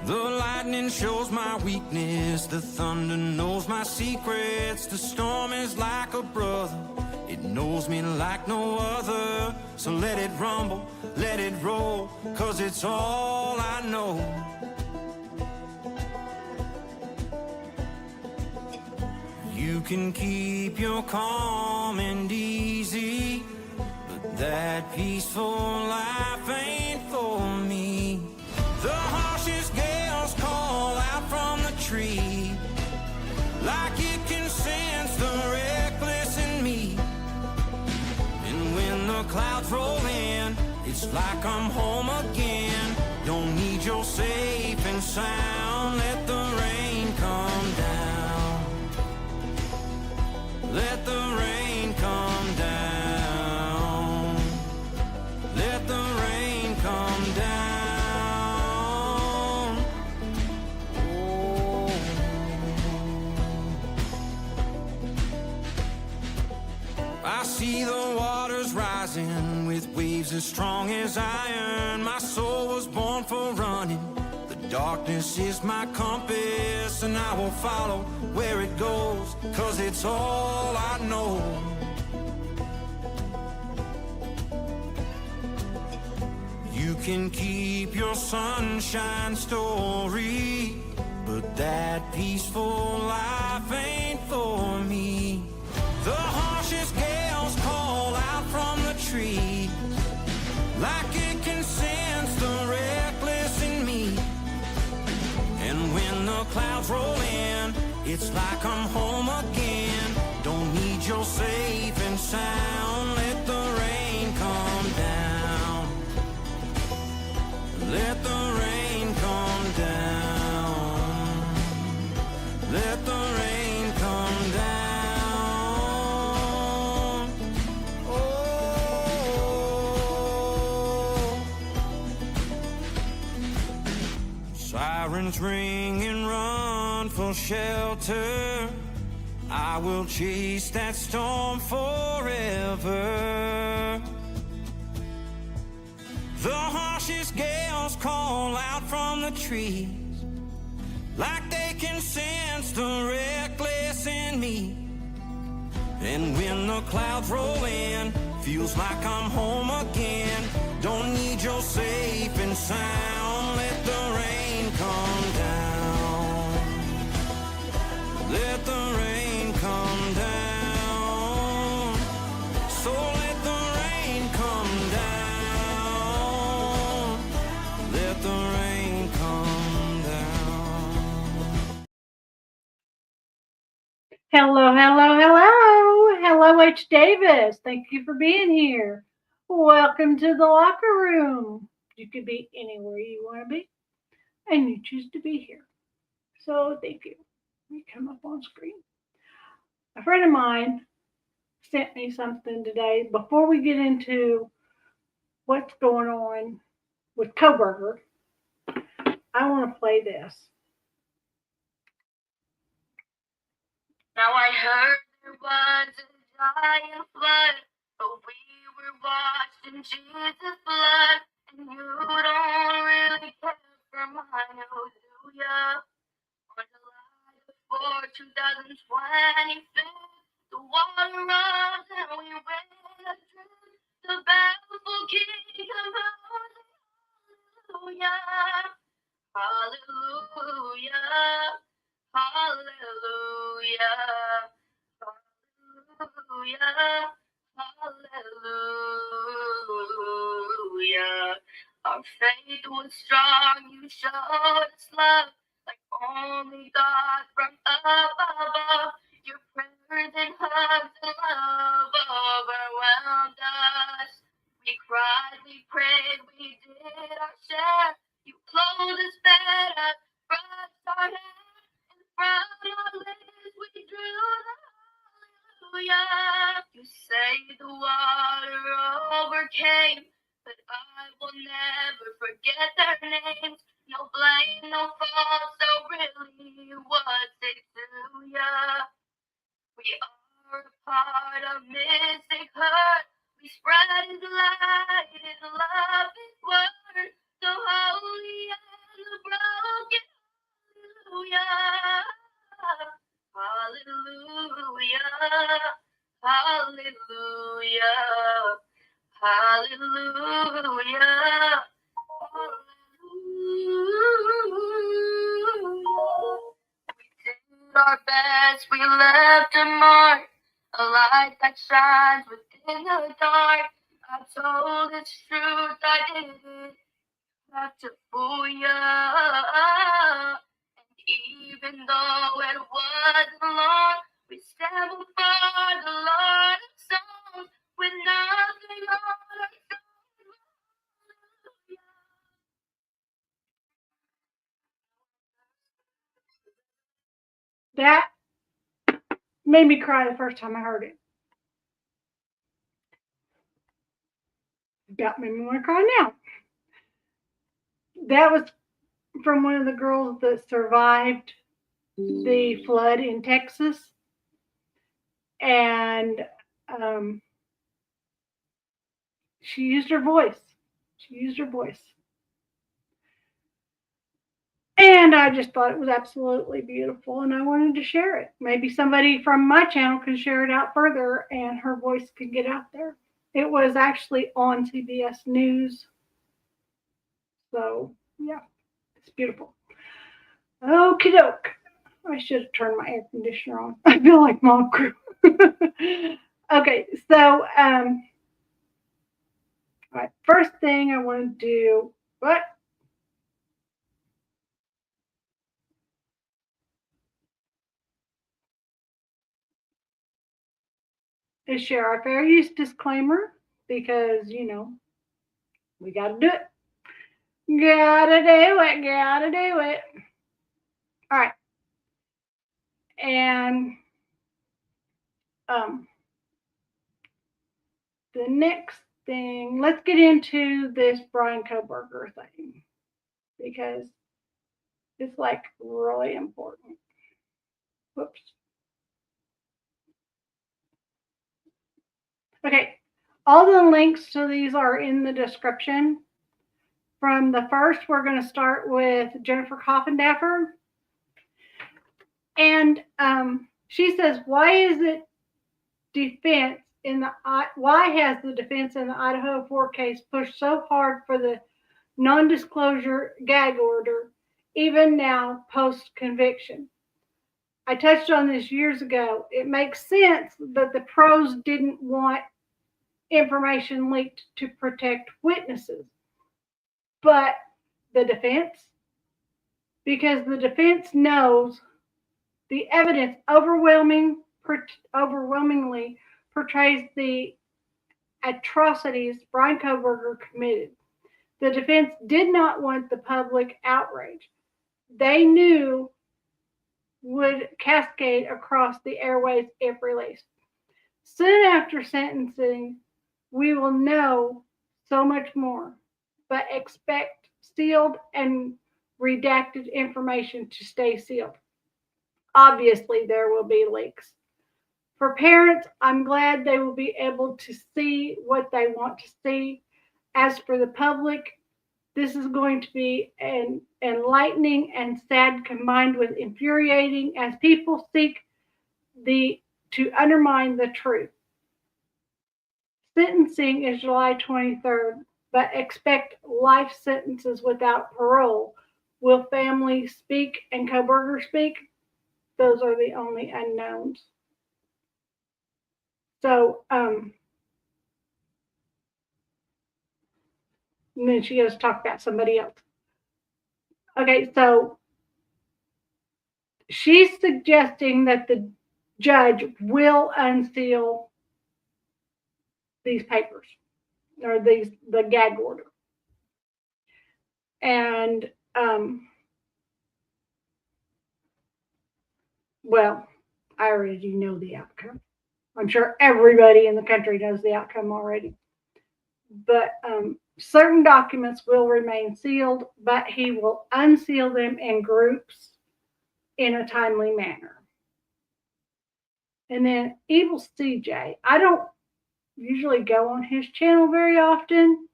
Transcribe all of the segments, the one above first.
The lightning shows my weakness, the thunder knows my secrets. The storm is like a brother, it knows me like no other. So let it rumble, let it roll, 'cause it's all I know. You can keep your calm and easy, but that peaceful life ain't for me. The harshest gales call out from the tree, like it can sense the reckless in me. And when the clouds roll in, it's like I'm home again. Don't need your safe and sound, let the rain come down. Let the rain come down. Let the rain come down. I see the waters rising with waves as strong as iron. My soul was born for running. The darkness is my compass, and I will follow where it goes, 'cause it's all I know. You can keep your sunshine story, but that peaceful life ain't for me. The harshest gales call out from the trees, like it can sense the reckless in me. And when the clouds roll in, it's like I'm home again. Don't need your safe and sound, let the rain come down. Let the rain come down. Let the rain come down. Sirens ring and run for shelter. I will chase that storm forever. The harshest gales call out from the trees, like they can sense the reckless in me. And when the clouds roll in, feels like I'm home again. Don't need your safe and sound, let the rain come down. Let the rain come down. So let the rain come down. Let the rain come down. Hello, hello, hello. Hello, H. Davis. Thank you for being here. Welcome to the locker room. You could be anywhere you want to be, and you choose to be here. So thank you. Let me come up on screen. A friend of mine sent me something today. Before we get into what's going on with Coburger, I want to play this. Now I heard there was a giant flood, but we were washed in Jesus' blood, and you don't really care for mine, oh do ya? On July the 4th, 2025, the water rose and we went adrift. The baffled king composing, hallelujah, hallelujah. Hallelujah, hallelujah, hallelujah. Our faith was strong, you showed us love, like only God from up above. Your prayers and hugs and love overwhelmed us. We cried, we prayed, we did our share. You clothed us better, brushed our hair. From your lips we drew the hallelujah. You say the water overcame, but I will never forget their names. No blame, no fault, so really what's it to ya? We are a part of mystic hurt. We spread his light, his love, his word. So holy and the broken hallelujah, hallelujah, hallelujah. Did our best, we left a mark, a light that shines within the dark. I told its truth, I didn't have to fool ya. And even though it wasn't long, we stand before the Lord of songs with nothing on our souls. That made me cry the first time I heard it. About made me want to cry now. That was from one of the girls that survived the flood in Texas. And she used her voice. She used her voice. And I just thought it was absolutely beautiful, and I wanted to share it. Maybe somebody from my channel can share it out further, and her voice could get out there. It was actually on CBS News. So, yeah, it's beautiful. Okie doke. I should have turned my air conditioner on. I feel like Mom Crew. Okay, so, all right, first thing I want to do, what? Is share our fair use disclaimer, because, we got to do it. Gotta do it. Gotta do it. All right. And the next thing, let's get into this Brian Koberger thing, because it's like really important. Whoops. Okay. All the links to these are in the description. From the first, we're going to start with Jennifer Coffindaffer. And she says, why has the defense in the Idaho 4 case pushed so hard for the non-disclosure gag order, even now post-conviction? I touched on this years ago. It makes sense that the pros didn't want information leaked to protect witnesses. But the defense? Because the defense knows the evidence overwhelmingly portrays the atrocities Brian Koberger committed. The defense did not want the public outrage. They knew would cascade across the airways if released. Soon after sentencing, we will know so much more, but expect sealed and redacted information to stay sealed. Obviously, there will be leaks. For parents, I'm glad they will be able to see what they want to see. As for the public, this is going to be an enlightening and sad, combined with infuriating, as people seek to undermine the truth. Sentencing is July 23rd, but expect life sentences without parole. Will family speak and Koberger speak? Those are the only unknowns. So, and then she goes to talk about somebody else. Okay, so she's suggesting that the judge will unseal these papers, or the gag order. And, well, I already know the outcome. I'm sure everybody in the country knows the outcome already. But certain documents will remain sealed, but he will unseal them in groups in a timely manner. And then Evil CJ, I don't usually go on his channel very often,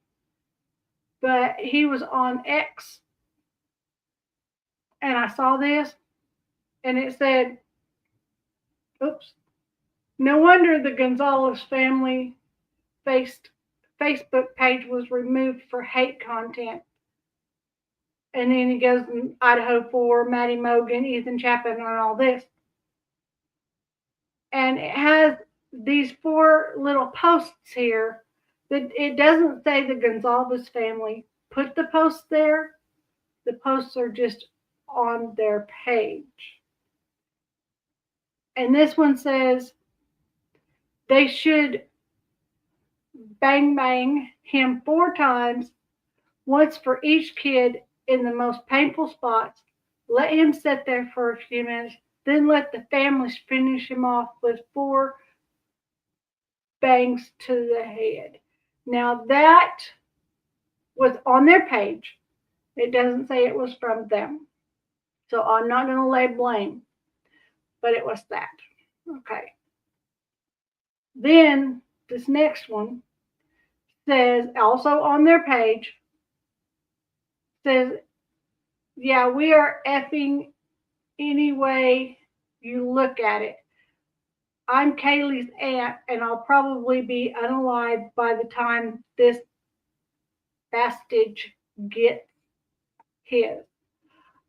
but he was on X, and I saw this, and it said, oops, No wonder the Gonzalez family Facebook page was removed for hate content. And then he goes in Idaho for Maddie Mogan, Ethan Chapman, and all this. And it has these 4 little posts here that it doesn't say the Gonzalez family put the posts there. The posts are just on their page. And this one says they should bang him 4 times, once for each kid in the most painful spots. Let him sit there for a few minutes, then let the families finish him off with 4 bangs to the head. Now that was on their page. It doesn't say it was from them. So I'm not going to lay blame, but it was that. Okay. Then this next one says, also on their page, says, yeah, we are effing any way you look at it. I'm Kaylee's aunt, and I'll probably be unalive by the time this bastage gets his.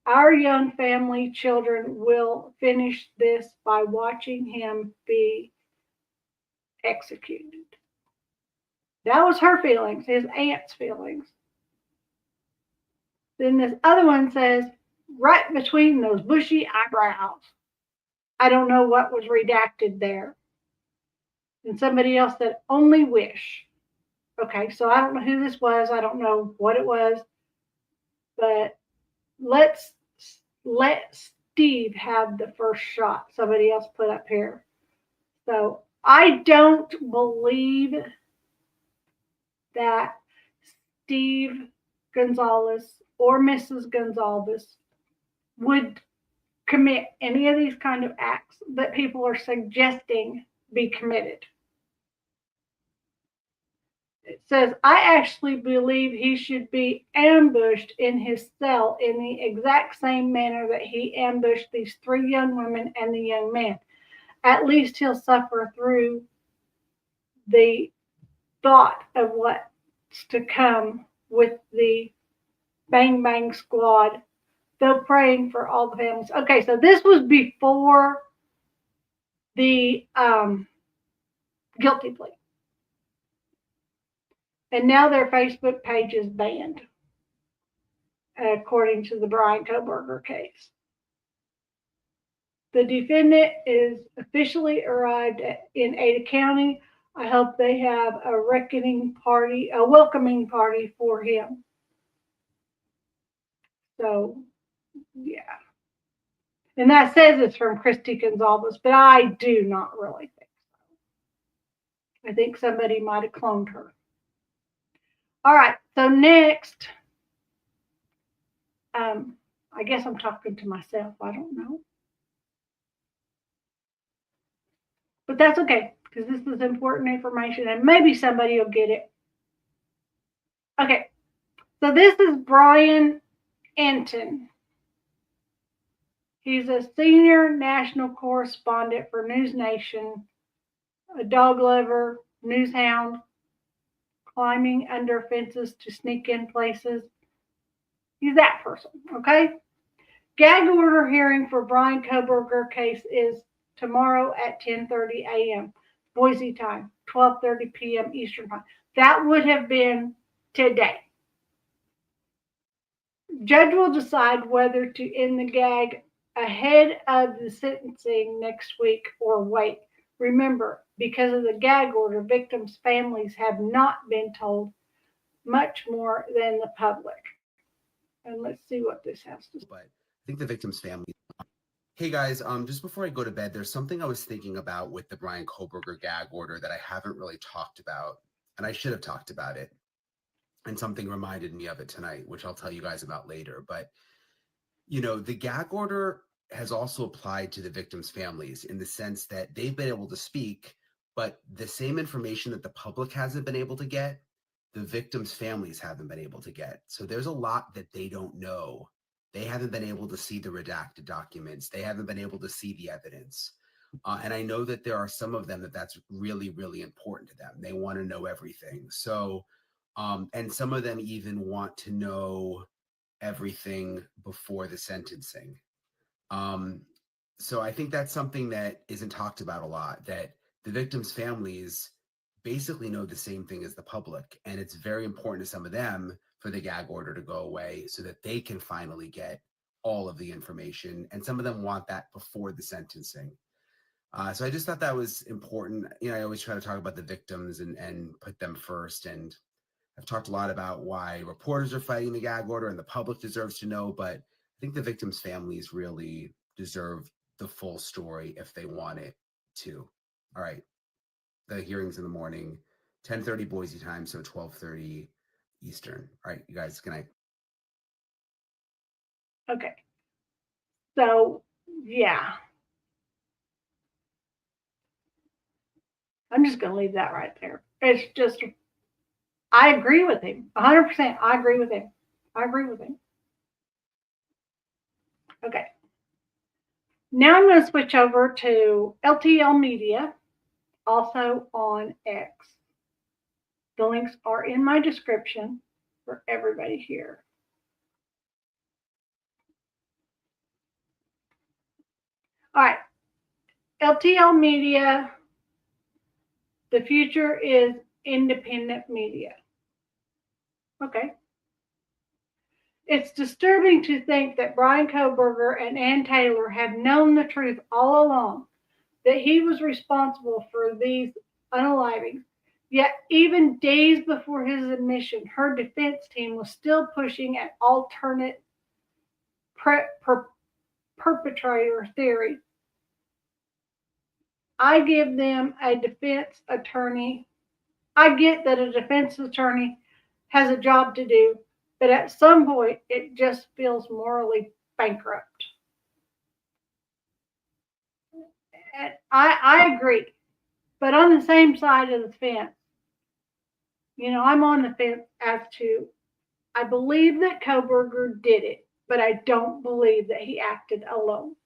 Our young family children will finish this by watching him be executed. That was her feelings, his aunt's feelings. Then this other one says, right between those bushy eyebrows. I don't know what was redacted there. And somebody else said, only wish. Okay, so I don't know who this was. I don't know what it was. But let's let Steve have the first shot. Somebody else put up here. So I don't believe that Steve Gonzalez or Mrs. Gonzalez would commit any of these kind of acts that people are suggesting be committed. It says, I actually believe he should be ambushed in his cell in the exact same manner that he ambushed these 3 young women and the young man. At least he'll suffer through the thought of what's to come with the Bang Bang Squad. Though praying for all the families. Okay, so this was before the guilty plea. And now their Facebook page is banned, according to the Brian Kohberger case. The defendant is officially arrived in Ada County. I hope they have a welcoming party for him. So, yeah. And that says it's from Christy Gonzalez, but I do not really think so. I think somebody might have cloned her. All right, so next, I guess I'm talking to myself. I don't know. But that's okay, because this is important information, and maybe somebody will get it. Okay, so this is Brian Enton. He's a senior national correspondent for News Nation, a dog lover, news hound, climbing under fences to sneak in places. He's that person, okay? Gag order hearing for Brian Kohberger case is tomorrow at 10:30 a.m. Boise time, 12:30 p.m. Eastern time. That would have been today. Judge will decide whether to end the gag ahead of the sentencing next week or wait. Remember, because of the gag order, victims' families have not been told much more than the public. And let's see what this has to say. But I think the victim's family. Hey guys, just before I go to bed, there's something I was thinking about with the Brian Kohberger gag order that I haven't really talked about, and I should have talked about it. And something reminded me of it tonight, which I'll tell you guys about later. But, you know, the gag order has also applied to the victims' families in the sense that they've been able to speak, but the same information that the public hasn't been able to get, the victims' families haven't been able to get. So there's a lot that they don't know. They haven't been able to see the redacted documents. They haven't been able to see the evidence. And I know that there are some of them that's really, really important to them. They want to know everything. So, and some of them even want to know everything before the sentencing. Um, so I think that's something that isn't talked about a lot, that the victims' families basically know the same thing as the public. And it's very important to some of them for the gag order to go away so that they can finally get all of the information. And some of them want that before the sentencing. So I just thought that was important. You know, I always try to talk about the victims and put them first. And I've talked a lot about why reporters are fighting the gag order and the public deserves to know, but I think the victims' families really deserve the full story if they want it to. All right. The hearing's in the morning, 10:30 Boise time, so 12:30 Eastern. All right, you guys, good night. Okay. So, yeah. I'm just going to leave that right there. It's just, I agree with him. 100%. I agree with him. I agree with him. Okay. Now I'm going to switch over to LTL Media, also on X. The links are in my description for everybody here. All right. LTL Media, the future is independent media. Okay. It's disturbing to think that Brian Kohberger and Ann Taylor have known the truth all along, that he was responsible for these unalivings. Yet, even days before his admission, her defense team was still pushing an alternate perpetrator theory. I give them a defense attorney. I get that a defense attorney has a job to do, but at some point, it just feels morally bankrupt. And I agree, but on the same side of the fence, you know, I'm on the fence as to, I believe that Kohberger did it, but I don't believe that he acted alone.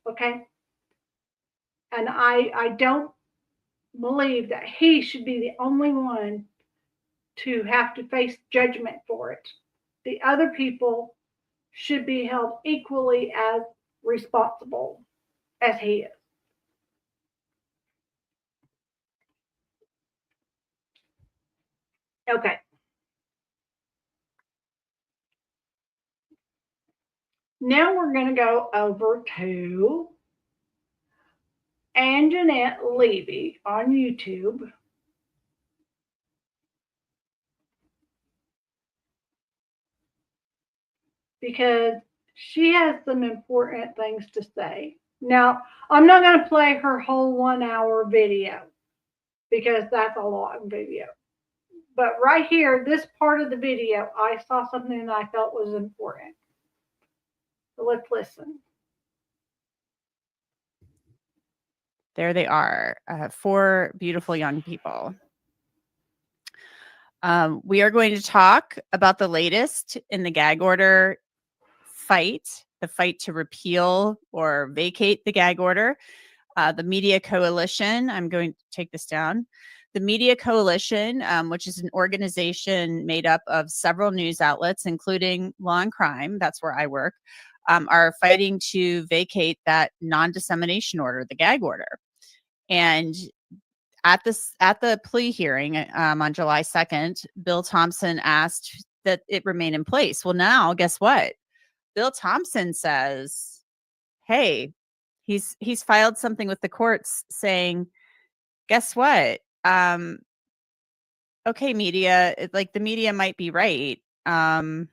Okay? And I don't believe that he should be the only one to have to face judgment for it. The other people should be held equally as responsible as he is. Okay. Now we're going to go over to Anjanette Levy on YouTube. Because she has some important things to say. Now, I'm not going to play her whole 1 hour video because that's a long video. But right here, this part of the video, I saw something that I felt was important. So let's listen. There they are, 4 beautiful young people. We are going to talk about the latest in the gag order fight, the fight to repeal or vacate the gag order. The Media Coalition, I'm going to take this down. The Media Coalition, which is an organization made up of several news outlets, including Law and Crime, that's where I work, are fighting to vacate that non-dissemination order, the gag order. And at the plea hearing on July 2nd, Bill Thompson asked that it remain in place. Well, now, guess what? Bill Thompson says, hey, he's filed something with the courts saying, guess what? Okay, media, like the media might be right. The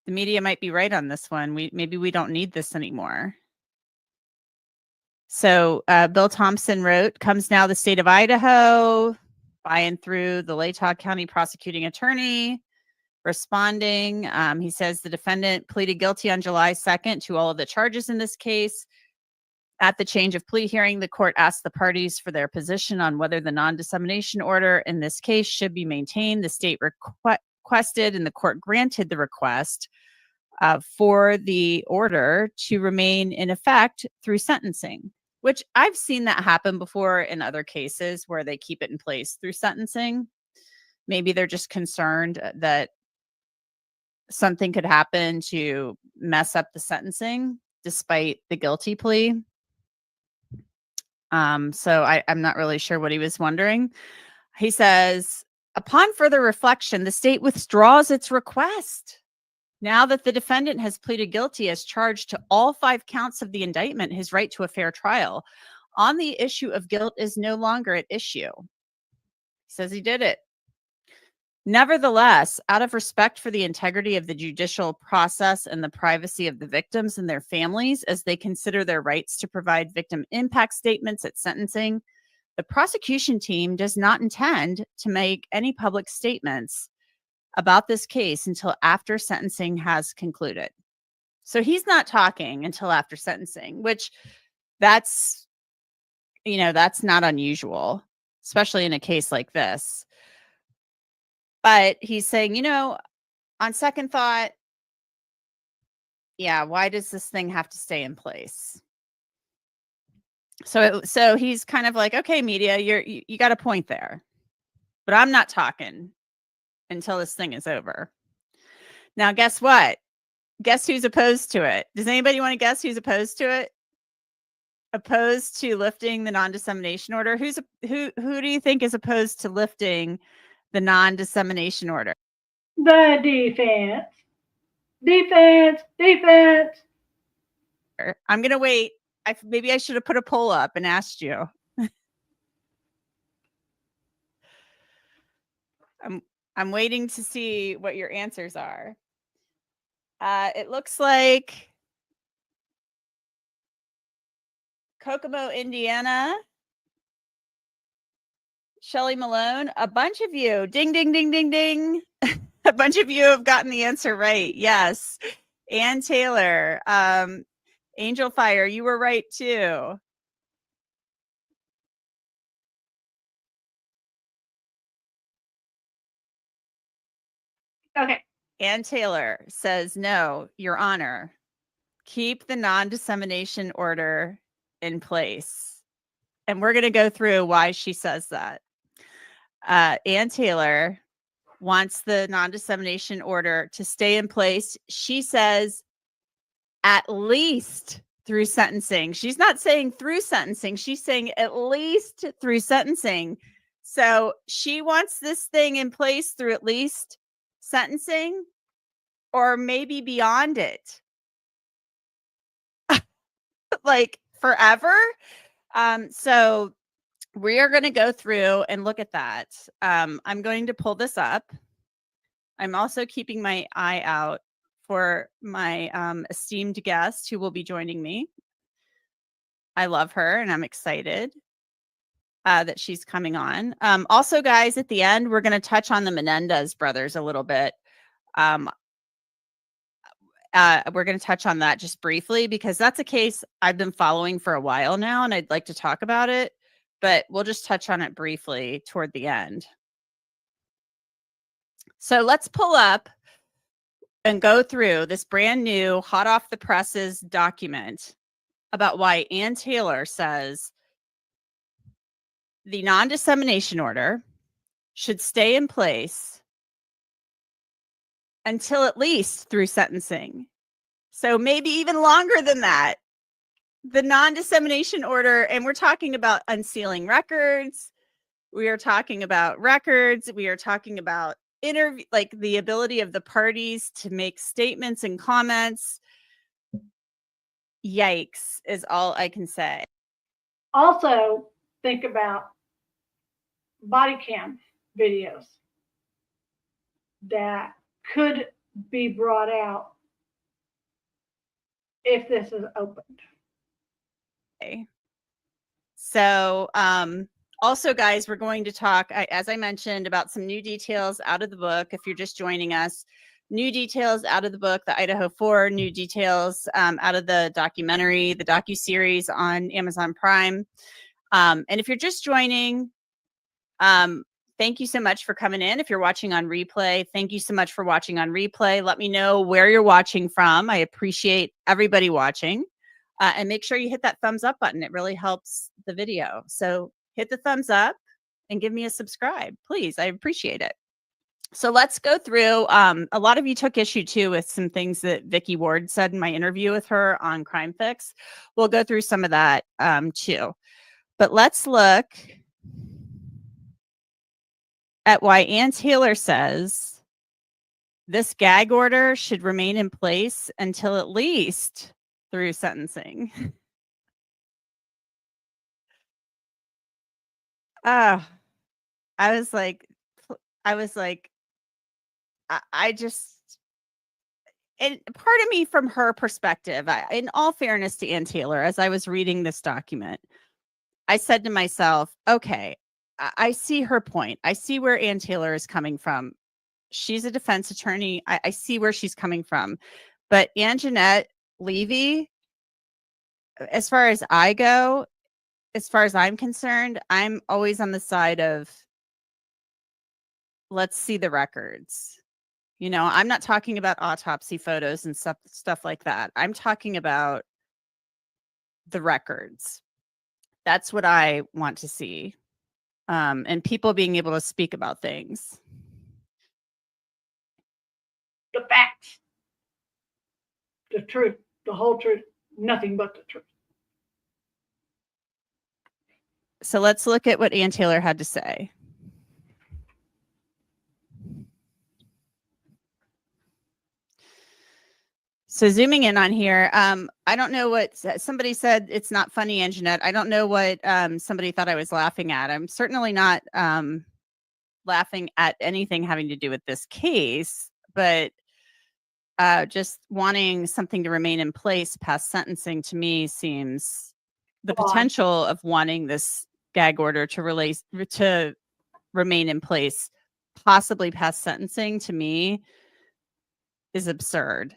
media might be right on this one. Maybe we don't need this anymore. So Bill Thompson wrote, comes now the state of Idaho, by and through the Latah County prosecuting attorney, responding. He says the defendant pleaded guilty on July 2nd to all of the charges in this case. At the change of plea hearing, the court asked the parties for their position on whether the non-dissemination order in this case should be maintained. The state requested and the court granted the request. for the order to remain in effect through sentencing, which I've seen that happen before in other cases where they keep it in place through sentencing. Maybe they're just concerned that something could happen to mess up the sentencing despite the guilty plea. So I'm not really sure what he was wondering. He says, upon further reflection, the state withdraws its request. Now that the defendant has pleaded guilty as charged to all 5 counts of the indictment, his right to a fair trial on the issue of guilt is no longer at issue. He says he did it. Nevertheless, out of respect for the integrity of the judicial process and the privacy of the victims and their families as they consider their rights to provide victim impact statements at sentencing, the prosecution team does not intend to make any public statements about this case until after sentencing has concluded. So he's not talking until after sentencing, which that's not unusual, especially in a case like this. But he's saying, on second thought, yeah, why does this thing have to stay in place? So he's kind of like, okay, media, you got a point there, but I'm not talking until this thing is over. Now, guess what? Guess who's opposed to it? Does anybody want to guess who's opposed to it? Opposed to lifting the non-dissemination order? Who do you think is opposed to lifting the non-dissemination order? The defense. Defense. I'm going to wait. Maybe I should have put a poll up and asked you. I'm waiting to see what your answers are. It looks like Kokomo, Indiana. Shelley Malone, a bunch of you. Ding, ding, ding, ding, ding. A bunch of you have gotten the answer right. Yes. Ann Taylor. Angel Fire, you were right too. Okay. Ann Taylor says, no, Your Honor, keep the non-dissemination order in place. And we're going to go through why she says that. Ann Taylor wants the non-dissemination order to stay in place. She says at least through sentencing. She's not saying through sentencing. She's saying at least through sentencing. So she wants this thing in place through at least sentencing or maybe beyond it. Like forever. So we are going to go through and look at that. I'm going to pull this up. I'm also keeping my eye out for my esteemed guest who will be joining me. I love her and I'm excited that she's coming on. Also, guys, at the end, we're going to touch on the Menendez brothers a little bit. We're going to touch on that just briefly because that's a case I've been following for a while now and I'd like to talk about it, but we'll just touch on it briefly toward the end. So let's pull up and go through this brand new hot off the presses document about why Ann Taylor says the non-dissemination order should stay in place until at least through sentencing. So maybe even longer than that. The non-dissemination order, and we're talking about unsealing records. We are talking about records. We are talking about like the ability of the parties to make statements and comments. Yikes is all I can say. Also, think about body cam videos that could be brought out if this is opened. Okay. So, also, guys, we're going to talk, as I mentioned, about some new details out of the book. If you're just joining us, new details out of the book, the Idaho 4, new details out of the documentary, the docuseries on Amazon Prime. And if you're just joining, thank thank you so much for coming in. If you're watching on replay, thank you so much for watching on replay. Let me know where you're watching from. I appreciate everybody watching. And make sure you hit that thumbs up button. It really helps the video. So hit the thumbs up and give me a subscribe, please. I appreciate it. So let's go through. A lot of you took issue too with some things that Vicki Ward said in my interview with her on Crime Fix. We'll go through some of that too. But let's look at why Ann Taylor says this gag order should remain in place until at least through sentencing. I was like, I just, and part of me from her perspective, in all fairness to Ann Taylor, as I was reading this document, I said to myself, okay, I see her point. I see where Ann Taylor is coming from. She's a defense attorney. I see where she's coming from. But Anjanette Levy, as far as I go, as far as I'm concerned, I'm always on the side of let's see the records. You know, I'm not talking about autopsy photos and stuff like that. I'm talking about the records. That's what I want to see. And people being able to speak about things. The facts, the truth, the whole truth, nothing but the truth. So let's look at what Ann Taylor had to say. So zooming in on here, I don't know what somebody said. It's not funny, Anjanette. I don't know what somebody thought I was laughing at. I'm certainly not laughing at anything having to do with this case, but just wanting something to remain in place past sentencing to me seems the potential of wanting this gag order to remain in place, possibly past sentencing, to me is absurd.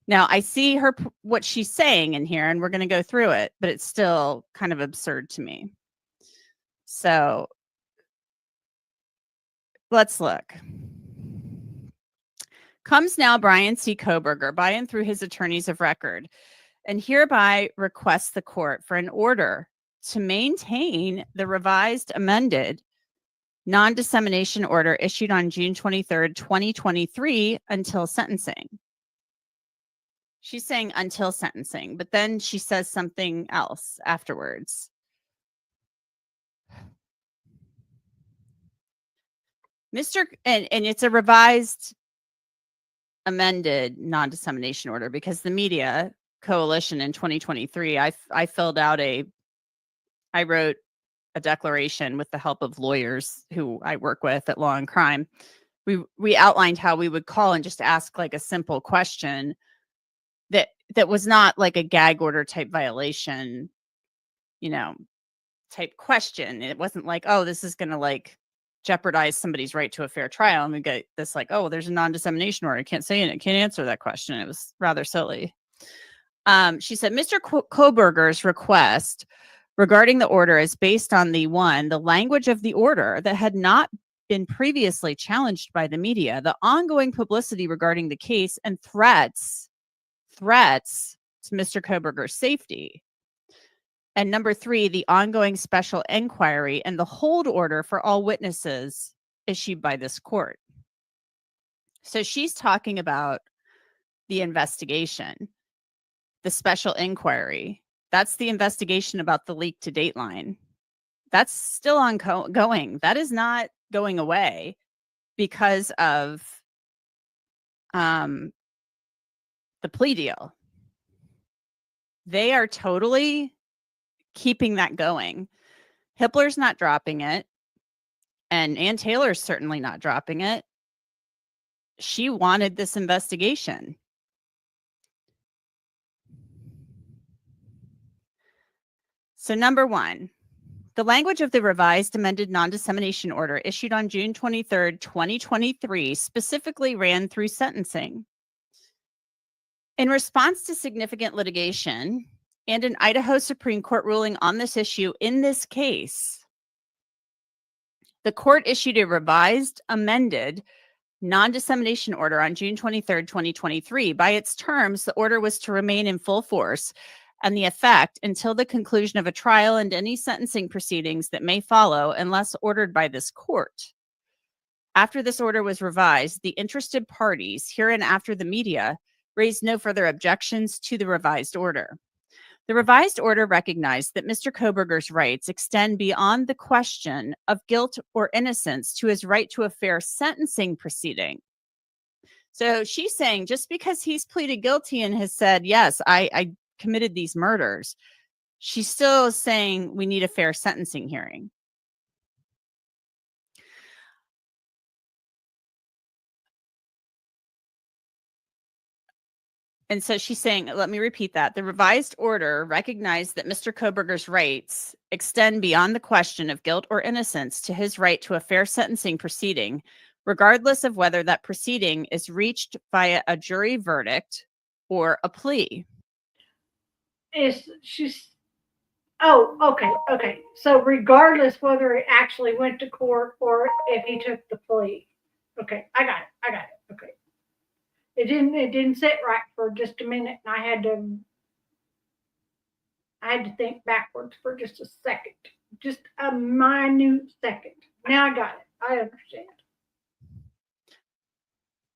Now, I see what she's saying in here, and we're going to go through it, but it's still kind of absurd to me. So let's look. Comes now Brian C. Kohberger, by and through his attorneys of record, and hereby requests the court for an order to maintain the revised, amended non-dissemination order issued on June 23rd, 2023 until sentencing. She's saying until sentencing, but then she says something else afterwards. And it's a revised, amended non-dissemination order because the media coalition in 2023, I wrote a declaration with the help of lawyers who I work with at Law and Crime. We outlined how we would call and just ask like a simple question that was not like a gag order type violation, you know, type question. It wasn't like, oh, this is going to like jeopardize somebody's right to a fair trial. And we get this like, oh, there's a non-dissemination order. I can't say it. Can't answer that question. It was rather silly. She said, Mr. Kohberger's request regarding the order is based on the language of the order that had not been previously challenged by the media, the ongoing publicity regarding the case, and threats to Mr. Kohberger's safety. And number 3, the ongoing special inquiry and the hold order for all witnesses issued by this court. So she's talking about the investigation, the special inquiry. That's the investigation about the leak to Dateline. That's still ongoing. That is not going away because of the plea deal. They are totally keeping that going. Hippler's not dropping it, and Ann Taylor's certainly not dropping it. She wanted this investigation. So number 1, the language of the revised amended non-dissemination order issued on June 23rd, 2023 specifically ran through sentencing. In response to significant litigation and an Idaho Supreme Court ruling on this issue in this case, The court issued a revised, amended non-dissemination order on June 23rd, 2023. By its terms, the order was to remain in full force and the effect until the conclusion of a trial and any sentencing proceedings that may follow unless ordered by this court. After this order was revised, the interested parties, hereinafter the media, raised no further objections to the revised order. The revised order recognized that Mr. Koberger's rights extend beyond the question of guilt or innocence to his right to a fair sentencing proceeding. So she's saying just because he's pleaded guilty and has said, yes, I committed these murders, she's still saying we need a fair sentencing hearing. And so she's saying, let me repeat that. The revised order recognized that Mr. Koberger's rights extend beyond the question of guilt or innocence to his right to a fair sentencing proceeding, regardless of whether that proceeding is reached via a jury verdict or a plea. Okay. So regardless whether it actually went to court or if he took the plea. Okay, I got it. Okay. It didn't sit right for just a minute, and I had to think backwards for just a second. Just a minute second. Now I got it. I understand.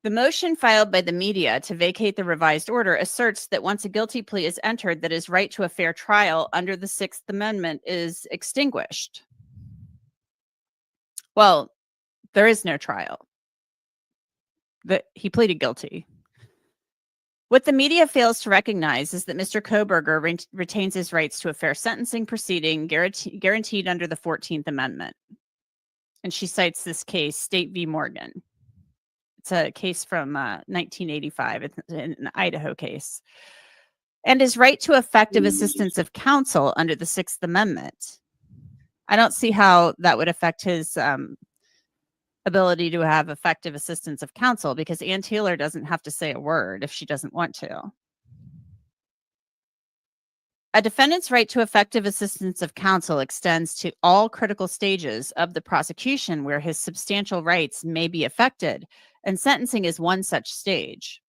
The motion filed by the media to vacate the revised order asserts that once a guilty plea is entered, that his right to a fair trial under the Sixth Amendment is extinguished. Well, there is no trial. He pleaded guilty. What the media fails to recognize is that Mr. Koberger retains his rights to a fair sentencing proceeding guaranteed under the 14th Amendment. And she cites this case, State v. Morgan. It's a case from 1985. It's an Idaho case. And his right to effective assistance of counsel under the Sixth Amendment. I don't see how that would affect his ability to have effective assistance of counsel, because Ann Taylor doesn't have to say a word if she doesn't want to. A defendant's right to effective assistance of counsel extends to all critical stages of the prosecution where his substantial rights may be affected, and sentencing is one such stage.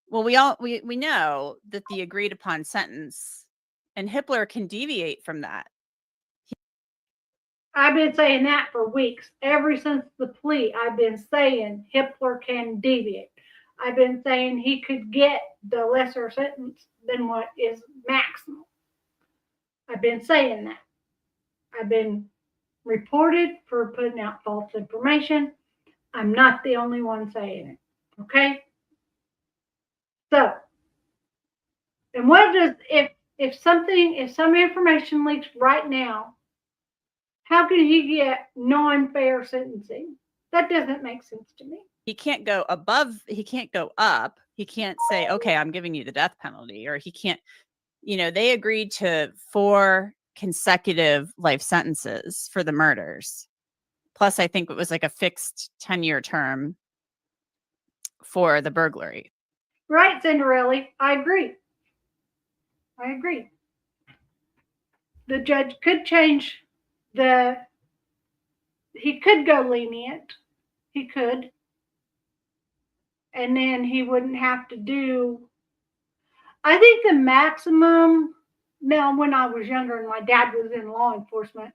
Well, we know that the agreed upon sentence, and Hippler can deviate from that. I've been saying that for weeks. Ever since the plea, I've been saying Hippler can deviate. I've been saying he could get the lesser sentence than what is maximum. I've been saying that. I've been reported for putting out false information. I'm not the only one saying it. Okay? So, and what does, if some information leaks right now, how can he get non-fair sentencing? That doesn't make sense to me. He can't go above, he can't go up. He can't say, okay, I'm giving you the death penalty, or he can't, they agreed to 4 consecutive life sentences for the murders. Plus, I think it was like a fixed 10-year term for the burglary. Right, Cinderella. I agree. The judge could change he could go lenient. He could. And then he wouldn't have to do, I think the maximum, now when I was younger and my dad was in law enforcement,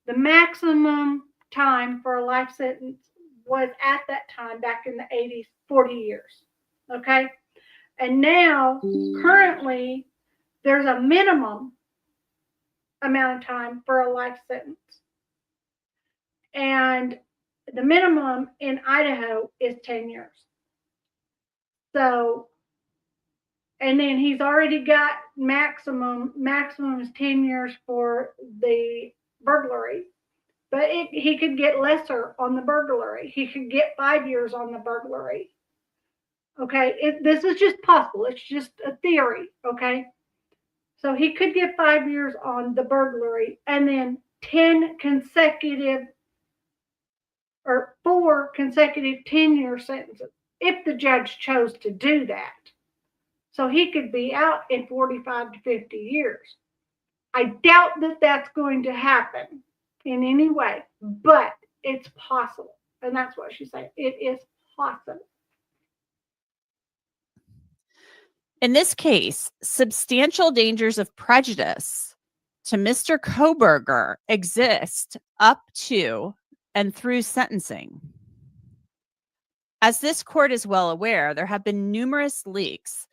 the maximum time for a life sentence was at that time, back in the 80s, 40 years. Okay? And now, currently, there's a minimum amount of time for a life sentence. And the minimum in Idaho is 10 years. So, and then he's already got maximum is 10 years for the burglary. But he could get lesser on the burglary. He could get 5 years on the burglary. Okay, this is just possible. It's just a theory, okay? So he could get 5 years on the burglary and then 4 consecutive 10-year sentences if the judge chose to do that. So he could be out in 45 to 50 years. I doubt that that's going to happen. in any way, but it's possible. And that's what she's saying. It is possible. In this case, substantial dangers of prejudice to Mr. Koberger exist up to and through sentencing. As this court is well aware, there have been numerous leaks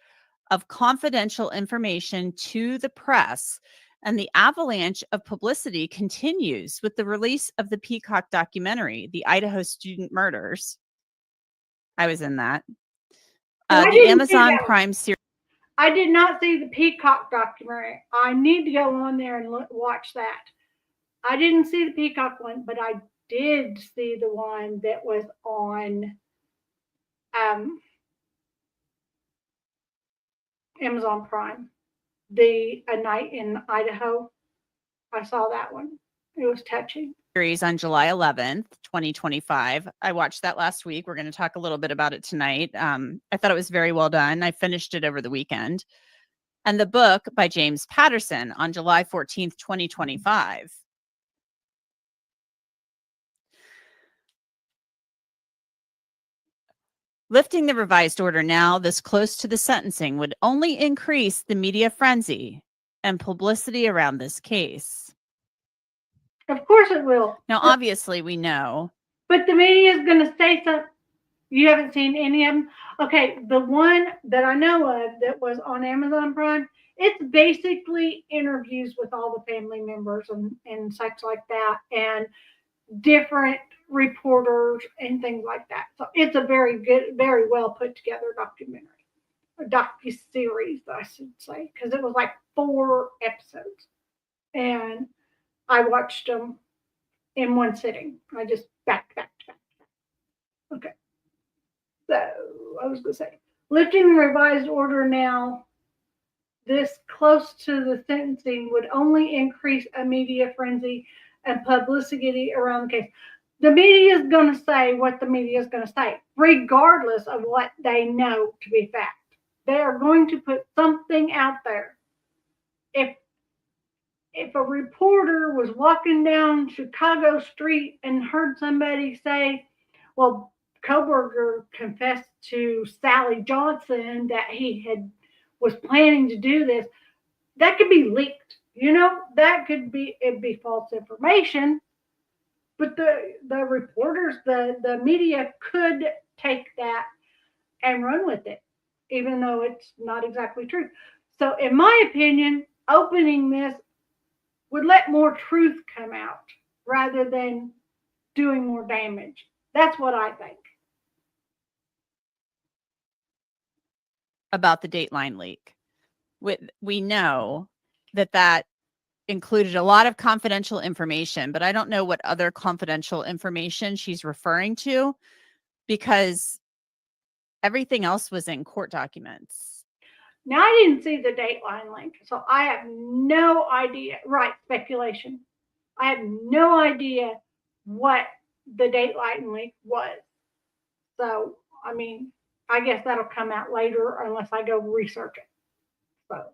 of confidential information to the press, and the avalanche of publicity continues with the release of the Peacock documentary, The Idaho Student Murders. I was in that. The Amazon Prime series. I did not see the Peacock documentary. I need to go on there and watch that. I didn't see the Peacock one, but I did see the one that was on Amazon Prime. A Night in Idaho. I saw that one. It was touching. Series on July 11th, 2025. I watched that last week. We're going to talk a little bit about it tonight. I thought it was very well done. I finished it over the weekend. And the book by James Patterson on July 14th, 2025. Lifting the revised order now, this close to the sentencing, would only increase the media frenzy and publicity around this case. Of course it will. Now, obviously, we know. But the media is going to say something. You haven't seen any of them? Okay, the one that I know of that was on Amazon Prime, it's basically interviews with all the family members and such like that, and different reporters and things like that. So it's a very good, very well put together documentary. A docu-series, I should say, because it was like 4 episodes. And I watched them in one sitting. I just back. Okay. So I was going to say, lifting the revised order now, this close to the sentencing would only increase a media frenzy and publicity around the case. The media is going to say what the media is going to say, regardless of what they know to be fact. They are going to put something out there. If a reporter was walking down Chicago Street and heard somebody say, well, Koberger confessed to Sally Johnson that he was planning to do this, that could be leaked. That could be, it'd be false information. But the reporters, the media could take that and run with it, even though it's not exactly true. So in my opinion, opening this would let more truth come out rather than doing more damage. That's what I think. About the Dateline leak. We know that included a lot of confidential information, but I don't know what other confidential information she's referring to, because everything else was in court documents. Now, I didn't see the Dateline link, so I have no idea. Right, speculation. I have no idea what the Dateline link was. So, I mean, I guess that'll come out later unless I go research it. So,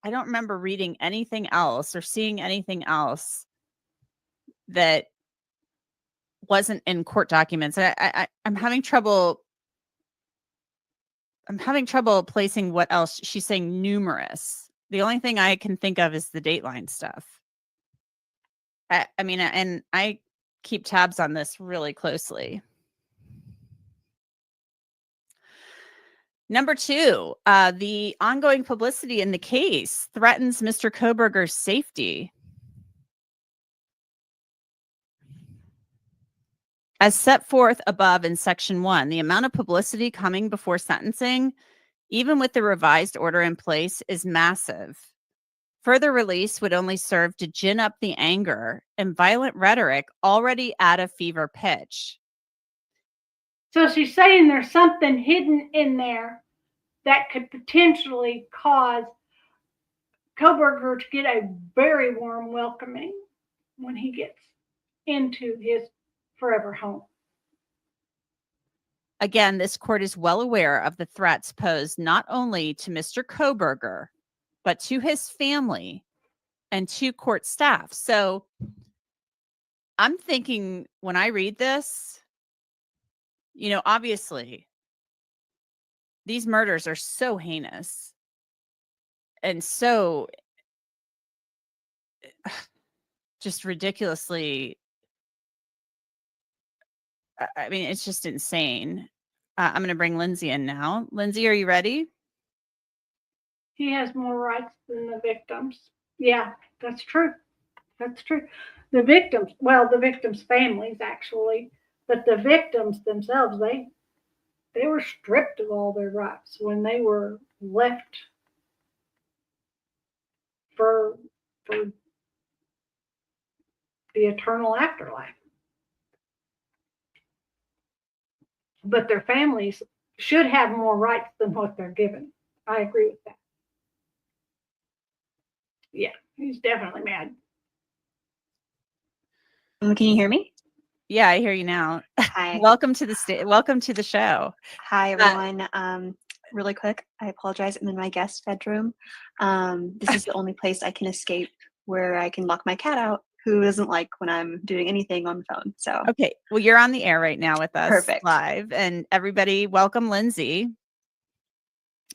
I don't remember reading anything else or seeing anything else that wasn't in court documents. I'm having trouble. I'm having trouble placing what else. She's saying numerous. The only thing I can think of is the Dateline stuff. I mean, and I keep tabs on this really closely. Number 2, the ongoing publicity in the case threatens Mr. Koberger's safety. As set forth above in Section 1, the amount of publicity coming before sentencing, even with the revised order in place, is massive. Further release would only serve to gin up the anger and violent rhetoric already at a fever pitch. So she's saying there's something hidden in there that could potentially cause Koberger to get a very warm welcoming when he gets into his forever home. Again, this court is well aware of the threats posed not only to Mr. Koberger, but to his family and to court staff. So I'm thinking when I read this, obviously these murders are so heinous and so just ridiculously. I mean, it's just insane. I'm going to bring Lindsay in now. Lindsay, are you ready? He has more rights than the victims. Yeah, that's true. That's true. The victims' families actually, but the victims themselves, they were stripped of all their rights when they were left for the eternal afterlife. But their families should have more rights than what they're given. I agree with that. Yeah, he's definitely mad. Can you hear me? Yeah, I hear you now. Hi. Welcome to the show. Hi, everyone. Really quick, I apologize. I'm in my guest bedroom. This is the only place I can escape where I can lock my cat out, who doesn't like when I'm doing anything on the phone. So Okay, well, you're on the air right now with us. Perfect. Live, and everybody, welcome Lindsay.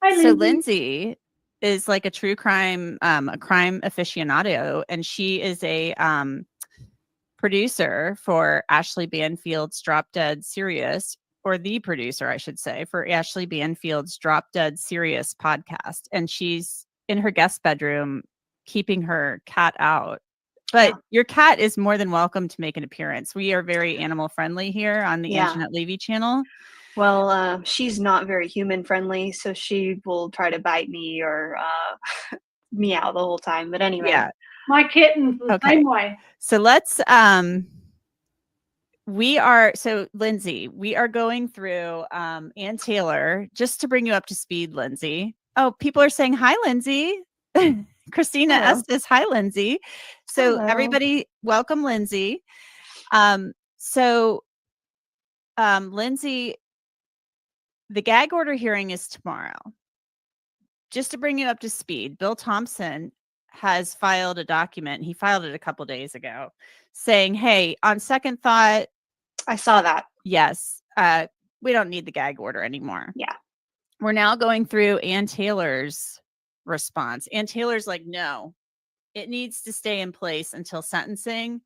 Hi, So Lindsay. Lindsay is like a true crime, a crime aficionado, and she is a producer for Ashley Banfield's Drop Dead Serious, or the producer, I should say, for Ashley Banfield's Drop Dead Serious podcast. And she's in her guest bedroom keeping her cat out. But your cat is more than welcome to make an appearance. We are very animal friendly here on the Anjanette Levy channel. Well, she's not very human friendly, so she will try to bite me or meow the whole time. But anyway. Yeah. My kitten's the same way. So let's Lindsay, we are going through Ann Taylor, just to bring you up to speed, Lindsay. Oh, people are saying hi, Lindsay. Christina S says hi, Lindsay. So everybody, welcome Lindsay. Lindsay, the gag order hearing is tomorrow. Just to bring you up to speed, Bill Thompson has filed a document. He filed it a couple days ago saying, hey, on second thought, I saw that. Yes. We don't need the gag order anymore. Yeah. We're now going through Ann Taylor's response. Ann Taylor's like, no, it needs to stay in place until sentencing.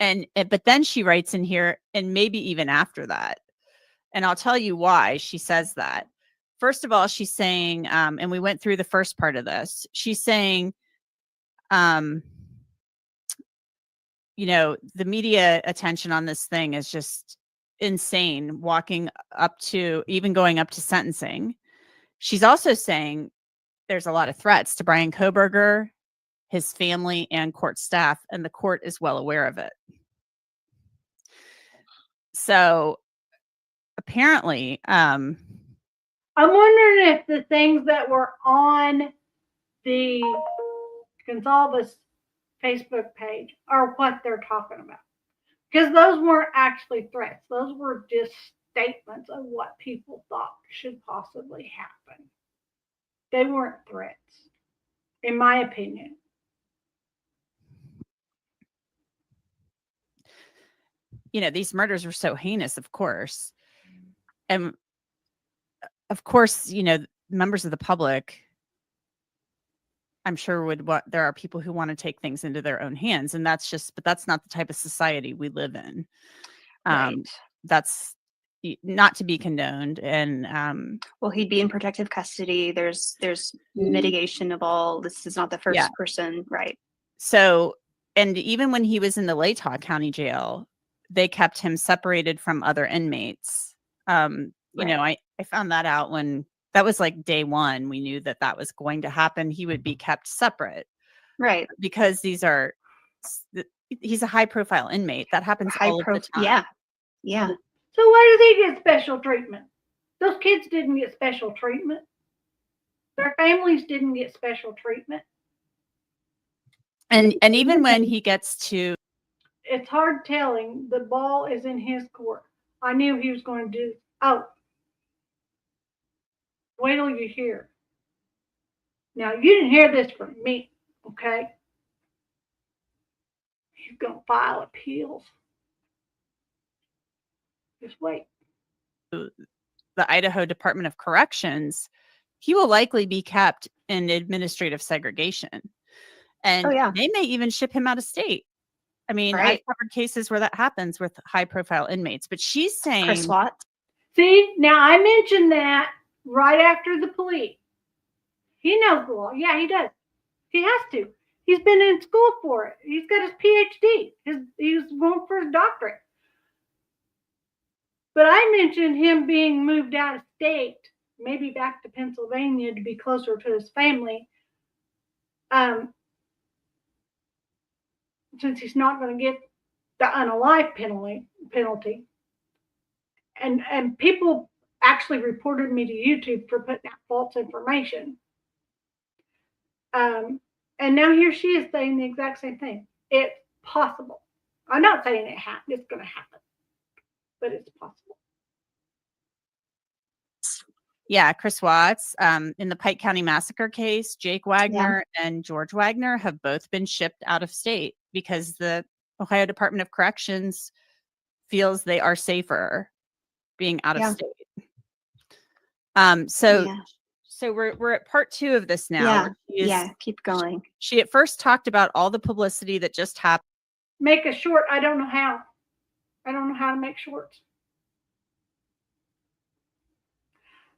But then she writes in here, and maybe even after that. And I'll tell you why she says that. First of all, she's saying, and we went through the first part of this, she's saying, the media attention on this thing is just insane, going up to sentencing. She's also saying there's a lot of threats to Brian Kohberger, his family, and court staff, and the court is well aware of it. So apparently, I'm wondering if the things that were on the Gonzalez Facebook page are what they're talking about. Because those weren't actually threats. Those were just statements of what people thought should possibly happen. They weren't threats, in my opinion. These murders were so heinous, of course. And of course, members of the public, I'm sure there are people who want to take things into their own hands. And but that's not the type of society we live in. Right. That's not to be condoned. And well, he'd be in protective custody. There's mitigation of all. This is not the first person, right? So, and even when he was in the Latah County Jail, they kept him separated from other inmates. I found that out when that was like day one. We knew that was going to happen. He would be kept separate, right? Because he's a high profile inmate. That happens all of the time. Yeah. So why does he get special treatment? Those kids didn't get special treatment. Their families didn't get special treatment. And even when he gets to, it's hard telling. The ball is in his court. I knew he was going to do. Oh, wait till you hear. Now you didn't hear this from me, okay? He's going to file appeals. Just wait. the Idaho Department of Corrections, he will likely be kept in administrative segregation. And Oh, yeah. they may even ship him out of state. I mean, I've Right. covered cases where that happens with high profile inmates, but she's saying Chris Watts. See, now I mentioned that right after the plea. He knows the law. Yeah, he does. He has to. He's been in school for it. He's got his PhD. He's going for his doctorate. But I mentioned him being moved out of state, maybe back to Pennsylvania to be closer to his family. Since he's not going to get the unalive penalty. And people actually reported me to YouTube for putting out false information. And now here she is saying the exact same thing. It's possible. I'm not saying it's going to happen, but it's possible. Yeah, Chris Watts. In the Pike County Massacre case, Jake Wagner and George Wagner have both been shipped out of state because the Ohio Department of Corrections feels they are safer being out of state. So we're at part 2 of this now. Keep going. She at first talked about all the publicity that just happened. Make a short. I don't know how. I don't know how to make shorts.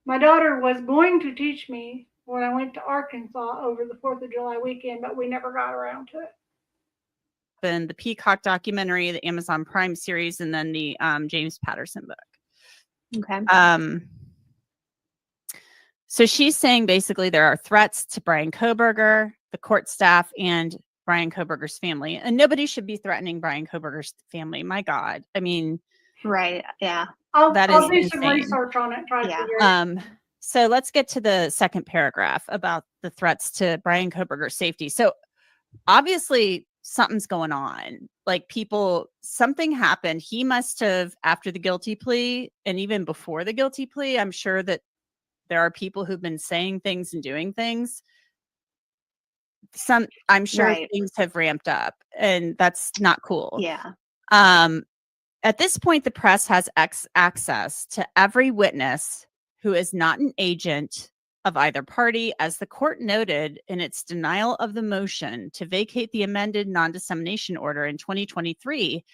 My daughter was going to teach me when I went to Arkansas over the 4th of July weekend, but we never got around to it. And the Peacock documentary, the Amazon Prime series, and then the James Patterson book. Okay. So she's saying basically there are threats to Brian Kohberger, the court staff, and Brian Kohberger's family. And nobody should be threatening Brian Kohberger's family. My God. I mean. Right. Yeah. I'll do insane. some research on it. Try to figure it out. So let's get to the second paragraph about the threats to Brian Kohberger's safety. So obviously something's going on. Like something happened. He must have, after the guilty plea and even before the guilty plea, I'm sure that there are people who've been saying things and doing things. I'm sure things have ramped up, and that's not cool. Yeah. At this point, the press has access to every witness who is not an agent of either party, as the court noted in its denial of the motion to vacate the amended non-dissemination order in 2023.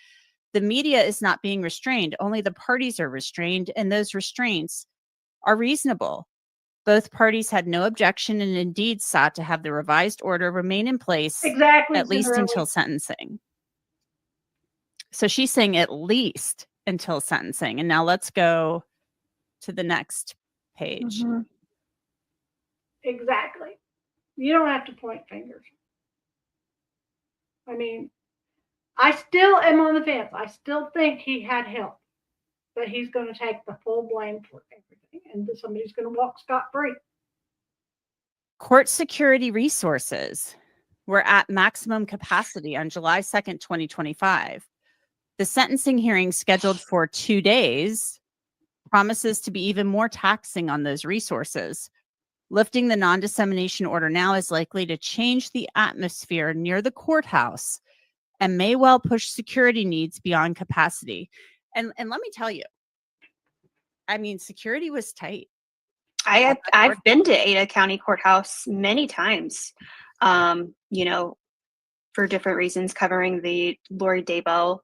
The media is not being restrained. Only the parties are restrained, and those restraints are reasonable. Both parties had no objection and indeed sought to have the revised order remain in place at least until sentencing. So she's saying at least until sentencing. And now let's go to the next page. Mm-hmm. Exactly. You don't have to point fingers. I mean, I still am on the fence. I still think he had help, but he's going to take the full blame for everything, and somebody's going to walk scot-free. Court security resources were at maximum capacity on July 2nd, 2025. The sentencing hearing, scheduled for 2 days, promises to be even more taxing on those resources. Lifting the non-dissemination order now is likely to change the atmosphere near the courthouse and may well push security needs beyond capacity. And let me tell you, I mean, security was tight. I've been to Ada County Courthouse many times, for different reasons, covering the Chad Daybell,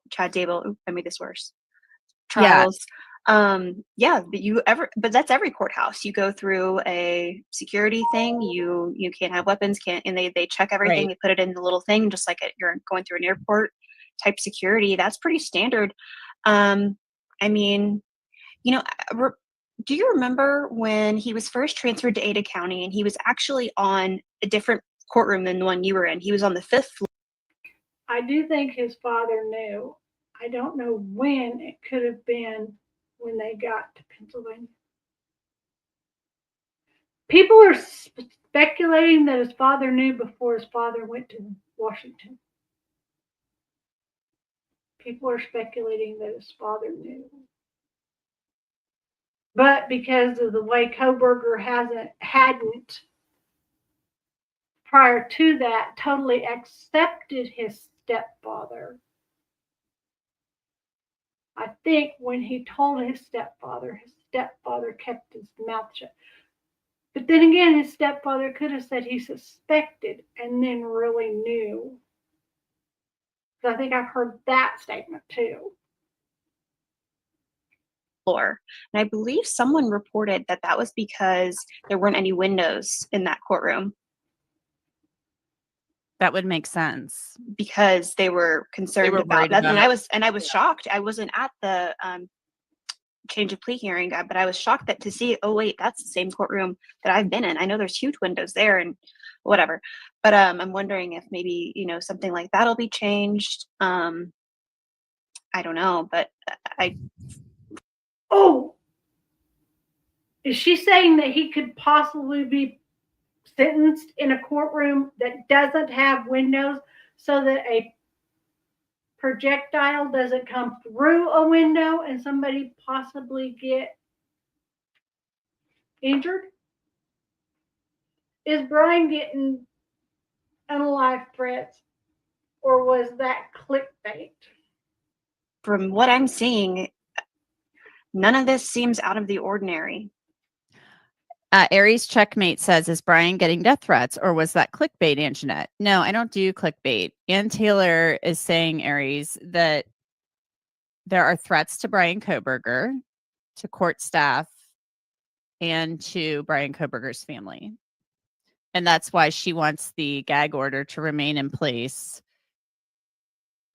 I made this worse, trials. Yeah. But that's every courthouse. You go through a security thing. You can't have weapons, and they check everything. They put it in the little thing, just like you're going through an airport type security. That's pretty standard. I mean, do you remember when he was first transferred to Ada County and he was actually on a different courtroom than the one you were in? He was on the 5th floor. I do think his father knew. I don't know when. It could have been when they got to Pennsylvania. People are speculating that his father knew before his father went to Washington. People are speculating that his father knew. But because of the way Kohberger hadn't prior to that totally accepted his stepfather, I think when he told his stepfather kept his mouth shut. But then again, his stepfather could have said he suspected and then really knew. So I think I've heard that statement too. Floor. And I believe someone reported that that was because there weren't any windows in that courtroom That would make sense. because they were concerned were about worried that. And about- I was shocked. I wasn't at the change of plea hearing, but I was shocked that to see, oh wait, that's the same courtroom that I've been in. I know there's huge windows there and whatever. But I'm wondering if maybe, you know, something like that'll be changed. I don't know, but Oh, is she saying that he could possibly be sentenced in a courtroom that doesn't have windows so that a projectile doesn't come through a window and somebody possibly get injured? Is Brian getting unalive threats or was that clickbait? from what I'm seeing, none of this seems out of the ordinary. Aries Checkmate says, is Brian getting death threats or was that clickbait, Anjanette? No, I don't do clickbait. Ann Taylor is saying, Aries, that there are threats to Brian Koberger, to court staff, and to Brian Koberger's family. And that's why she wants the gag order to remain in place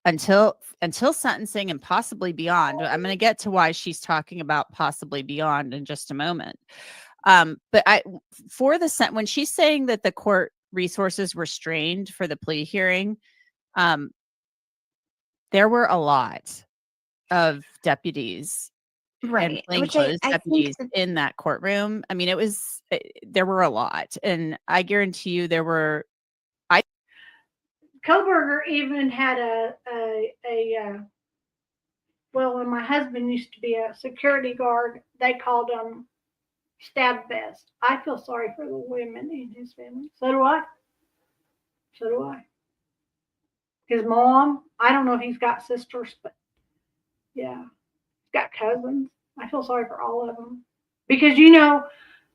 until sentencing and possibly beyond. I'm going to get to why she's talking about possibly beyond in just a moment. But when she's saying that the court resources were strained for the plea hearing, there were a lot of deputies and plainclothes deputies in that courtroom. I mean, there were a lot, and I guarantee you there were. Koberger even had well, when my husband used to be a security guard, they called him stab vest. I feel sorry for the women in his family. So do I. His mom, I don't know if he's got sisters, but yeah, he's got cousins. I feel sorry for all of them. Because, you know,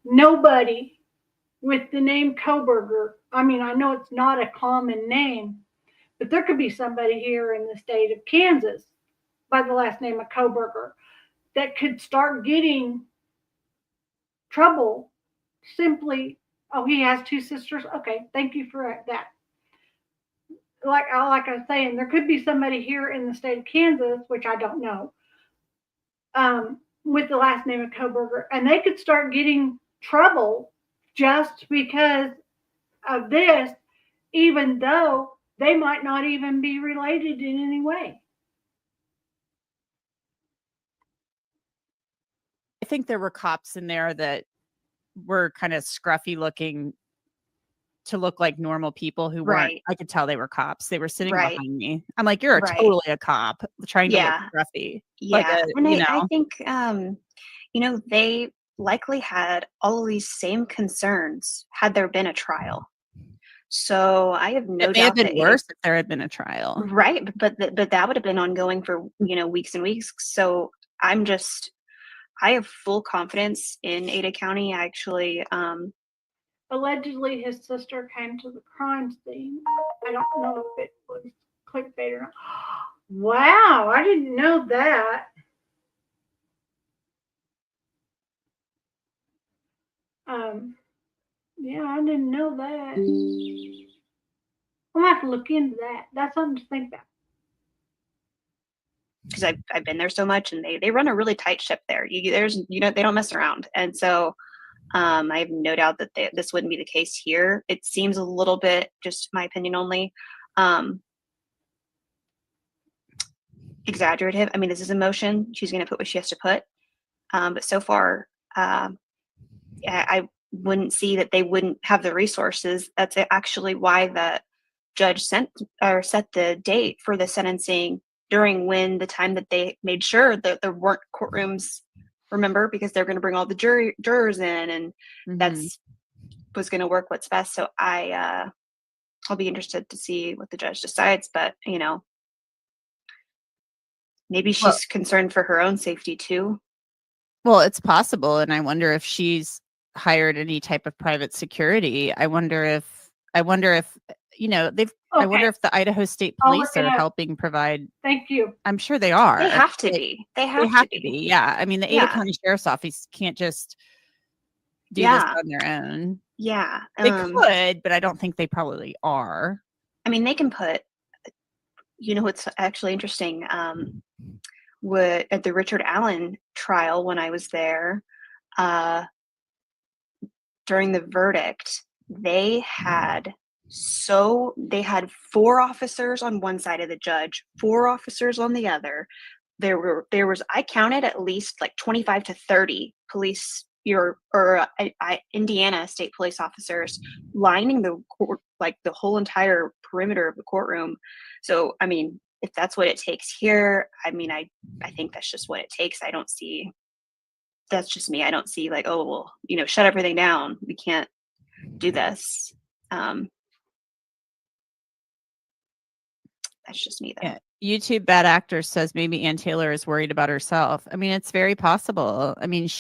nobody with the name Koberger, I mean, I know it's not a common name, but there could be somebody here in the state of Kansas by the last name of Koberger that could start getting trouble simply, oh, he has two sisters. Okay, thank you for that. Like I was saying, there could be somebody here in the state of Kansas, which I don't know, with the last name of Koberger, and they could start getting trouble just because of this, even though they might not even be related in any way. I think there were cops in there that were kind of scruffy looking to look like normal people who weren't. I could tell they were cops. They were sitting behind me. I'm like, you're totally a cop trying to look scruffy. Yeah. I think, you know, they likely had all of these same concerns had there been a trial. So I have no doubt it may have been worse if there had been a trial. Right. But that would have been ongoing for, you know, weeks and weeks. So I have full confidence in Ada County. I actually, allegedly his sister came to the crime scene. I don't know if it was clickbait or not. Wow, I didn't know that. Yeah, I didn't know that. I'm gonna have to look into that. That's something to think about. Because I've been there so much, and they run a really tight ship there. They don't mess around, and so I have no doubt that this wouldn't be the case here. It seems a little bit, just my opinion only, exaggerative. I mean, this is a motion. She's going to put what she has to put. But so far, I wouldn't see that they wouldn't have the resources. That's actually why the judge set the date for the sentencing during the time that they made sure that there weren't courtrooms, remember, because they're going to bring all the jurors in, and that's was going to work what's best. So I'll be interested to see what the judge decides, but you know, maybe she's concerned for her own safety too. Well, it's possible, and I wonder if she's hired any type of private security. I wonder if you know, I wonder Okay, if the Idaho State I'll Police look it are up. helping provide. Thank you. I'm sure they are. They have to Like, be. They they have have to to be. be. Yeah. I mean, the Ada Yeah. County Sheriff's Office can't just do this Yeah. on their own. Yeah. They could, but I don't think they probably are. I mean, they can put, you know, what's actually interesting, at the Richard Allen trial when I was there, during the verdict, they had 4 officers on one side of the judge, 4 officers on the other. There was, I counted at least like 25 to 30 police Indiana state police officers lining the court, like the whole entire perimeter of the courtroom. So, I mean, if that's what it takes here, I mean, I think that's just what it takes. I don't see, that's just me. I don't see like, oh, well, you know, shut everything down. We can't do this. That's just me though. Yeah. YouTube Bad Actor says maybe Ann Taylor is worried about herself. I mean, it's very possible. I mean,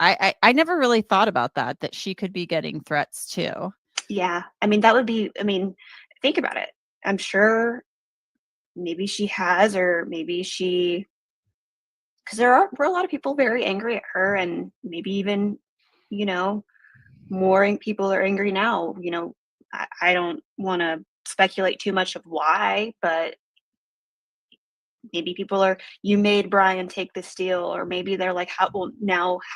I never really thought about that she could be getting threats too. Yeah. I mean, that would be, I mean, think about it. I'm sure maybe she has, or maybe because were a lot of people very angry at her, and maybe even, you know, more people are angry now. You know, I don't want to speculate too much of why, but maybe people are, you made Brian take this deal, or maybe they're like, how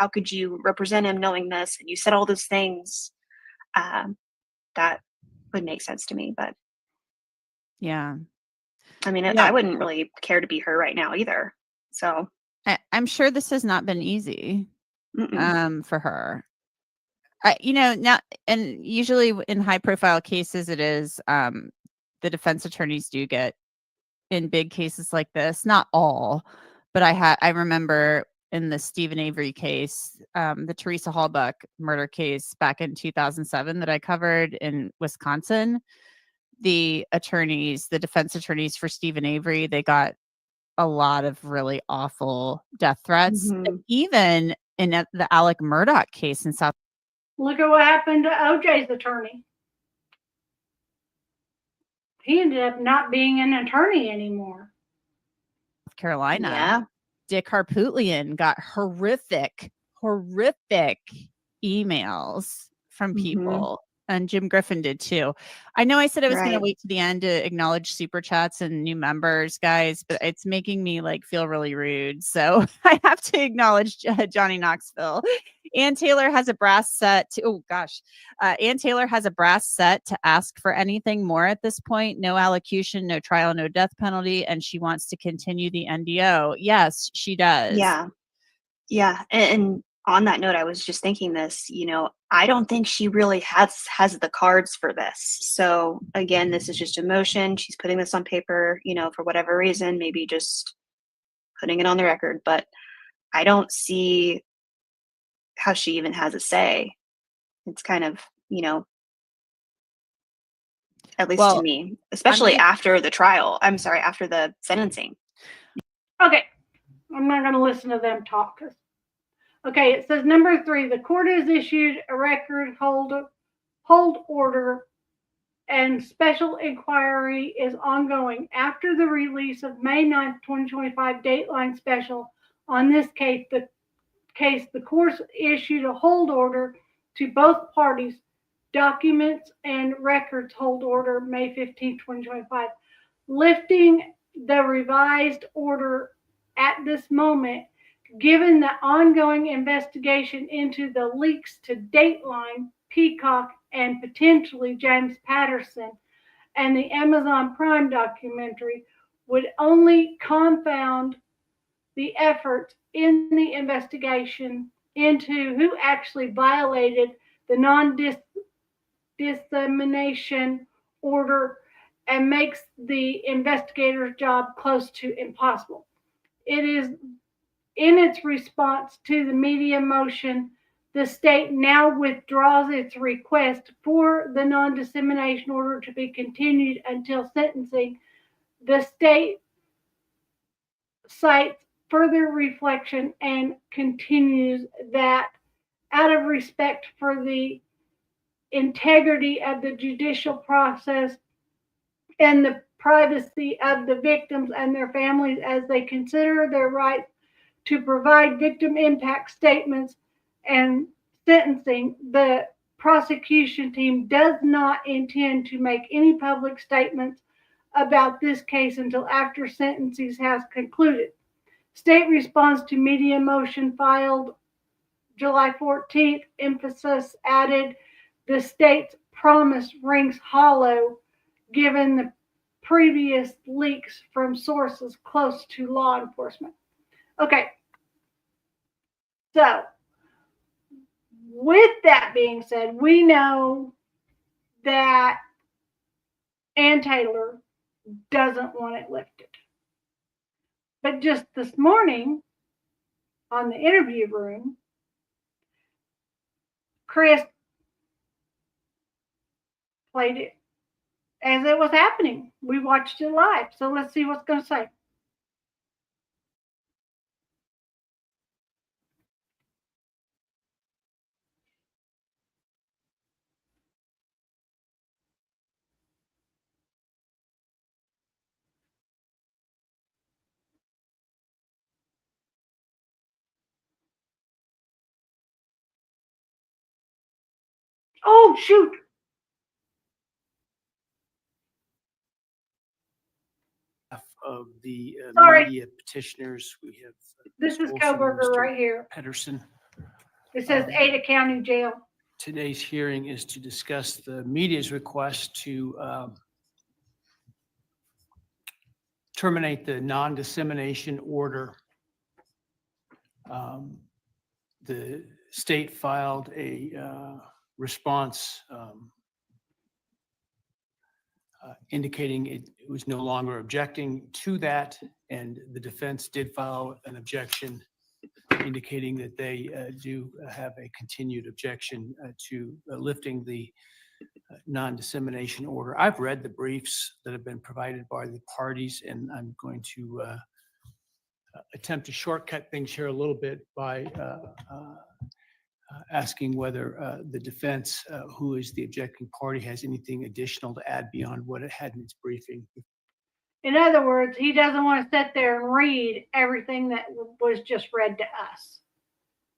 could you represent him knowing this? And you said all those things. That would make sense to me, but Yeah. I mean, Yeah. I wouldn't really care to be her right now either. So I'm sure this has not been easy for her. You know, now, and usually in high profile cases, it is the defense attorneys do get in big cases like this. Not all, but I remember in the Stephen Avery case, the Teresa Hallbuck murder case back in 2007 that I covered in Wisconsin. The defense attorneys for Stephen Avery, they got a lot of really awful death threats. And even in the Alec Murdaugh case in South. Look at what happened to OJ's attorney. He ended up not being an attorney anymore. Carolina. Yeah. Dick Harpootlian got horrific emails from people. And Jim Griffin did too. I know I said I was going to wait to the end to acknowledge super chats and new members, guys, but it's making me like feel really rude. So I have to acknowledge Johnny Knoxville. Ann Taylor has a brass set to, Ann Taylor has a brass set to ask for anything more at this point. No allocution, no trial, no death penalty. And she wants to continue the NDO. Yes, she does. Yeah. Yeah. And on that note, I was just thinking this, you know, I don't think she really has the cards for this. So again, this is just emotion. She's putting this on paper, you know, for whatever reason, maybe just putting it on the record, but I don't see how she even has a say. It's kind of, you know, at least to me, especially after the trial. I'm sorry, after the sentencing. Okay. I'm not going to listen to them talk. Okay, it says number 3, the court has issued a record hold order and special inquiry is ongoing. After the release of May 9th, 2025 Dateline special on this case, the court issued a hold order to both parties, documents and records hold order May 15th, 2025, lifting the revised order at this moment. Given the ongoing investigation into the leaks to Dateline, Peacock, and potentially James Patterson, and the Amazon Prime documentary would only confound the effort in the investigation into who actually violated the non-dissemination order and makes the investigator's job close to impossible. It is in its response to the media motion, the state now withdraws its request for the non-dissemination order to be continued until sentencing. The state cites further reflection and continues that out of respect for the integrity of the judicial process and the privacy of the victims and their families as they consider their right to provide victim impact statements and sentencing, the prosecution team does not intend to make any public statements about this case until after sentencing has concluded. State response to media motion filed July 14th, emphasis added, the state's promise rings hollow given the previous leaks from sources close to law enforcement. Okay. So, with that being said, we know that Ann Taylor doesn't want it lifted. But just this morning on the interview room, Chris played it as it was happening. We watched it live. So let's see what's going to say. Oh, shoot. Of the Sorry. media petitioners, we have This is Wilson, Koberger Mr. right here. Pedersen. It says Ada County Jail. Today's hearing is to discuss the media's request to terminate the non-dissemination order. The state filed a response indicating it was no longer objecting to that, and the defense did file an objection indicating that they do have a continued objection to lifting the non-dissemination order. I've read the briefs that have been provided by the parties, and I'm going to attempt to shortcut things here a little bit by asking whether the defense, who is the objecting party, has anything additional to add beyond what it had in its briefing. In other words, he doesn't want to sit there and read everything that was just read to us,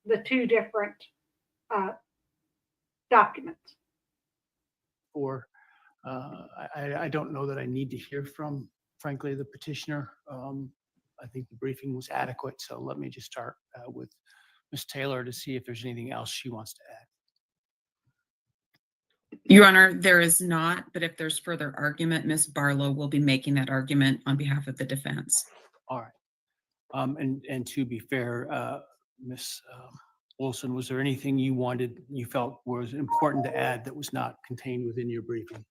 the two different documents. Or I don't know that I need to hear from, frankly, the petitioner. I think the briefing was adequate. So let me just start with Ms. Taylor to see if there's anything else she wants to add. Your Honor, there is not, but if there's further argument, Ms. Barlow will be making that argument on behalf of the defense. All right. And to be fair, Ms. Wilson, was there anything you felt was important to add that was not contained within your briefing?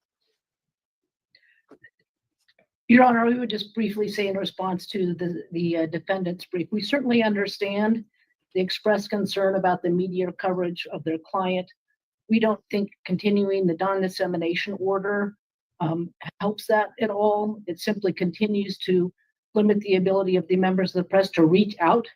Your Honor, we would just briefly say in response to the defendant's brief, we certainly understand the expressed concern about the media coverage of their client. We don't think continuing the non-dissemination order helps that at all. It simply continues to limit the ability of the members of the press to reach out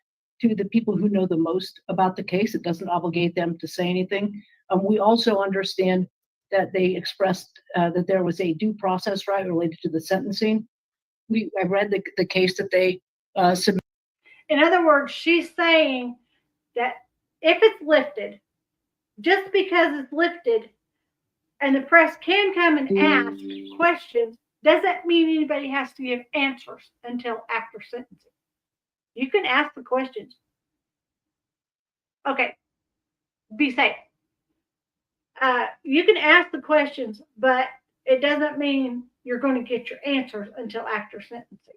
to the people who know the most about the case. It doesn't obligate them to say anything. We also understand that they expressed that there was a due process right related to the sentencing. I read the case that they submitted. In other words, she's saying that if it's lifted, just because it's lifted and the press can come and ask questions, doesn't mean anybody has to give answers until after sentencing. You can ask the questions. Okay, be safe. You can ask the questions, but it doesn't mean you're going to get your answers until after sentencing.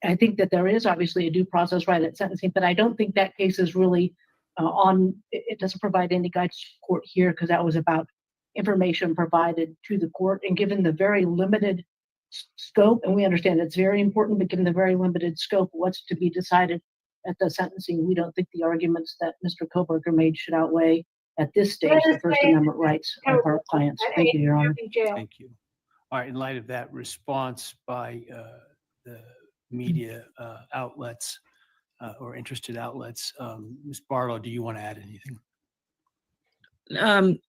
I think that there is obviously a due process right at sentencing, but I don't think that case is really it doesn't provide any guidance to the court here, because that was about information provided to the court, and given the very limited scope, and we understand it's very important, but given the very limited scope of what's to be decided at the sentencing, we don't think the arguments that Mr. Koberger made should outweigh at this stage the First Amendment rights of our clients. Thank you, Your Honor. Thank you. All right, in light of that response by the media outlets or interested outlets, Ms. Barlow, do you want to add anything?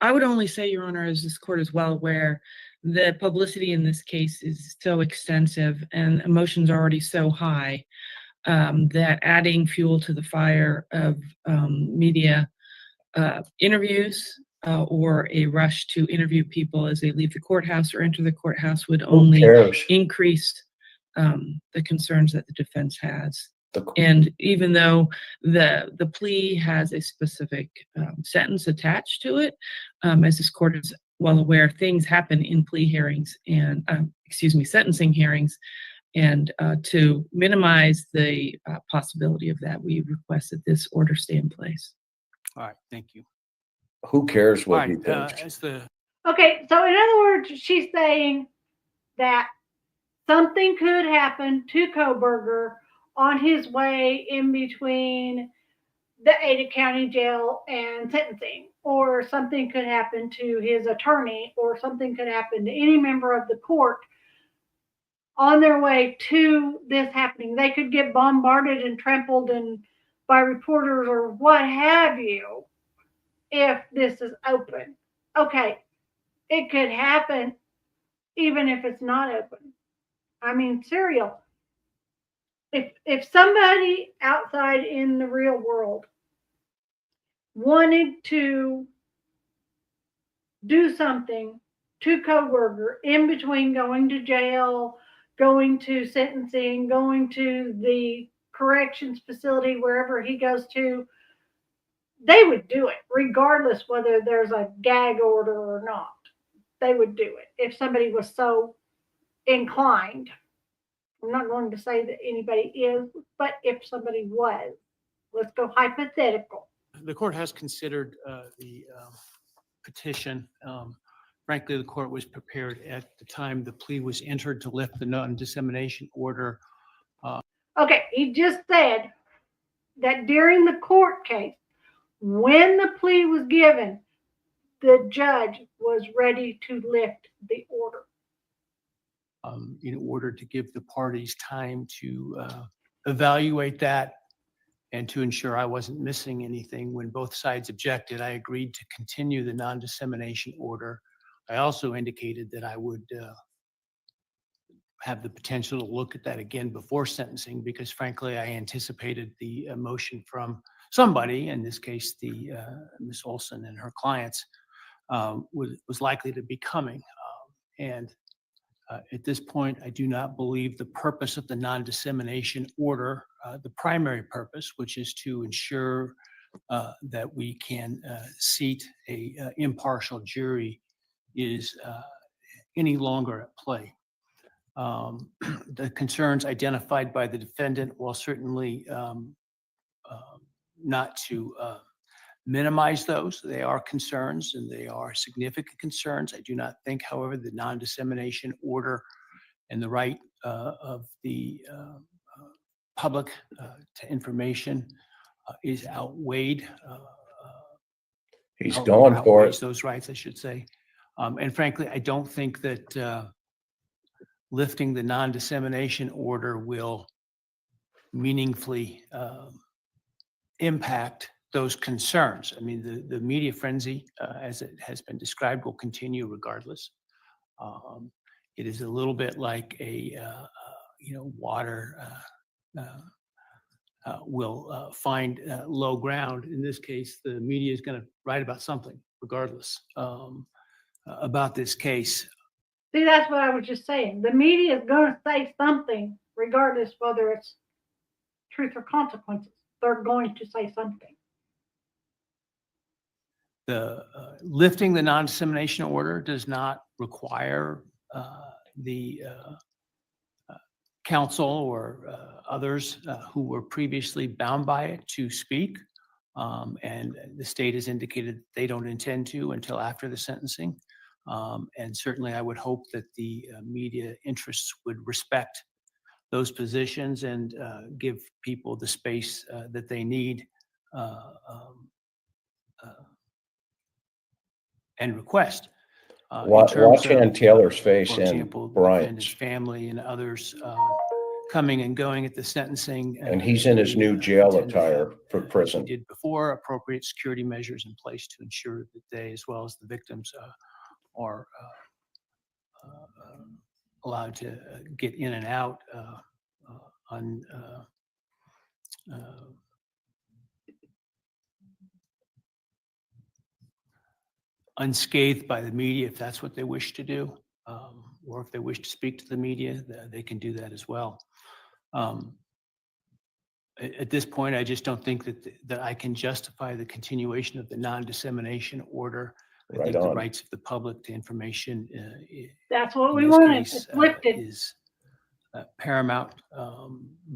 I would only say, Your Honor, as this court is well aware, the publicity in this case is so extensive and emotions are already so high that adding fuel to the fire of media interviews or a rush to interview people as they leave the courthouse or enter the courthouse would only increase the concerns that the defense has. And even though the plea has a specific sentence attached to it, as this court is well aware, things happen in plea hearings and, sentencing hearings. And to minimize the possibility of that, we request that this order stay in place. All right, thank you. Who cares All what he right, thinks? as the Okay, so in other words, she's saying that something could happen to Koberger on his way in between the Ada County Jail and sentencing, or something could happen to his attorney, or something could happen to any member of the court on their way to this happening. They could get bombarded and trampled and by reporters or what have you if this is open. Okay, it could happen even if it's not open. I mean, serial. If somebody outside in the real world wanted to do something to Koberger in between going to jail, going to sentencing, going to the corrections facility, wherever he goes to, they would do it regardless whether there's a gag order or not. They would do it if somebody was so inclined. I'm not going to say that anybody is, but if somebody was, let's go hypothetical. The court has considered the petition. Frankly, the court was prepared at the time the plea was entered to lift the non-dissemination order. Okay, he just said that during the court case, when the plea was given, the judge was ready to lift the order. In order to give the parties time to evaluate that and to ensure I wasn't missing anything when both sides objected, I agreed to continue the non-dissemination order. I also indicated that I would have the potential to look at that again before sentencing because frankly, I anticipated the motion from somebody, in this case, the Ms. Olson and her clients, was likely to be coming. At this point, I do not believe the purpose of the non-dissemination order, the primary purpose, which is to ensure that we can seat a impartial jury, is any longer at play. The concerns identified by the defendant, while certainly not to minimize those, they are concerns and they are significant concerns. I do not think, however, the non-dissemination order and the right of the public to information is outweighed. He's gone for it. Those rights, I should say. And frankly, I don't think that lifting the non-dissemination order will meaningfully impact those concerns. I mean, the media frenzy, as it has been described, will continue regardless. It is a little bit like a, water will find low ground. In this case, the media is going to write about something regardless about this case. See, that's what I was just saying. The media is going to say something regardless whether it's truth or consequences. They're going to say something. The lifting the non-dissemination order does not require the counsel or others who were previously bound by it to speak. And the state has indicated they don't intend to until after the sentencing. And certainly I would hope that the media interests would respect those positions and give people the space that they need and request. Watch Ann Taylor's face for and example, the defendant's Brian's. family and others coming and going at the sentencing. And he's in his new jail attire for prison. Did before, appropriate security measures in place to ensure that they, as well as the victims, are allowed to get in and out unscathed by the media, if that's what they wish to do, or if they wish to speak to the media, they can do that as well. At this point, I just don't think that I can justify the continuation of the non-dissemination order. I think the rights of the public to information That's what in we this wanted. case, It's lifted. is paramount,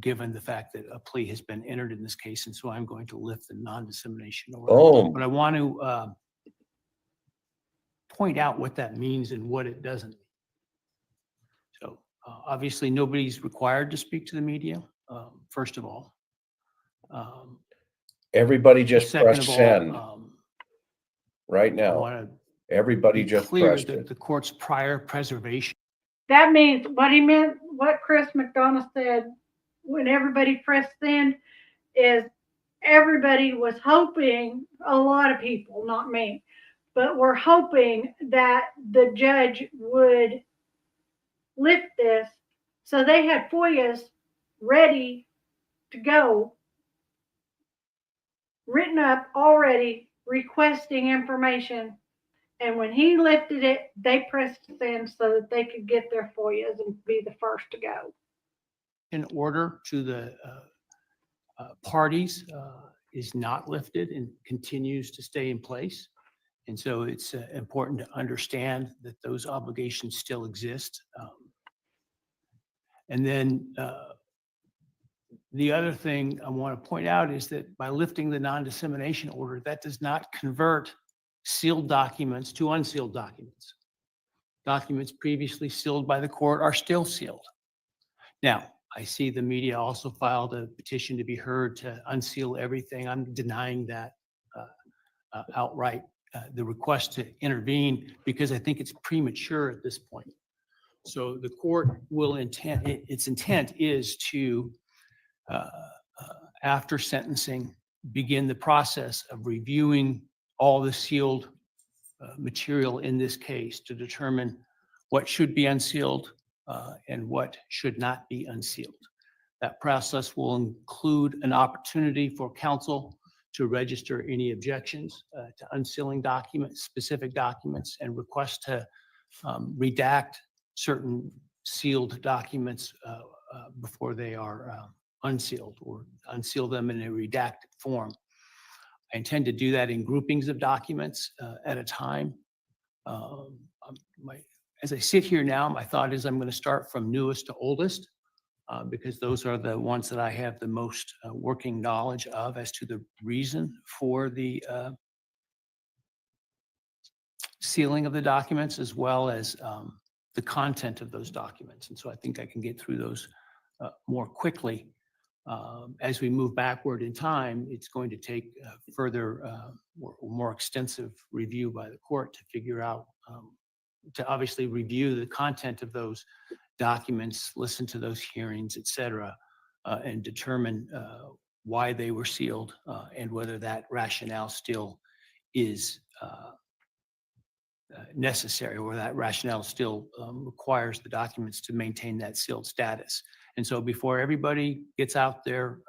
given the fact that a plea has been entered in this case, and so I'm going to lift the non-dissemination order. Oh, But I want to point out what that means and what it doesn't mean. So obviously, nobody's required to speak to the media, first of all. everybody just Second press of send all, right I now. want to Everybody be just clear pressed that it. the court's prior preservation. That means what he meant, what Chris McDonough said when everybody pressed send is everybody was hoping, a lot of people, not me, but we're hoping that the judge would lift this. So they had FOIAs ready to go, written up already, requesting information. And when he lifted it, they pressed send so that they could get their FOIAs and be the first to go. In order to the parties is not lifted and continues to stay in place. And so it's important to understand that those obligations still exist. And then the other thing I want to point out is that by lifting the non-dissemination order, that does not convert sealed documents to unsealed documents. Documents previously sealed by the court are still sealed. Now, I see the media also filed a petition to be heard to unseal everything. I'm denying that outright, the request to intervene, because I think it's premature at this point. So the court will its intent is to, after sentencing, begin the process of reviewing all the sealed material in this case to determine what should be unsealed and what should not be unsealed. That process will include an opportunity for counsel to register any objections to unsealing documents, specific documents, and request to redact certain sealed documents before they are unsealed, or unseal them in a redacted form. I intend to do that in groupings of documents at a time. As I sit here now, my thought is I'm going to start from newest to oldest because those are the ones that I have the most working knowledge of as to the reason for the sealing of the documents, as well as the content of those documents. And so I think I can get through those more quickly. As we move backward in time, it's going to take further, more extensive review by the court to figure out, to obviously review the content of those documents, listen to those hearings, et cetera, and determine why they were sealed and whether that rationale still is necessary, or that rationale still requires the documents to maintain that sealed status. And so before everybody gets out their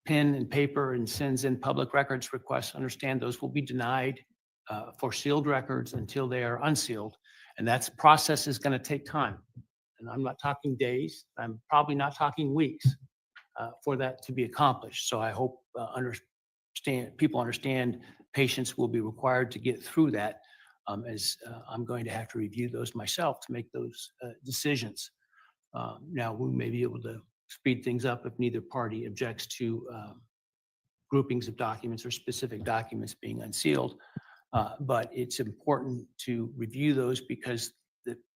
pen and paper and sends in public records requests, understand those will be denied for sealed records until they are unsealed. And that process is going to take time. And I'm not talking days. I'm probably not talking weeks for that to be accomplished. So I hope people understand patience will be required to get through that, as I'm going to have to review those myself to make those decisions. Now, we may be able to speed things up if neither party objects to groupings of documents or specific documents being unsealed. But it's important to review those because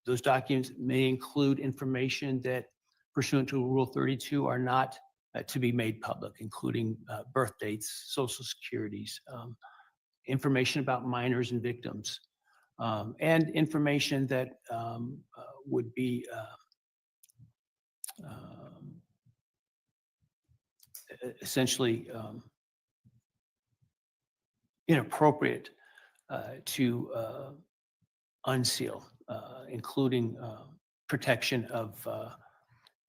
those documents may include information that, pursuant to Rule 32, are not to be made public, including birth dates, social securities, information about minors and victims, and information that would be essentially inappropriate to unseal, including protection of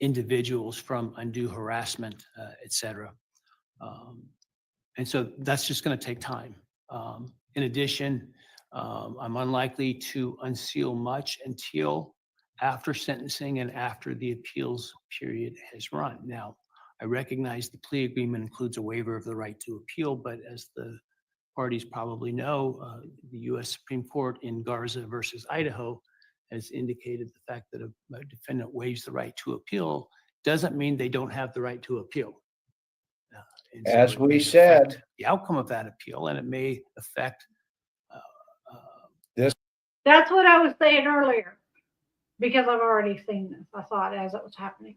individuals from undue harassment, et cetera. And so that's just going to take time. In addition, I'm unlikely to unseal much until after sentencing and after the appeals period has run. Now, I recognize the plea agreement includes a waiver of the right to appeal, but as the parties probably know, the U.S. Supreme Court in Garza versus Idaho has indicated the fact that a defendant waives the right to appeal doesn't mean they don't have the right to appeal. And so As it we may said, affect the outcome of that appeal, and it may affect That's what I was saying earlier, because I've already seen this. I saw it as it was happening.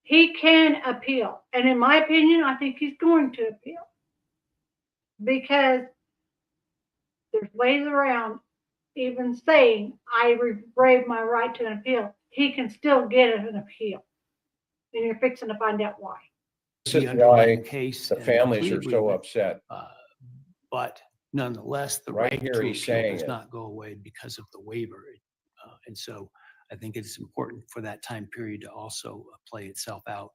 He can appeal. And in my opinion, I think he's going to appeal. Because there's ways around even saying, I waive my right to an appeal. He can still get an appeal. And you're fixing to find out why. this the is underlying why case. the and families plea are so agreement. upset. But nonetheless, the Right right here to he's appeal saying does it. not go away because of the waiver. And so I think it's important for that time period to also play itself out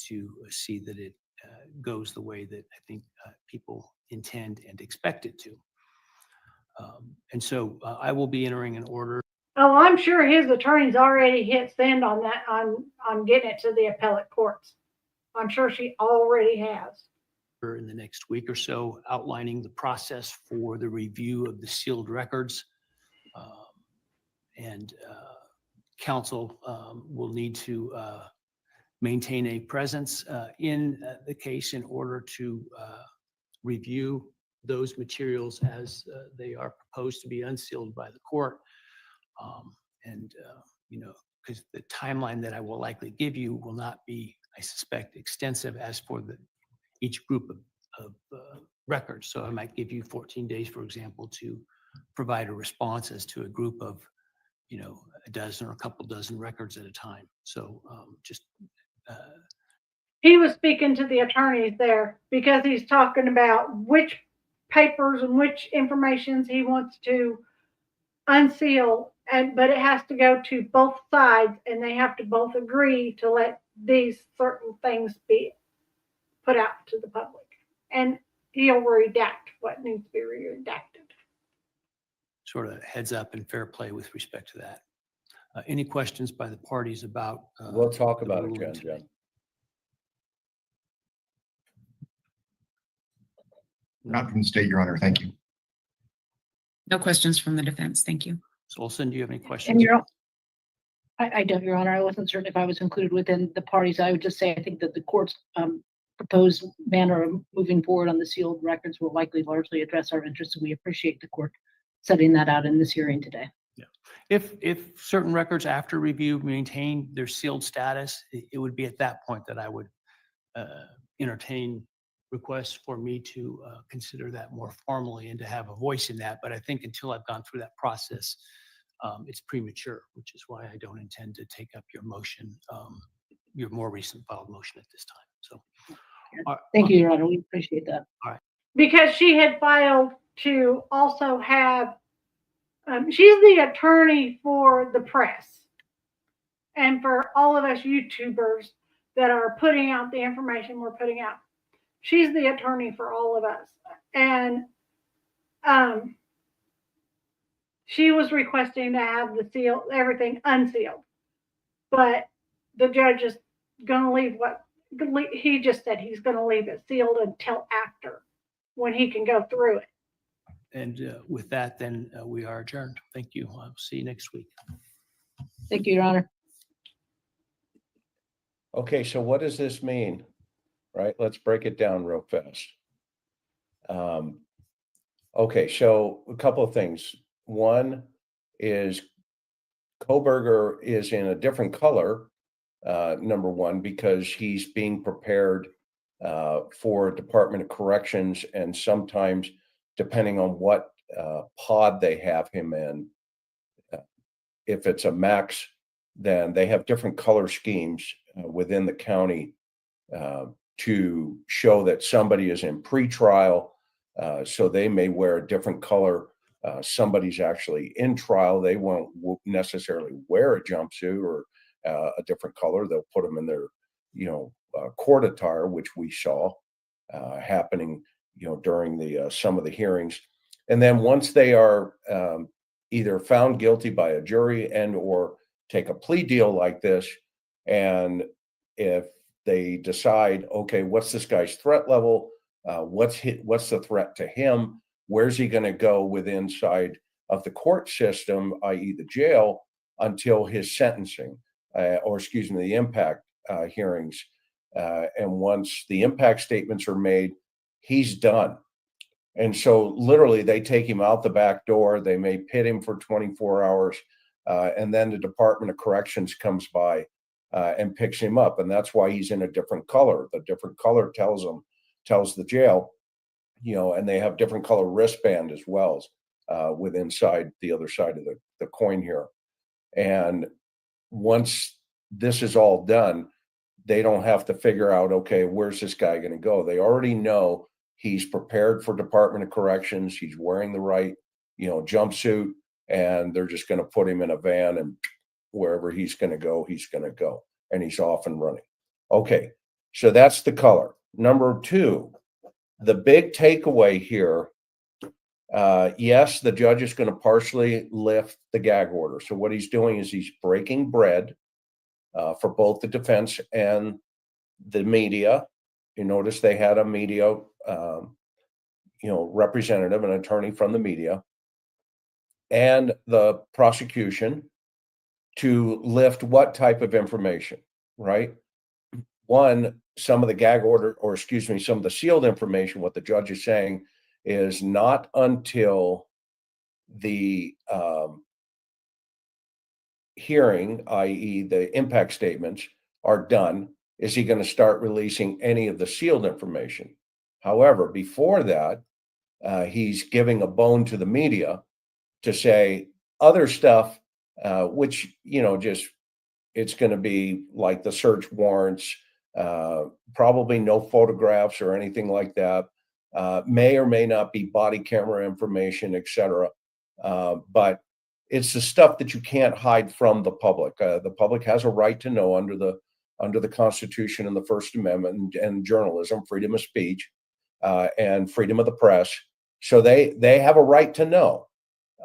to see that it goes the way that I think people intend and expect it to. And so I will be entering an order Oh, I'm sure his attorney's already hit send on that, on getting it to the appellate courts. I'm sure she already has. in the next week or so outlining the process for the review of the sealed records. And counsel will need to maintain a presence in the case in order to review those materials as they are proposed to be unsealed by the court. And, because the timeline that I will likely give you will not be, I suspect, extensive as for each group of records. So I might give you 14 days, for example, to provide a response as to a group of, a dozen or a couple dozen records at a time. So He was speaking to the attorneys there because he's talking about which papers and which informations he wants to unseal, but it has to go to both sides and they have to both agree to let these certain things be put out to the public. And he'll redact what needs to be redacted. sort of heads up and fair play with respect to that. Any questions by the parties about? We'll talk the about it, ruling Jen. today? Not from the state, Your Honor. Thank you. No questions from the defense. Thank you. So Olson, do you have any questions? And I don't, Your Honor. I wasn't certain if I was included within the parties. I would just say I think that the court's proposed manner of moving forward on the sealed records will likely largely address our interests, and we appreciate the court setting that out in this hearing today. Yeah. If certain records after review maintain their sealed status, it would be at that point that I would entertain requests for me to consider that more formally and to have a voice in that. But I think until I've gone through that process, it's premature, which is why I don't intend to take up your motion, your more recent filed motion at this time. So, Thank you, Your Honor. We appreciate that. Because she had filed to also have, she's the attorney for the press and for all of us YouTubers that are putting out the information we're putting out. She's the attorney for all of us. And she was requesting to have the seal, everything unsealed. But the judge is going to leave he just said he's going to leave it sealed until after, when he can go through it. and with that, then we are adjourned. Thank you. I'll see you next week. Thank you, Your Honor. Okay, so what does this mean? Right, let's break it down real fast. Okay, so a couple of things. One is Koberger is in a different color, number one, because he's being prepared for Department of Corrections, and sometimes depending on what pod they have him in. If it's a max, then they have different color schemes within the county to show that somebody is in pretrial. So they may wear a different color. Somebody's actually in trial. They won't necessarily wear a jumpsuit or a different color. They'll put them in their, court attire, which we saw happening, during the some of the hearings. And then once they are either found guilty by a jury and or take a plea deal like this, and if they decide, okay, what's this guy's threat level? What's the threat to him? Where's he going to go with inside of the court system, i.e. the jail, until his sentencing, the impact hearings. And once the impact statements are made, he's done. And so literally they take him out the back door. They may pit him for 24 hours. And then the Department of Corrections comes by and picks him up. And that's why he's in a different color. The different color tells the jail, and they have different color wristband as well with inside the other side of the coin here. And once this is all done, they don't have to figure out, okay, where's this guy going to go? They already know he's prepared for Department of Corrections. He's wearing the right, jumpsuit, and they're just going to put him in a van, and wherever he's going to go, and he's off and running. Okay, so that's the color. Number two, the big takeaway here, yes, the judge is going to partially lift the gag order. So what he's doing is he's breaking bread for both the defense and the media. You notice they had a media, representative, an attorney from the media, and the prosecution to lift what type of information, right? One, some of the gag order, some of the sealed information, what the judge is saying is not until the hearing, i.e. the impact statements, are done, is he going to start releasing any of the sealed information. However, before that, he's giving a bone to the media to say other stuff, which, it's going to be like the search warrants, probably no photographs or anything like that, may or may not be body camera information, etc. But it's the stuff that you can't hide from the public. The public has a right to know under the Constitution and the First Amendment and journalism, freedom of speech, and freedom of the press. So they have a right to know.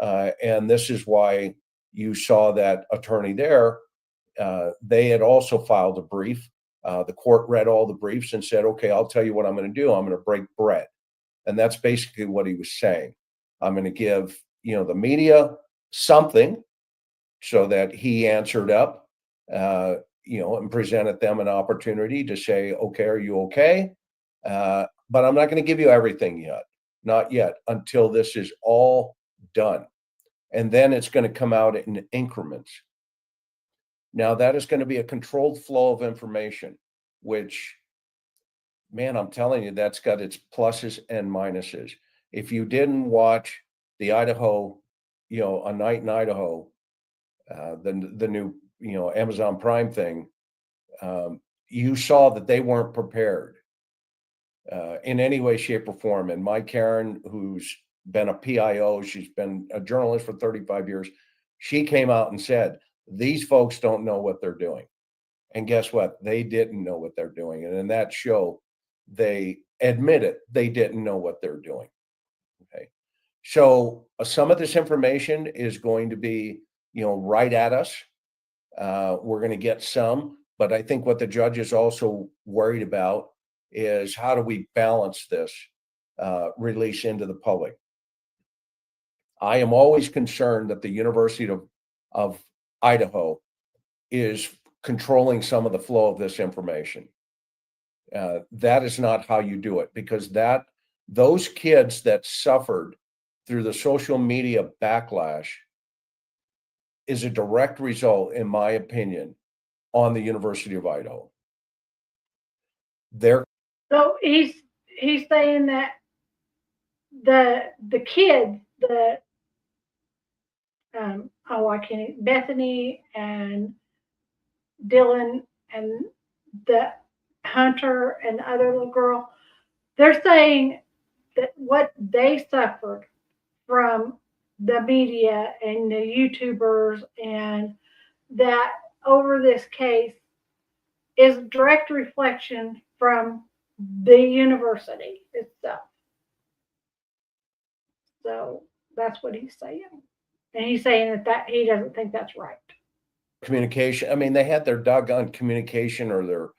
And this is why you saw that attorney there. They had also filed a brief. The court read all the briefs and said, okay, I'll tell you what I'm going to do. I'm going to break bread. And that's basically what he was saying. I'm going to give, the media something so that he answered up, and presented them an opportunity to say, okay, are you okay? But I'm not going to give you everything yet. Not yet, until this is all done. And then it's going to come out in increments. Now, that is going to be a controlled flow of information, which, man, I'm telling you, that's got its pluses and minuses. If you didn't watch the Idaho, A Night in Idaho, the new, Amazon Prime thing, you saw that they weren't prepared in any way, shape, or form. And my Karen, who's been a PIO, she's been a journalist for 35 years, she came out and said, these folks don't know what they're doing. And guess what? They didn't know what they're doing. And in that show, they admitted they didn't know what they're doing. Okay. So some of this information is going to be, right at us. We're going to get some, but I think what the judge is also worried about is how do we balance this release into the public? I am always concerned that the University of Idaho is controlling some of the flow of this information. That is not how you do it, because those kids that suffered through the social media backlash is a direct result, in my opinion, on the University of Idaho. So he's saying that the kids, I can't, Bethany and Dylan and the Hunter and the other little girl, they're saying that what they suffered from the media and the YouTubers, and that over this case is direct reflection from the university itself. So that's what he's saying. And he's saying that he doesn't think that's right. Communication. I mean, they had their doggone communication or their,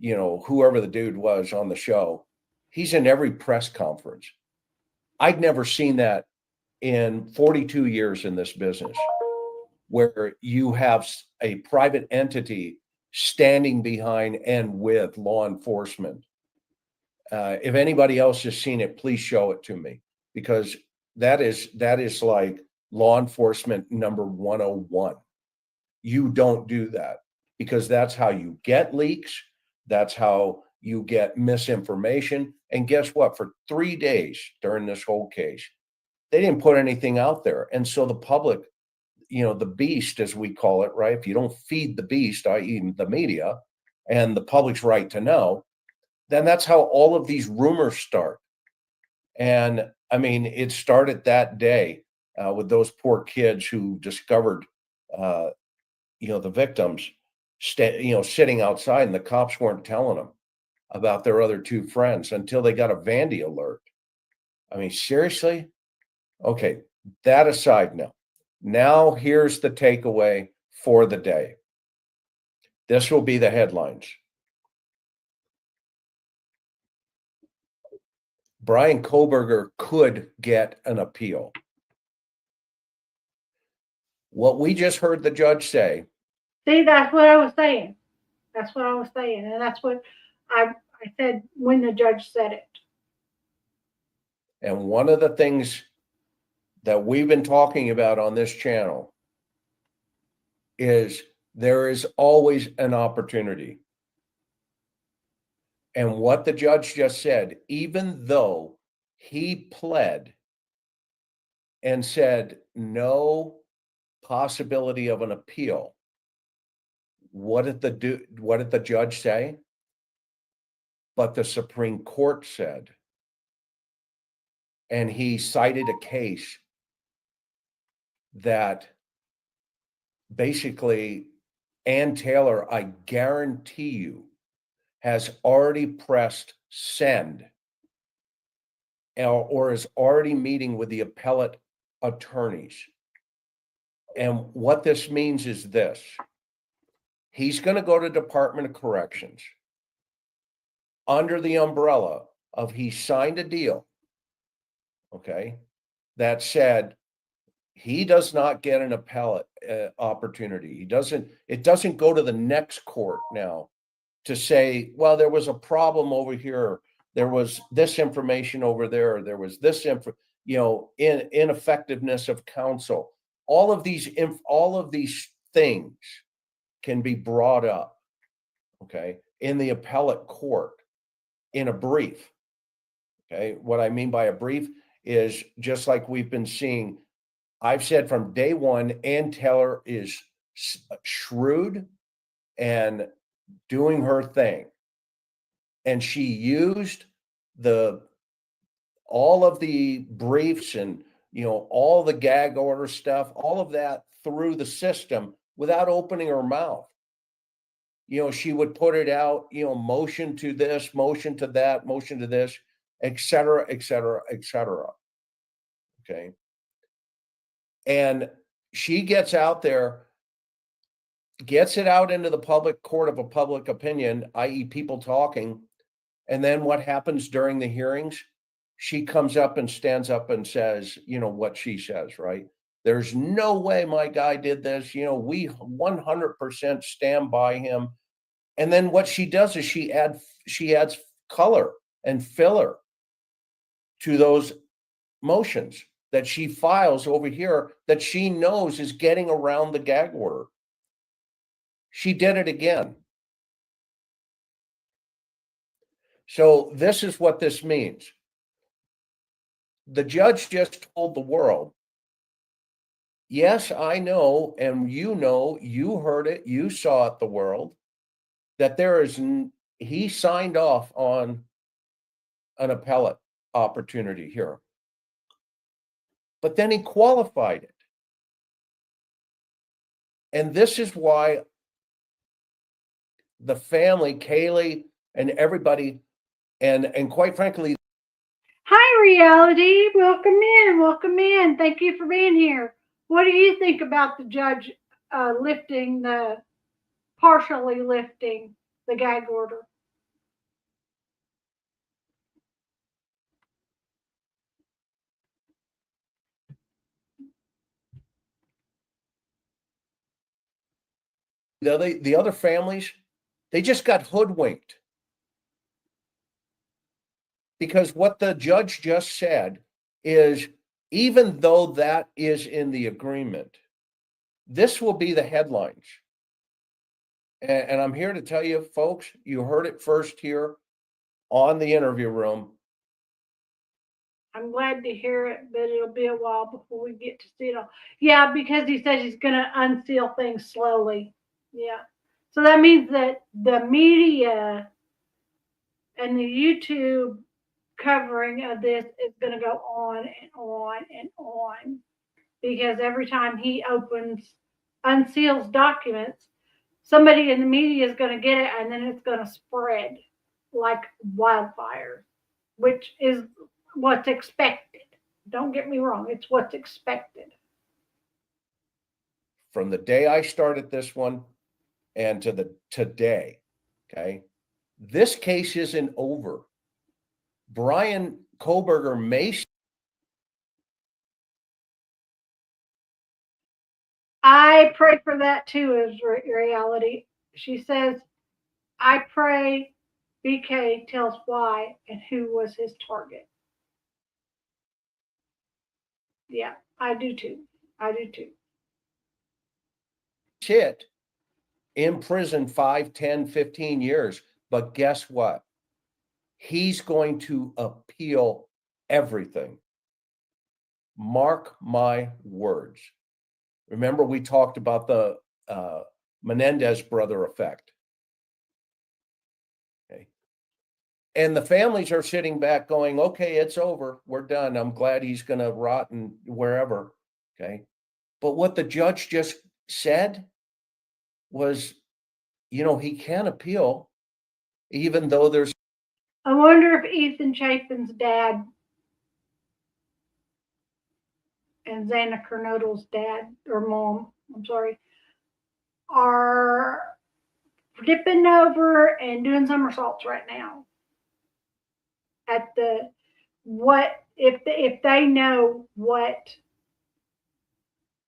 whoever the dude was on the show. He's in every press conference. I'd never seen that in 42 years in this business, where you have a private entity standing behind and with law enforcement. If anybody else has seen it, please show it to me, because that is like law enforcement number 101. You don't do that, because that's how you get leaks. That's how you get misinformation. And guess what? For 3 days during this whole case, they didn't put anything out there. And so the public, the beast, as we call it, right? If you don't feed the beast, i.e. the media and the public's right to know, then that's how all of these rumors start. And I mean, it started that day with those poor kids who discovered, the victims, sitting outside, and the cops weren't telling them about their other two friends until they got a Vandy alert. I mean, seriously? Okay, that aside now. Now here's the takeaway for the day. This will be the headlines. Brian Koberger could get an appeal. What we just heard the judge say. See, that's what I was saying. That's what I was saying. And that's what I said when the judge said it. And one of the things that we've been talking about on this channel is there is always an opportunity. And what the judge just said, even though he pled and said no possibility of an appeal, what did the judge say? But the Supreme Court said, and he cited a case that basically Ann Taylor, I guarantee you, has already pressed send or is already meeting with the appellate attorneys. And what this means is this: he's going to go to Department of Corrections under the umbrella of he signed a deal, okay, that said he does not get an appellate opportunity. It doesn't go to the next court now to say, well, there was a problem over here, there was this information over there, there was this ineffectiveness of counsel. All of these things can be brought up, okay, in the appellate court in a brief. Okay, what I mean by a brief is, just like we've been seeing, I've said from day one, Ann Taylor is shrewd and doing her thing. And she used all of the briefs and, all the gag order stuff, all of that through the system without opening her mouth. She would put it out, motion to this, motion to that, motion to this, et cetera, et cetera, et cetera. Okay. And she gets out there, gets it out into the public court of a public opinion, i.e. people talking. And then what happens during the hearings? She comes up and stands up and says, what she says, right? There's no way my guy did this. We 100% stand by him. And then what she does is she adds color and filler to those motions that she files over here that she knows is getting around the gag order. She did it again. So this is what this means. The judge just told the world, yes, I know, and you heard it, you saw it, the world, that he signed off on an appellate opportunity here. But then he qualified it. And this is why the family, Kaylee, and everybody, and quite frankly, Hi, Reality. Welcome in. Welcome in. Thank you for being here. What do you think about the judge partially lifting the gag order? the other families, they just got hoodwinked. Because what the judge just said is, even though that is in the agreement, this will be the headlines. And I'm here to tell you, folks, you heard it first here on the interview room. I'm glad to hear it, but it'll be a while before we get to see it all. Yeah, because he says he's going to unseal things slowly. Yeah. So that means that the media and the YouTube covering of this is going to go on and on and on, because every time he unseals documents, somebody in the media is going to get it, and then it's going to spread like wildfire, which is what's expected. Don't get me wrong, it's what's expected. From the day I started this one and to today, okay, this case isn't over. Brian Koberger may. I pray for that too, as Reality. She says, I pray BK tells why and who was his target. Yeah, I do too. I do too. Sit in prison 5, 10, 15 years. But guess what? He's going to appeal everything. Mark my words. Remember, we talked about the Menendez brother effect. Okay. And the families are sitting back going, okay, it's over. We're done. I'm glad he's going to rot in wherever. Okay. But what the judge just said was, he can appeal, even though there's. I wonder if Ethan Chafin's dad and Xana Kernodle's dad or mom, I'm sorry, are dipping over and doing somersaults right now at what if they know what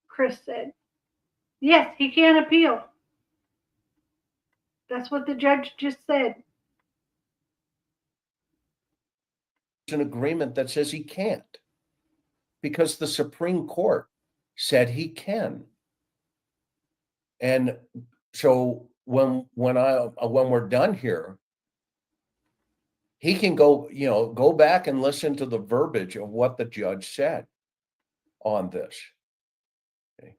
Chris said. Yes, he can appeal. That's what the judge just said. An agreement that says he can't, because the Supreme Court said he can. And so when we're done here, he can go back and listen to the verbiage of what the judge said on this. Okay.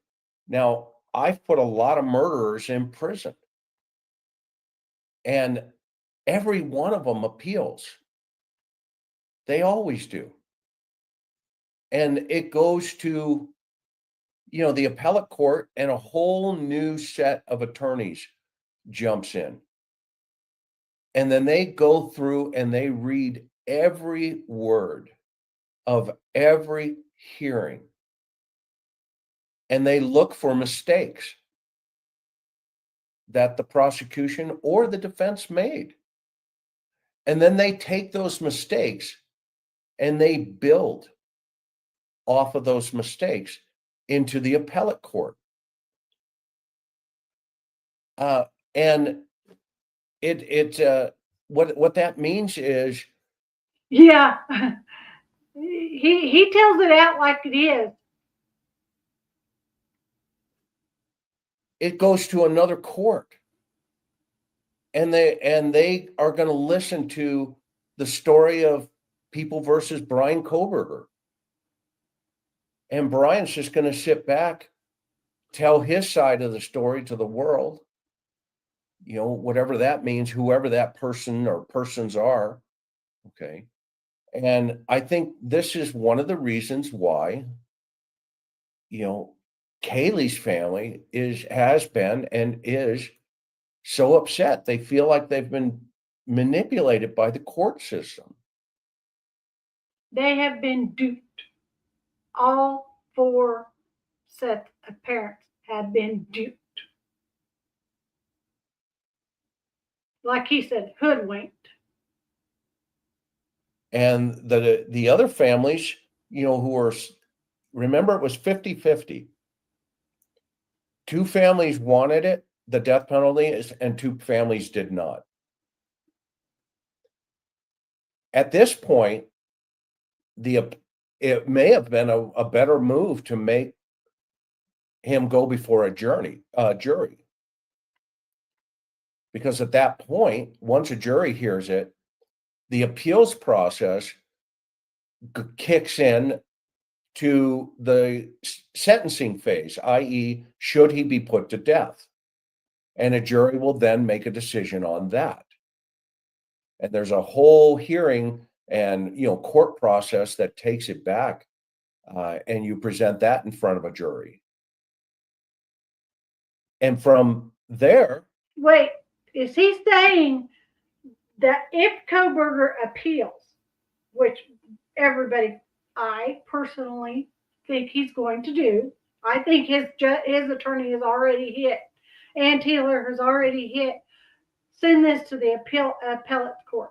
Now, I've put a lot of murderers in prison, and every one of them appeals. They always do. And it goes to, the appellate court, and a whole new set of attorneys jumps in. And then they go through and they read every word of every hearing. And they look for mistakes that the prosecution or the defense made. And then they take those mistakes and they build off of those mistakes into the appellate court. And what that means is, yeah, he tells it out like it is. It goes to another court, and they are going to listen to the story of People versus Brian Koberger. And Brian's just going to sit back, tell his side of the story to the world, whatever that means, whoever that person or persons are. Okay. And I think this is one of the reasons why, Kaylee's family has been and is so upset. They feel like they've been manipulated by the court system. They have been duped. All 4 sets of parents have been duped. Like he said, hoodwinked. And the other families, who are, remember, it was 50-50. 2 families wanted it, the death penalty, and 2 families did not. At this point, it may have been a better move to make him go before a jury. Because at that point, once a jury hears it, the appeals process kicks in to the sentencing phase, i.e., should he be put to death? And a jury will then make a decision on that. And there's a whole hearing and court process that takes it back, and you present that in front of a jury. And from there, Wait, is he saying that if Koberger appeals, which I personally think he's going to do, I think his attorney has already hit, Ann Taylor has already hit, send this to the appellate court.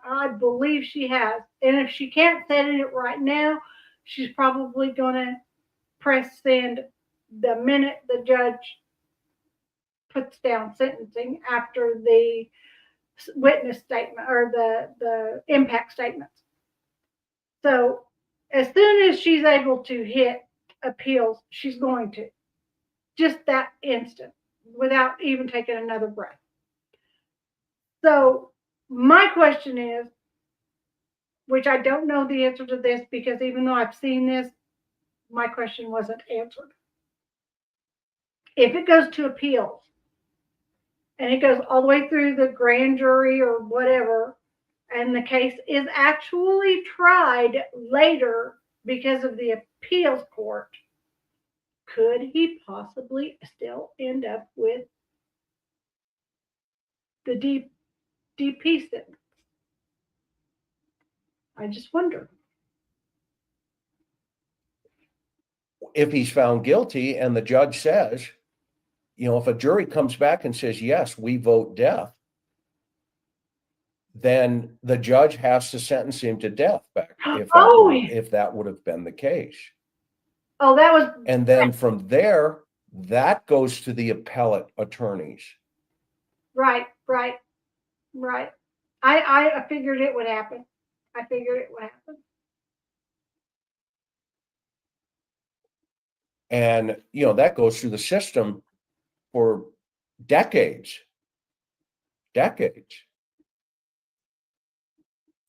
I believe she has. And if she can't send it right now, she's probably going to press send the minute the judge puts down sentencing after the witness statement or the impact statements. So as soon as she's able to hit appeals, she's going to. Just that instant, without even taking another breath. So my question is, which I don't know the answer to this because even though I've seen this, my question wasn't answered. If it goes to appeals and it goes all the way through the grand jury or whatever, and the case is actually tried later because of the appeals court, could he possibly still end up with the DP sentence? I just wonder. if he's found guilty and the judge says, if a jury comes back and says, yes, we vote death, then the judge has to sentence him to death back if that would have been the case. Oh, that was. And then from there, that goes to the appellate attorneys. Right. I figured it would happen. And, that goes through the system for decades.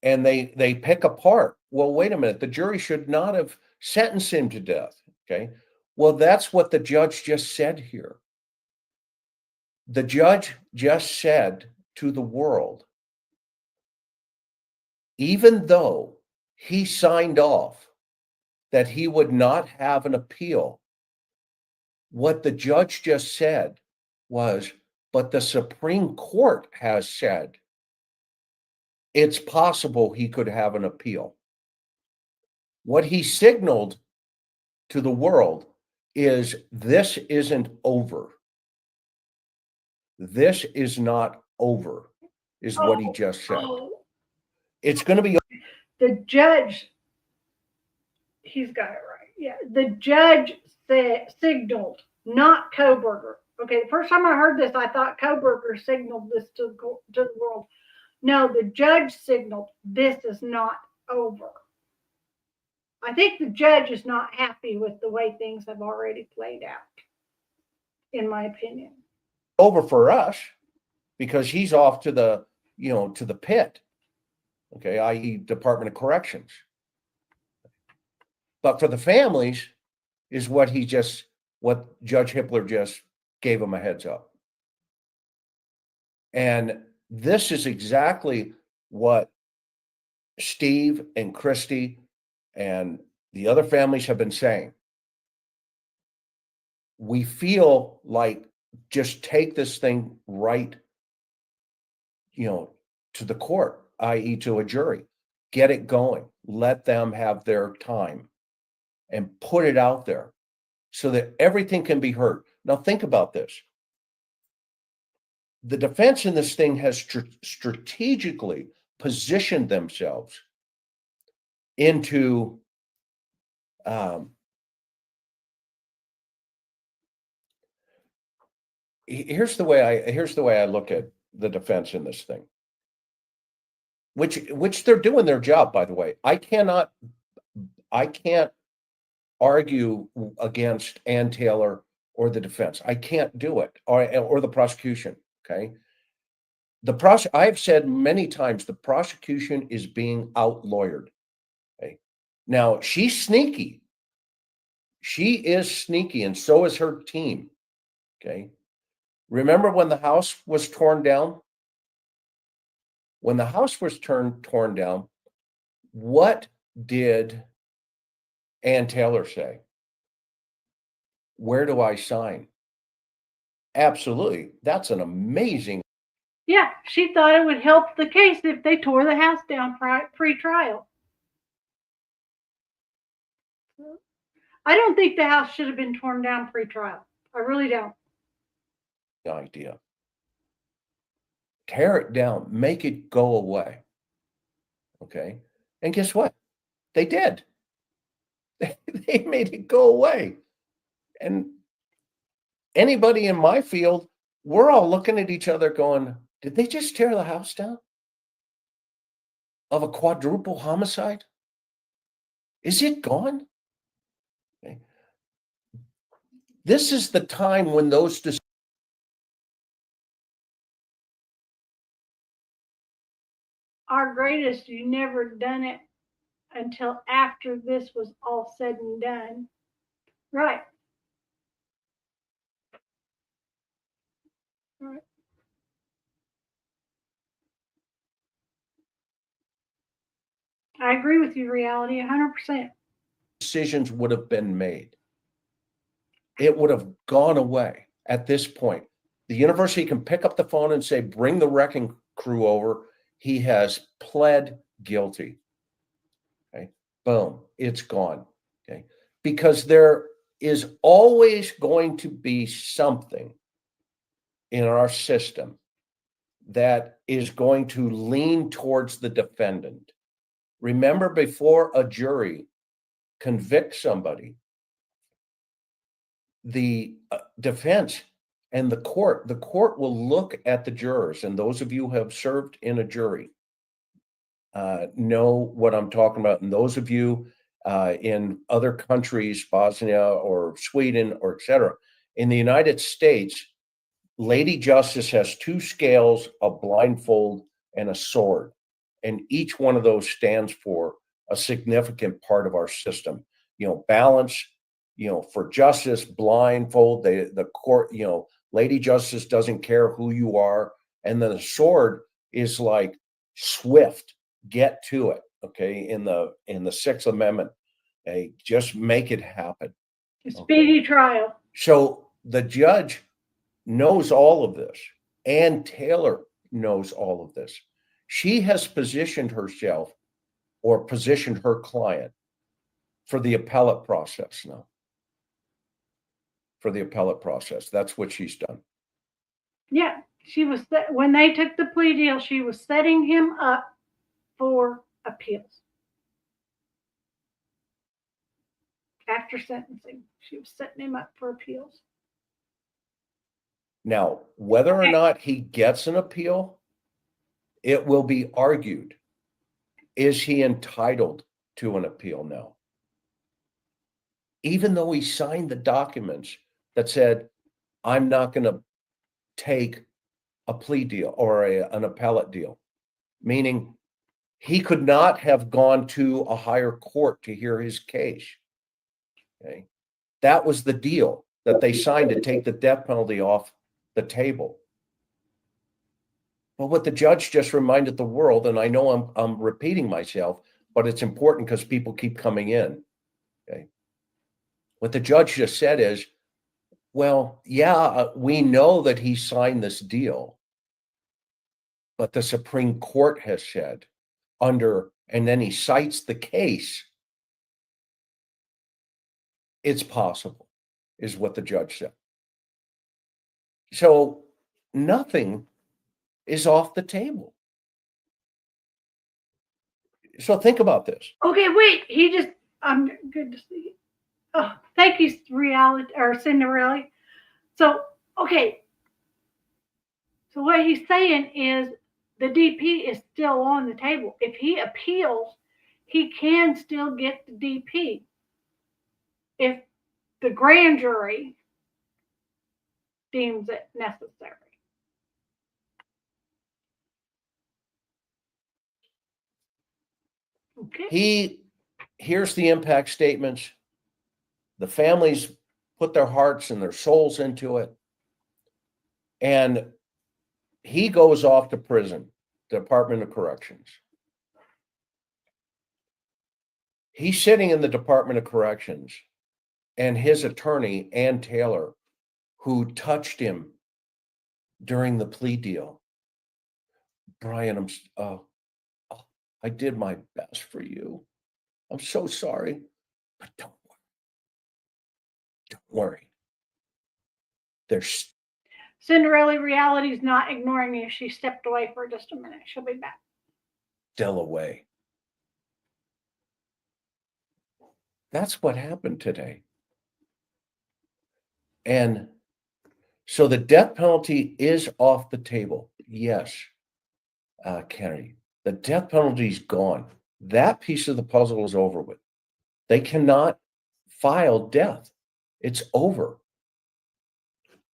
And they pick apart. Well, wait a minute, the jury should not have sentenced him to death. Okay. Well, that's what the judge just said here. The judge just said to the world, even though he signed off that he would not have an appeal, what the judge just said was, but the Supreme Court has said it's possible he could have an appeal. What he signaled to the world is this isn't over. This is not over, is what he just said. It's going to be. The judge, he's got it right. Yeah. The judge signaled, not Koberger. Okay. The first time I heard this, I thought Koberger signaled this to the world. No, the judge signaled this is not over. I think the judge is not happy with the way things have already played out, in my opinion. Over for us because he's off to the, to the pit. Okay, i.e. Department of Corrections. But for the families is what Judge Hippler just gave them a heads up. And this is exactly what Steve and Christy and the other families have been saying. We feel like just take this thing right, to the court, i.e. to a jury, get it going, let them have their time and put it out there so that everything can be heard. Now think about this. The defense in this thing has strategically positioned themselves into here's the way I look at the defense in this thing, which they're doing their job, by the way. I can't argue against Ann Taylor or the defense. I can't do it, or the prosecution. Okay. I've said many times the prosecution is being out-lawyered. Okay. Now she's sneaky. She is sneaky, and so is her team. Okay. Remember when the house was torn down? When the house was torn down, what did Ann Taylor say? Where do I sign? Absolutely. That's an amazing. Yeah, she thought it would help the case if they tore the house down pre-trial. I don't think the house should have been torn down pre-trial. I really don't. Idea. Tear it down, make it go away. Okay. And guess what? They did. They made it go away. And anybody in my field, we're all looking at each other going, did they just tear the house down? Of a quadruple homicide? Is it gone? Okay. This is the time when those Our greatest, you never done it until after this was all said and done. Right. Right. I agree with you, Reality, 100%. decisions would have been made. It would have gone away at this point. The university can pick up the phone and say, bring the wrecking crew over. He has pled guilty. Okay. Boom. It's gone. Okay. Because there is always going to be something in our system that is going to lean towards the defendant. Remember, before a jury convicts somebody, the defense and the court will look at the jurors, and those of you who have served in a jury know what I'm talking about. And those of you in other countries, Bosnia or Sweden or etc. In the United States, Lady Justice has two scales, a blindfold, and a sword. And each one of those stands for a significant part of our system. Balance, for justice, blindfold, the court, Lady Justice doesn't care who you are. And then the sword is like swift, get to it. Okay. In the Sixth Amendment, okay, just make it happen. Speedy trial. So the judge knows all of this. Ann Taylor knows all of this. She has positioned herself or positioned her client for the appellate process now. For the appellate process. That's what she's done. Yeah, she was, when they took the plea deal, she was setting him up for appeals. After sentencing, she was setting him up for appeals. Now, whether or not he gets an appeal, it will be argued. Is he entitled to an appeal now? Even though he signed the documents that said, I'm not going to take a plea deal or an appellate deal, meaning he could not have gone to a higher court to hear his case. Okay. That was the deal that they signed to take the death penalty off the table. But what the judge just reminded the world, and I know I'm repeating myself, but it's important because people keep coming in. Okay. What the judge just said is, well, yeah, we know that he signed this deal, but the Supreme Court has said and then he cites the case. It's possible, is what the judge said. So nothing is off the table. So think about this. Okay, wait. I'm good to see you. Oh, thank you, Cinderella. So, okay. So what he's saying is the DP is still on the table. If he appeals, he can still get the DP if the grand jury deems it necessary. Okay. Here's the impact statements. The families put their hearts and their souls into it. And he goes off to prison, Department of Corrections. He's sitting in the Department of Corrections, and his attorney, Ann Taylor, who touched him during the plea deal. Brian, I did my best for you. I'm so sorry, but don't worry. There's Cinderella Reality's not ignoring you. She stepped away for just a minute. She'll be back. still a way. That's what happened today. And so the death penalty is off the table. Yes, Kennedy, the death penalty is gone. That piece of the puzzle is over with. They cannot file death. It's over.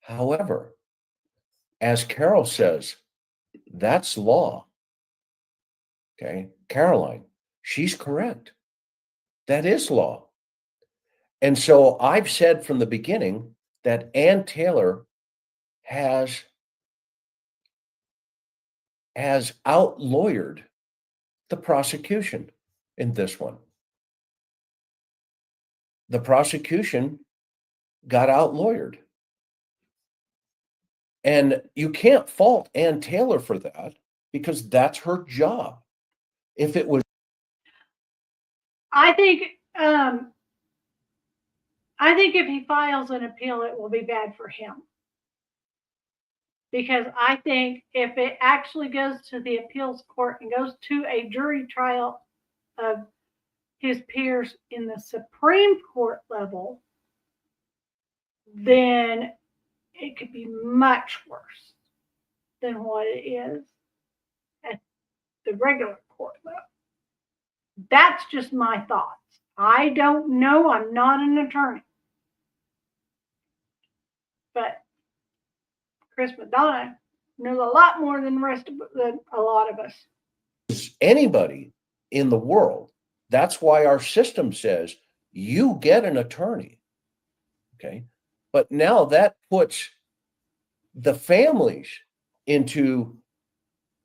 However, as Carol says, that's law. Okay, Caroline, she's correct. That is law. And so I've said from the beginning that Ann Taylor has out-lawyered the prosecution in this one. The prosecution got out-lawyered. And you can't fault Ann Taylor for that because that's her job. If it was, I think if he files an appeal, it will be bad for him. Because I think if it actually goes to the appeals court and goes to a jury trial of his peers in the Supreme Court level, then it could be much worse than what it is at the regular court level. That's just my thoughts. I don't know. I'm not an attorney. But Chris Madonna knows a lot more than a lot of us. anybody in the world, that's why our system says you get an attorney. Okay. But now that puts the families into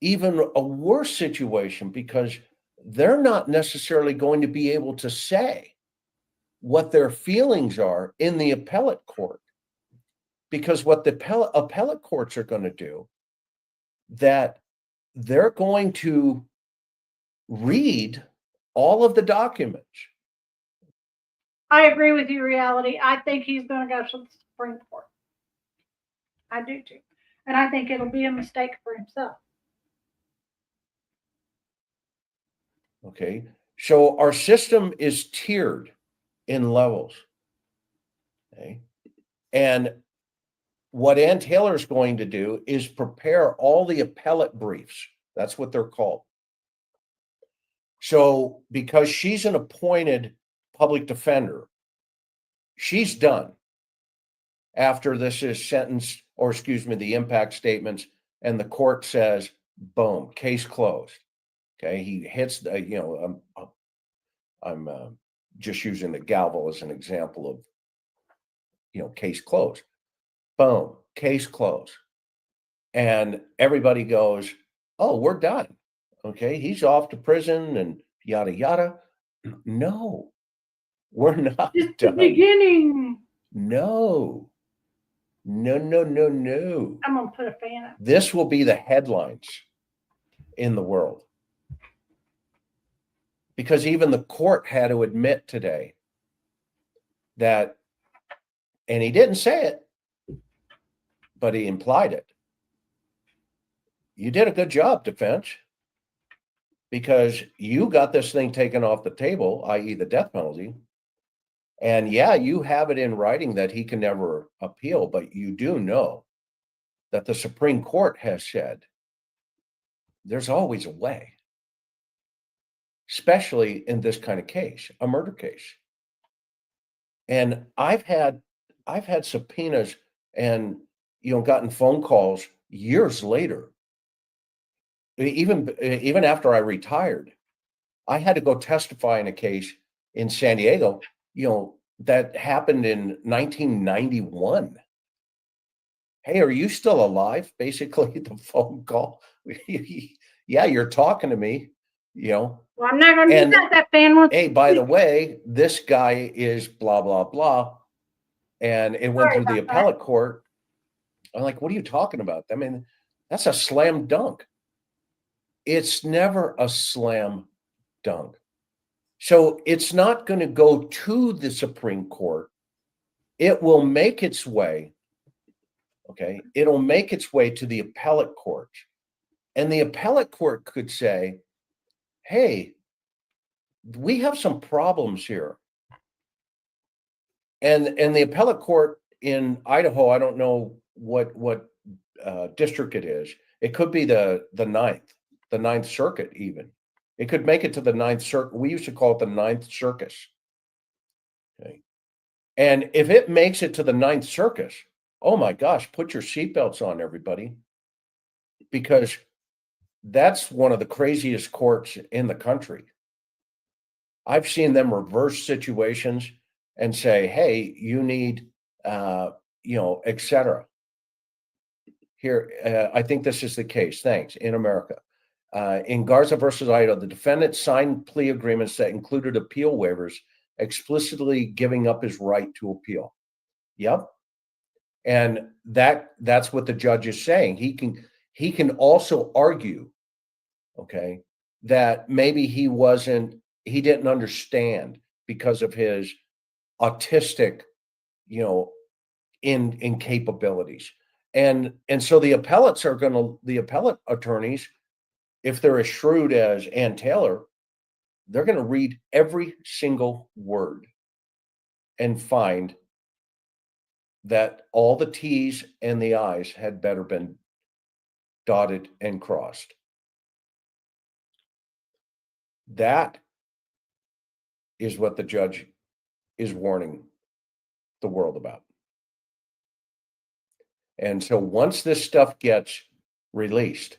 even a worse situation because they're not necessarily going to be able to say what their feelings are in the appellate court. Because what the appellate courts are going to do, that they're going to read all of the documents. I agree with you, Reality. I think he's going to go to the Supreme Court. I do too. And I think it'll be a mistake for himself. Okay. So our system is tiered in levels. Okay. And what Ann Taylor is going to do is prepare all the appellate briefs. That's what they're called. So because she's an appointed public defender, she's done after this is sentenced, or excuse me, the impact statements, and the court says, boom, case closed. Okay, he hits the, I'm just using the gavel as an example of, case closed. Boom, case closed. And everybody goes, oh, we're done. Okay, he's off to prison and yada, yada. No, we're not Just the done. beginning. No, no, no, no, no. I'm gonna put a fan up. This will be the headlines in the world. Because even the court had to admit today that, and he didn't say it, but he implied it. You did a good job, defense, because you got this thing taken off the table, i.e. the death penalty. And yeah, you have it in writing that he can never appeal, but you do know that the Supreme Court has said there's always a way, especially in this kind of case, a murder case. And I've had subpoenas and gotten phone calls years later. Even after I retired, I had to go testify in a case in San Diego, that happened in 1991. Hey, are you still alive? Basically, the phone call. Yeah, you're talking to me, Well, I'm not gonna do that. That fan wants. Hey, by the way, this guy is blah, blah, blah. And it went through the appellate court. I'm like, what are you talking about? I mean, that's a slam dunk. It's never a slam dunk. So it's not going to go to the Supreme Court. It will make its way. Okay. It'll make its way to the appellate court. And the appellate court could say, hey, we have some problems here. And the appellate court in Idaho, I don't know what district it is. It could be the Ninth Circuit even. It could make it to the Ninth Circuit. We used to call it the Ninth Circus. Okay. And if it makes it to the Ninth Circus, oh my gosh, put your seatbelts on, everybody. Because that's one of the craziest courts in the country. I've seen them reverse situations and say, hey, you need, et cetera. Here, I think this is the case. Thanks. In America. In Garza versus Idaho, the defendant signed plea agreements that included appeal waivers, explicitly giving up his right to appeal. Yep. And that's what the judge is saying. He can also argue, okay, that maybe he didn't understand because of his autistic, incapabilities. And so the appellate attorneys, if they're as shrewd as Ann Taylor, they're going to read every single word and find that all the T's and the I's had better been dotted and crossed. That is what the judge is warning the world about. And so once this stuff gets released,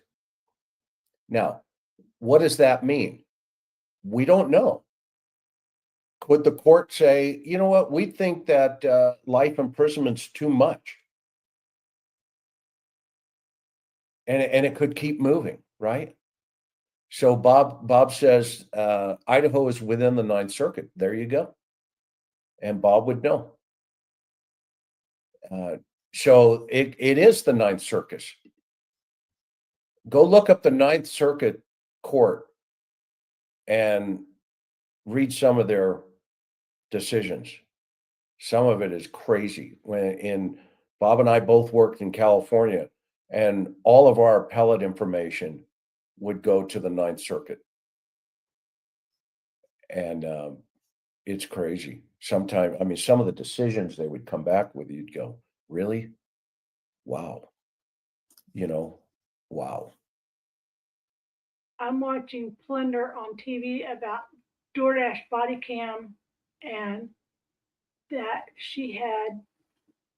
now, what does that mean? We don't know. Could the court say, you know what, we think that life imprisonment's too much? And it could keep moving, right? So Bob says Idaho is within the Ninth Circuit. There you go. And Bob would know. So it is the Ninth Circus. Go look up the Ninth Circuit Court and read some of their decisions. Some of it is crazy. Bob and I both worked in California, and all of our appellate information would go to the Ninth Circuit. And it's crazy. Sometimes, I mean, some of the decisions they would come back with, you'd go, really? Wow. Wow. I'm watching Plunder on TV about DoorDash body cam, and that she had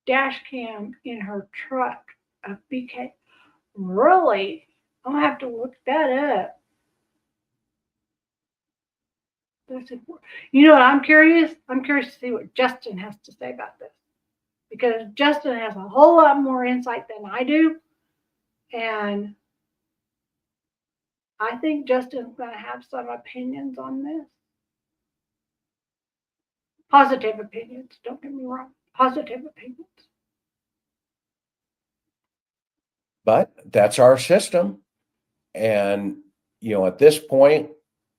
dash cam in her truck of BK. Really? I'll have to look that up. That's important. You know what? I'm curious. I'm curious to see what Justin has to say about this, because Justin has a whole lot more insight than I do, and I think Justin's going to have some opinions on this. Positive opinions. Don't get me wrong. Positive opinions. But that's our system. And, at this point,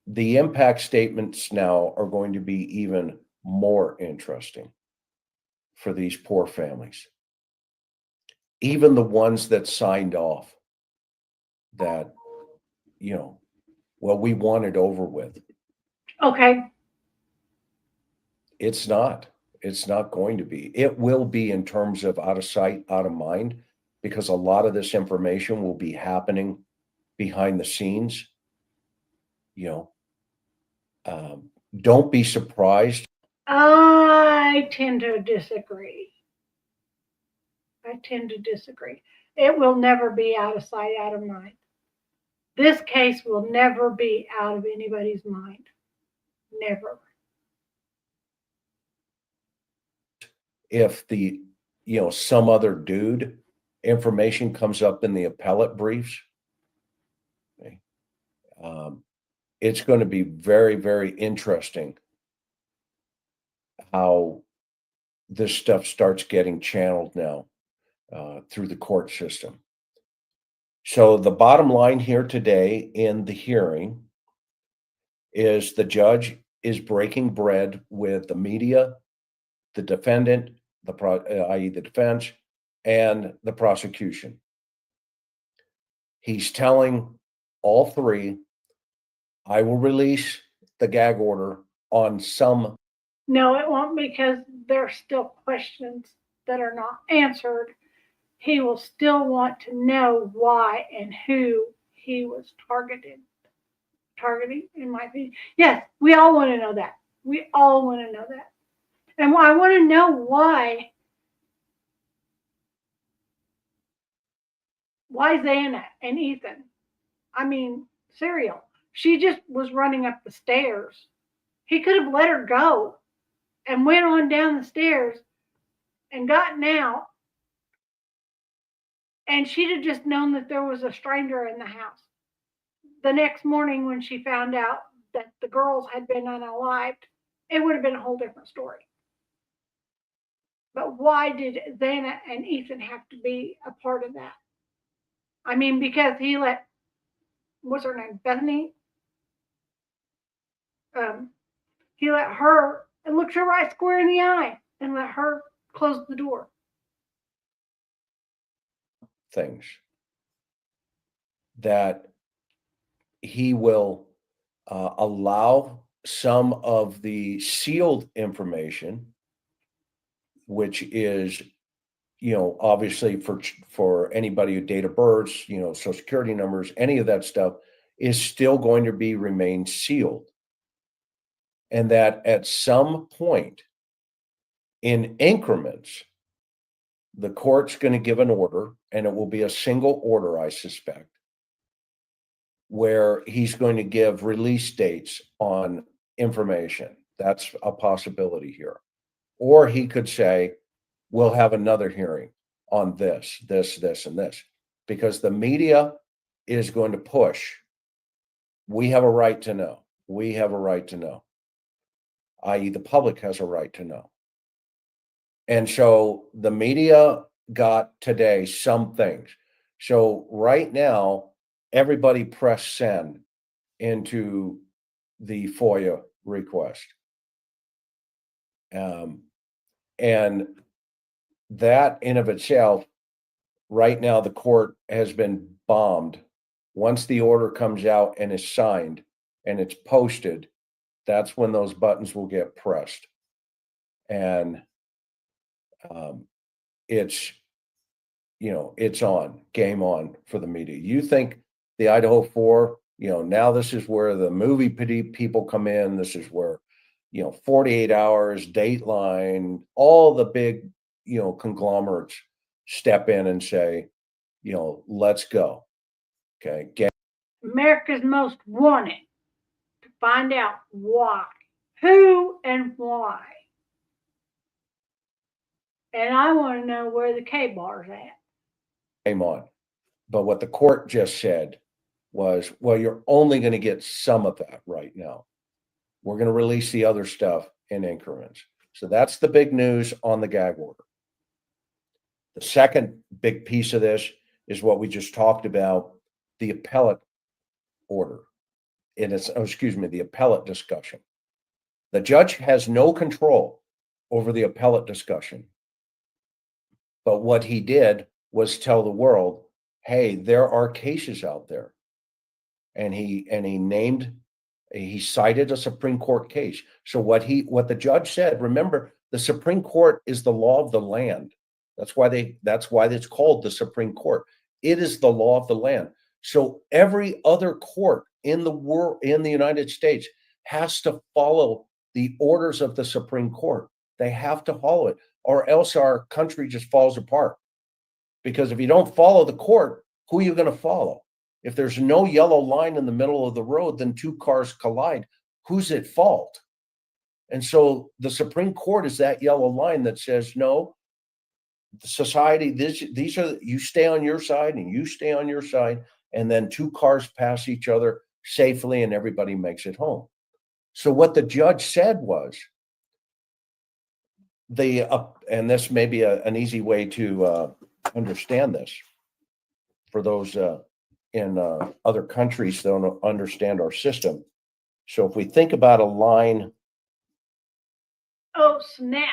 the impact statements now are going to be even more interesting for these poor families. Even the ones that signed off that, we want it over with. Okay. It's not going to be. It will be in terms of out of sight, out of mind, because a lot of this information will be happening behind the scenes. Don't be surprised. I tend to disagree. It will never be out of sight, out of mind. This case will never be out of anybody's mind. Never. If some other dude information comes up in the appellate briefs, okay, it's going to be very, very interesting how this stuff starts getting channeled now through the court system. So the bottom line here today in the hearing is the judge is breaking bread with the media, the defendant, i.e. the defense, and the prosecution. He's telling all three, I will release the gag order on some. No, it won't, because there are still questions that are not answered. He will still want to know why and who he was targeting, in my opinion. Yes, we all want to know that. We all want to know that. And I want to know why Xana and Ethan? I mean, Serial. She just was running up the stairs. He could have let her go and went on down the stairs and gotten out, and she'd have just known that there was a stranger in the house. The next morning, when she found out that the girls had been unalived, it would have been a whole different story. But why did Xana and Ethan have to be a part of that? I mean, because he let, what's her name, Bethany? He let her, and looked her right square in the eye, and let her close the door. Things that he will allow some of the sealed information, which is, obviously for anybody with date of birth, social security numbers, any of that stuff is still going to be remain sealed. And that at some point in increments, the court's going to give an order, and it will be a single order, I suspect, where he's going to give release dates on information. That's a possibility here. Or he could say, we'll have another hearing on this, and this, because the media is going to push. We have a right to know. We have a right to know, i.e. the public has a right to know. And so the media got today some things. So right now, everybody press send into the FOIA request. And that in of itself, right now, the court has been bombed. Once the order comes out and is signed and it's posted, that's when those buttons will get pressed. And it's, it's on, game on for the media. You think the Idaho 4, now this is where the movie people come in. This is where, 48 Hours, Dateline, all the big, conglomerates step in and say, let's go. Okay. America's Most Wanted. find out why, who and why. And I want to know where the K-bar's at. Came on. But what the court just said was, well, you're only going to get some of that right now. We're going to release the other stuff in increments. So that's the big news on the gag order. The second big piece of this is what we just talked about, the appellate order. The appellate discussion. The judge has no control over the appellate discussion. But what he did was tell the world, hey, there are cases out there. And he cited a Supreme Court case. So what the judge said, remember, the Supreme Court is the law of the land. That's why it's called the Supreme Court. It is the law of the land. So every other court in the world, in the United States, has to follow the orders of the Supreme Court. They have to follow it, or else our country just falls apart. Because if you don't follow the court, who are you going to follow? If there's no yellow line in the middle of the road, then two cars collide. Who's at fault? And so the Supreme Court is that yellow line that says, no, the society, these are, you stay on your side and you stay on your side, and then two cars pass each other safely and everybody makes it home. So what the judge said was, and this may be an easy way to understand this for those in other countries that don't understand our system. So if we think about a line. Oh, snap.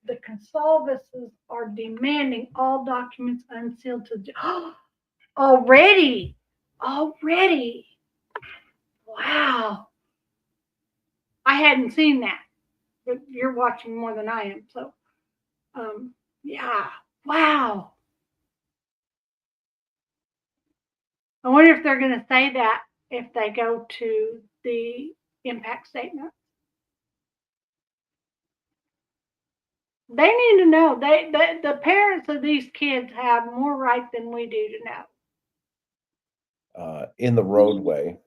The consolvences are demanding all documents unsealed to already. Wow. I hadn't seen that, but you're watching more than I am. So, yeah. Wow. I wonder if they're going to say that if they go to the impact statement. They need to know. The parents of these kids have more right than we do to know. In the roadway,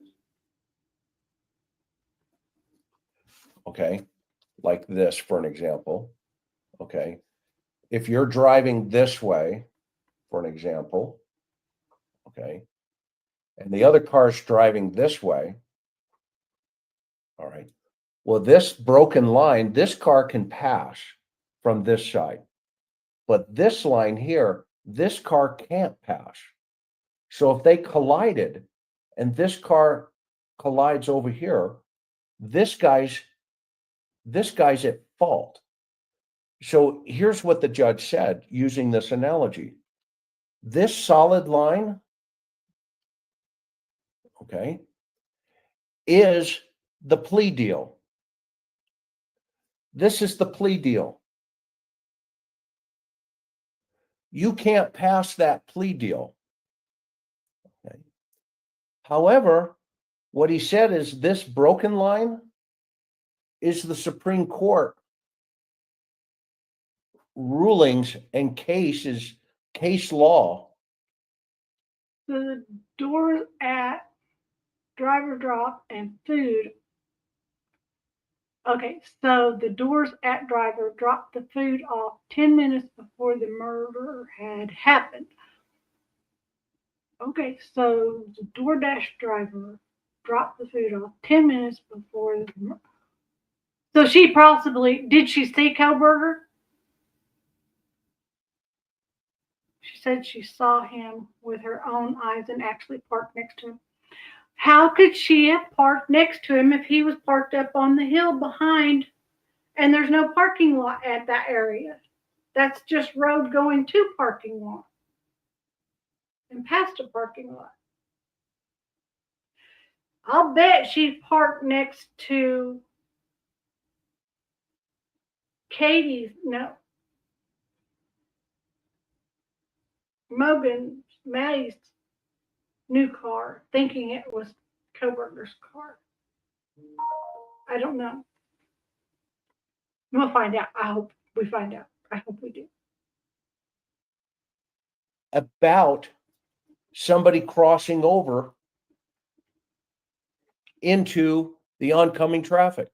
okay, like this for an example, okay, if you're driving this way, for an example, okay, and the other car's driving this way, all right, well, this broken line, this car can pass from this side, but this line here, this car can't pass. So if they collided and this car collides over here, this guy's at fault. So here's what the judge said using this analogy. This solid line, okay, is the plea deal. This is the plea deal. You can't pass that plea deal. Okay. However, what he said is this broken line is the Supreme Court rulings and case law. The doors at driver drop and food. Okay, so the doors at driver dropped the food off 10 minutes before the murder had happened. Okay, so the DoorDash driver dropped the food off 10 minutes before the murder. So she possibly, did she see Koberger? She said she saw him with her own eyes and actually parked next to him. How could she have parked next to him if he was parked up on the hill behind and there's no parking lot at that area? That's just road going to parking lot and past a parking lot. I'll bet she parked next to Maddie's new car, thinking it was Koberger's car. I don't know. We'll find out. I hope we find out. I hope we do. About somebody crossing over into the oncoming traffic.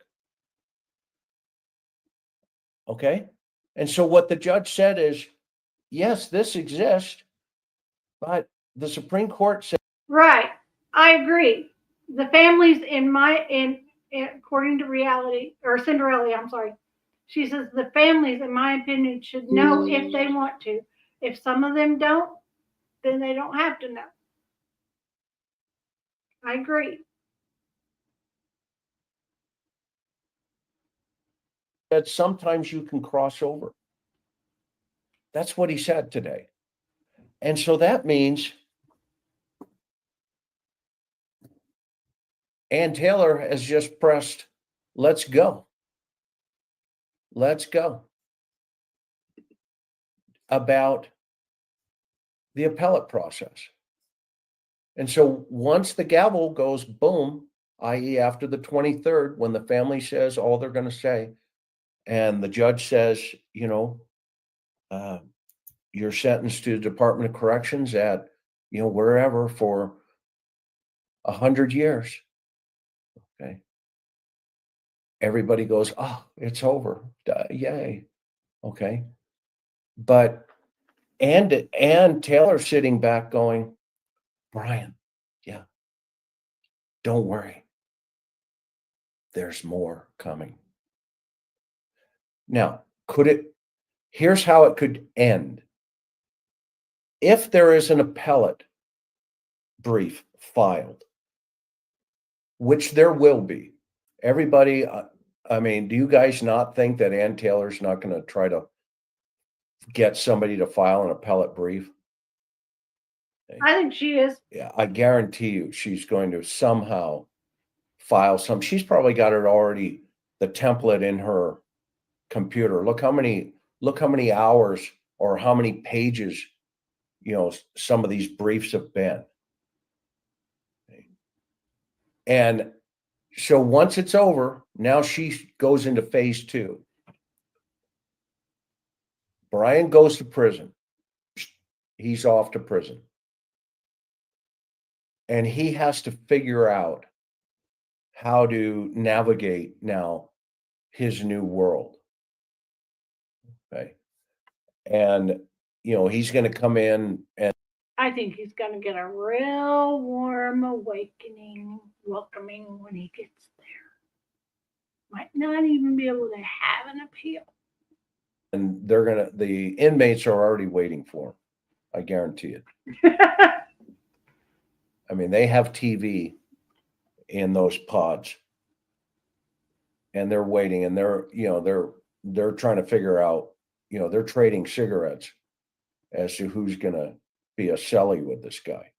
Okay. And so what the judge said is, yes, this exists, but the Supreme Court said, Right. I agree. The families according to reality or Cinderella, I'm sorry. She says the families, in my opinion, should know if they want to. If some of them don't, then they don't have to know. I agree. that sometimes you can cross over. That's what he said today. And so that means Ann Taylor has just pressed, let's go. Let's go. About the appellate process. And so once the gavel goes boom, i.e., after the 23rd, when the family says all they're going to say, and the judge says, you're sentenced to the Department of Corrections at, wherever for 100 years. Okay. Everybody goes, oh, it's over. Yay. Okay. But and Taylor sitting back going, Brian, yeah, don't worry. There's more coming. Now, here's how it could end. If there is an appellate brief filed, which there will be, everybody, do you guys not think that Ann Taylor's not going to try to get somebody to file an appellate brief? I think she is. Yeah, I guarantee you she's going to somehow file some. She's probably got it already, the template in her computer. Look how many hours or how many pages, some of these briefs have been. And so once it's over, now she goes into phase 2. Brian goes to prison. He's off to prison. And he has to figure out how to navigate now his new world. Okay. And, he's going to come in and I think he's going to get a real warm welcoming when he gets there. Might not even be able to have an appeal. and the inmates are already waiting for him. I guarantee it. They have TV in those pods and they're waiting and they're trying to figure out, they're trading cigarettes as to who's going to be a cellie with this guy.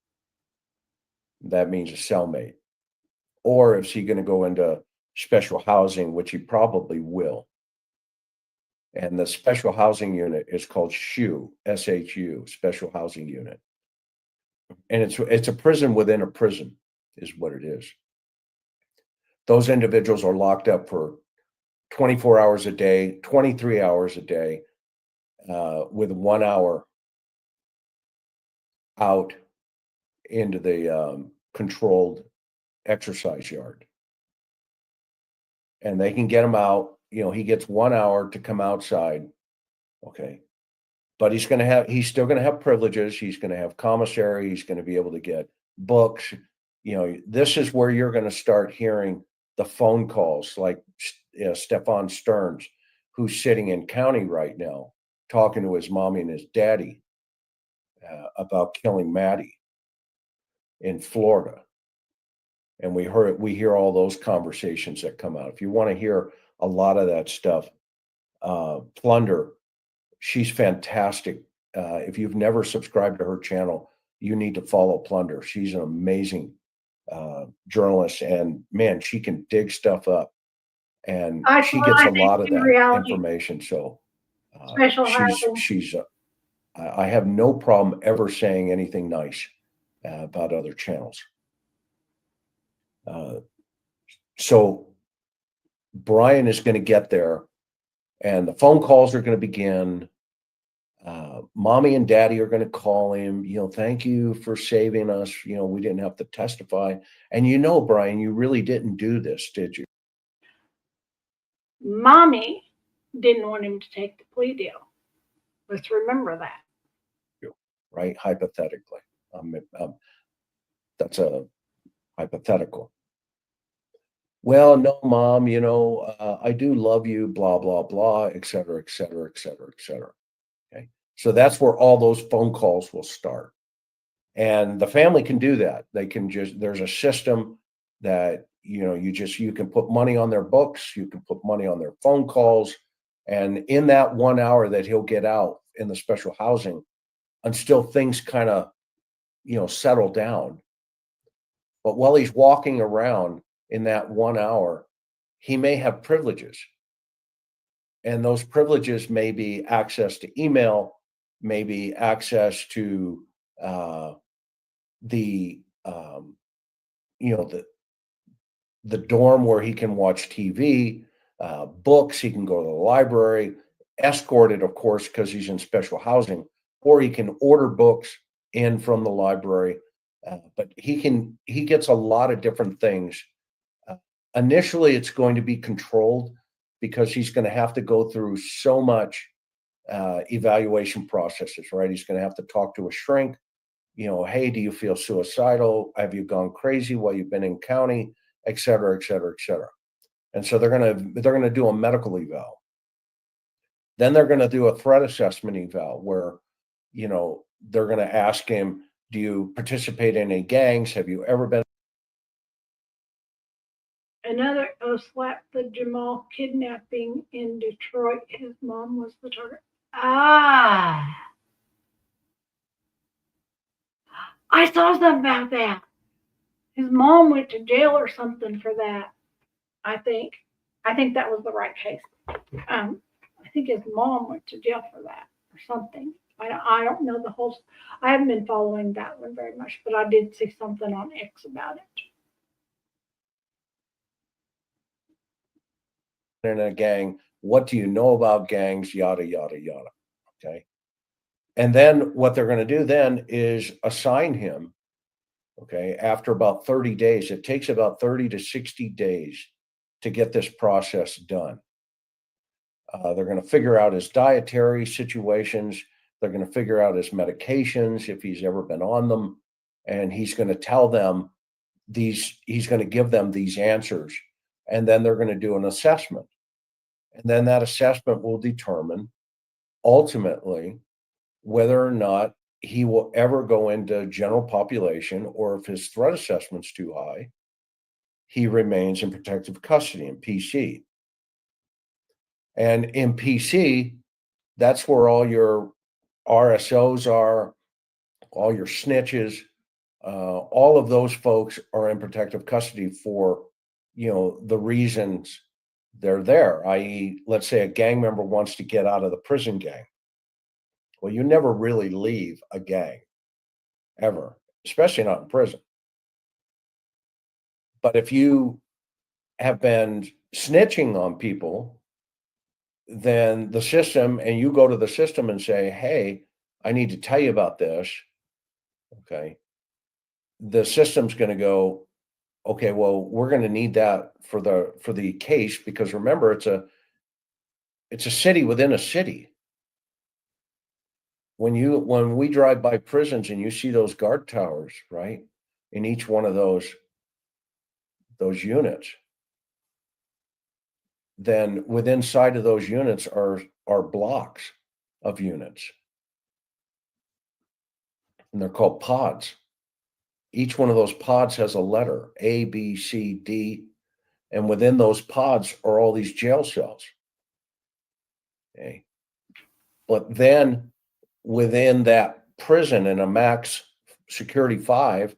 That means a cellmate. Or is he going to go into special housing, which he probably will. And the special housing unit is called SHU, S-H-U, Special Housing Unit. And it's a prison within a prison is what it is. Those individuals are locked up for 24 hours a day, 23 hours a day, with 1 hour out into the controlled exercise yard. And they can get him out. He gets 1 hour to come outside. Okay. But he's still going to have privileges. He's going to have commissary. He's going to be able to get books. This is where you're going to start hearing the phone calls like Stefan Stearns, who's sitting in county right now, talking to his mommy and his daddy about killing Maddie in Florida. And we hear all those conversations that come out. If you want to hear a lot of that stuff, Plunder, she's fantastic. If you've never subscribed to her channel, you need to follow Plunder. She's an amazing journalist, and man, she can dig stuff up, and she gets a lot of that information. So I have no problem ever saying anything nice about other channels. So Brian is going to get there, and the phone calls are going to begin. mommy and daddy are going to call him, thank you for saving us. We didn't have to testify. And Brian, you really didn't do this, did you? Mommy didn't want him to take the plea deal. Let's remember that. Right? Hypothetically. That's a hypothetical. Well, no, mom, I do love you, blah, blah, blah, et cetera, et cetera, et cetera, et cetera. Okay. So that's where all those phone calls will start. And the family can do that. They can there's a system that, you can put money on their books, you can put money on their phone calls. And in that 1 hour that he'll get out in the special housing, until things kind of, settle down. But while he's walking around in that 1 hour, he may have privileges. And those privileges may be access to email, maybe access to the the dorm where he can watch TV, books, he can go to the library, escorted, of course, because he's in special housing, or he can order books in from the library. But he gets a lot of different things. Initially, it's going to be controlled because he's going to have to go through so much evaluation processes, right? He's going to have to talk to a shrink. Hey, do you feel suicidal? Have you gone crazy while you've been in county, et cetera, et cetera, et cetera. And so they're going to do a medical eval. Then they're going to do a threat assessment eval where, they're going to ask him, do you participate in any gangs? Have you ever been? Another slap the Jamal kidnapping in Detroit. His mom was the target. I saw something about that. His mom went to jail or something for that. I think that was the right case. I think his mom went to jail for that or something. I don't know the whole. I haven't been following that one very much, but I did see something on X about it. In a gang, what do you know about gangs, yada, yada, yada. Okay. And then what they're going to do then is assign him, okay, after about 30 days. It takes about 30 to 60 days to get this process done. They're going to figure out his dietary situations. They're going to figure out his medications, if he's ever been on them. And he's going to tell them he's going to give them these answers. And then they're going to do an assessment. And then that assessment will determine ultimately whether or not he will ever go into general population, or if his threat assessment's too high, he remains in protective custody in PC. And in PC, that's where all your RSOs are, all your snitches, all of those folks are in protective custody for, the reasons they're there, i.e., let's say a gang member wants to get out of the prison gang. Well, you never really leave a gang, ever, especially not in prison. But if you have been snitching on people, then the system, and you go to the system and say, hey, I need to tell you about this. Okay. The system's going to go, okay, well, we're going to need that for the case, because remember, it's a city within a city. When we drive by prisons and you see those guard towers, right, in each one of those units, then within inside of those units are blocks of units. And they're called pods. Each one of those pods has a letter, A, B, C, D, and within those pods are all these jail cells. Okay. But then within that prison, in a max security 5,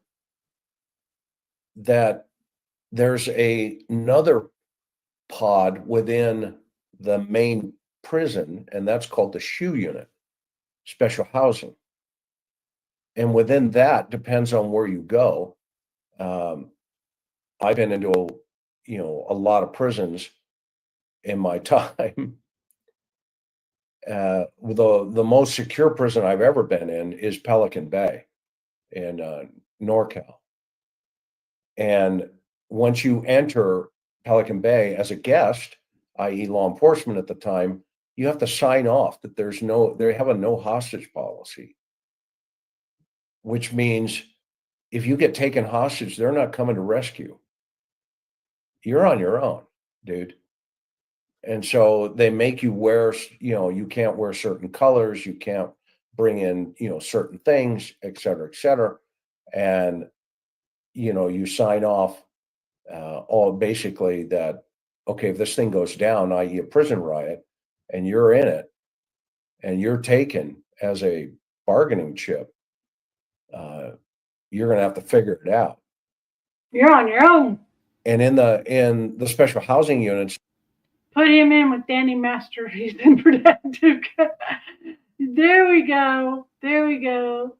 that there's another pod within the main prison, and that's called the SHU unit, special housing. And within that, depends on where you go. I've been into a lot of prisons in my time, the most secure prison I've ever been in is Pelican Bay in NorCal. And once you enter Pelican Bay as a guest, i.e. law enforcement at the time, you have to sign off that they have a no hostage policy, which means if you get taken hostage, they're not coming to rescue. You're on your own, dude. And so they make you wear, you can't wear certain colors, you can't bring in, certain things, et cetera, et cetera. And, you sign off all basically that, okay, if this thing goes down, i.e. a prison riot, and you're in it, and you're taken as a bargaining chip, you're going to have to figure it out. You're on your own. And in the special housing units, Put him in with Danny Master. He's in protective. There we go. There we go.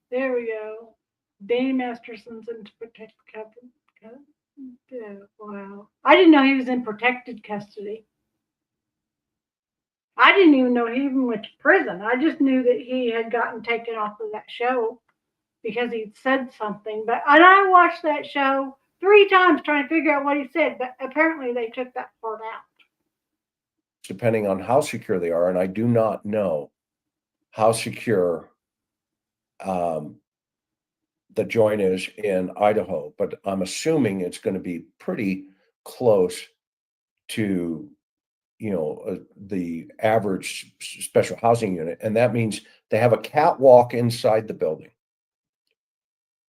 There we go. Danny Masterson's in protected custody. Yeah, wow. I didn't know he was in protected custody. I didn't even know he even went to prison. I just knew that he had gotten taken off of that show because he'd said something. And I watched that show 3 times trying to figure out what he said, but apparently they took that part out. depending on how secure they are, and I do not know how secure the joint is in Idaho, but I'm assuming it's going to be pretty close to, the average special housing unit. And that means they have a catwalk inside the building.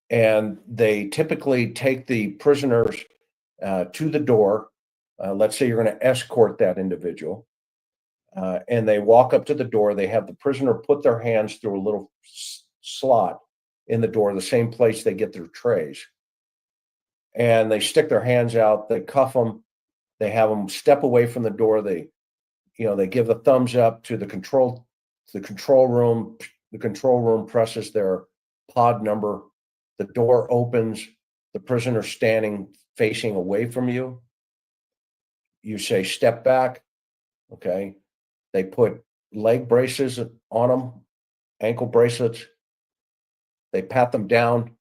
And they typically take the prisoners to the door. Let's say you're going to escort that individual. And they walk up to the door. They have the prisoner put their hands through a little slot in the door, the same place they get their trays. And they stick their hands out, they cuff them, they have them step away from the door. They give the thumbs up to the control room. The control room presses their pod number. The door opens, the prisoner standing facing away from you. You say, step back. Okay. They put leg braces on them, ankle bracelets. They pat them down.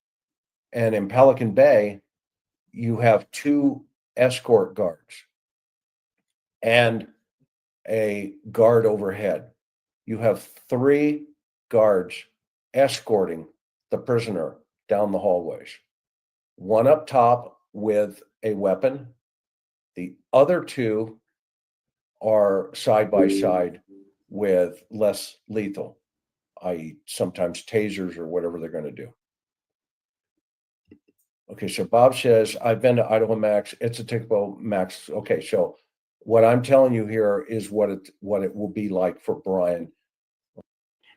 And in Pelican Bay, you have 2 escort guards and a guard overhead. You have 3 guards escorting the prisoner down the hallways. 1 up top with a weapon. The other 2 are side by side with less lethal, i.e. sometimes tasers or whatever they're going to do. Okay, so Bob says, I've been to Idaho Max. It's a typical Max. Okay, so what I'm telling you here is what it will be like for Brian.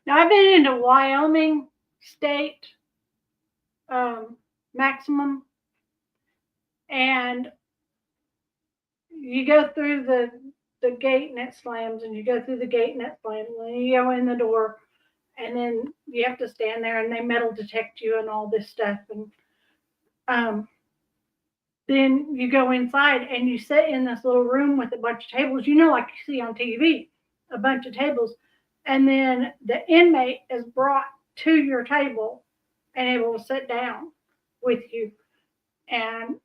Now, I've been into Wyoming State maximum, and you go through the gate and it slams, and you go through the gate and it slams, and you go in the door, and then you have to stand there and they metal detect you and all this stuff. And then you go inside and you sit in this little room with a bunch of tables, like you see on TV, a bunch of tables. And then the inmate is brought to your table and able to sit down with you. And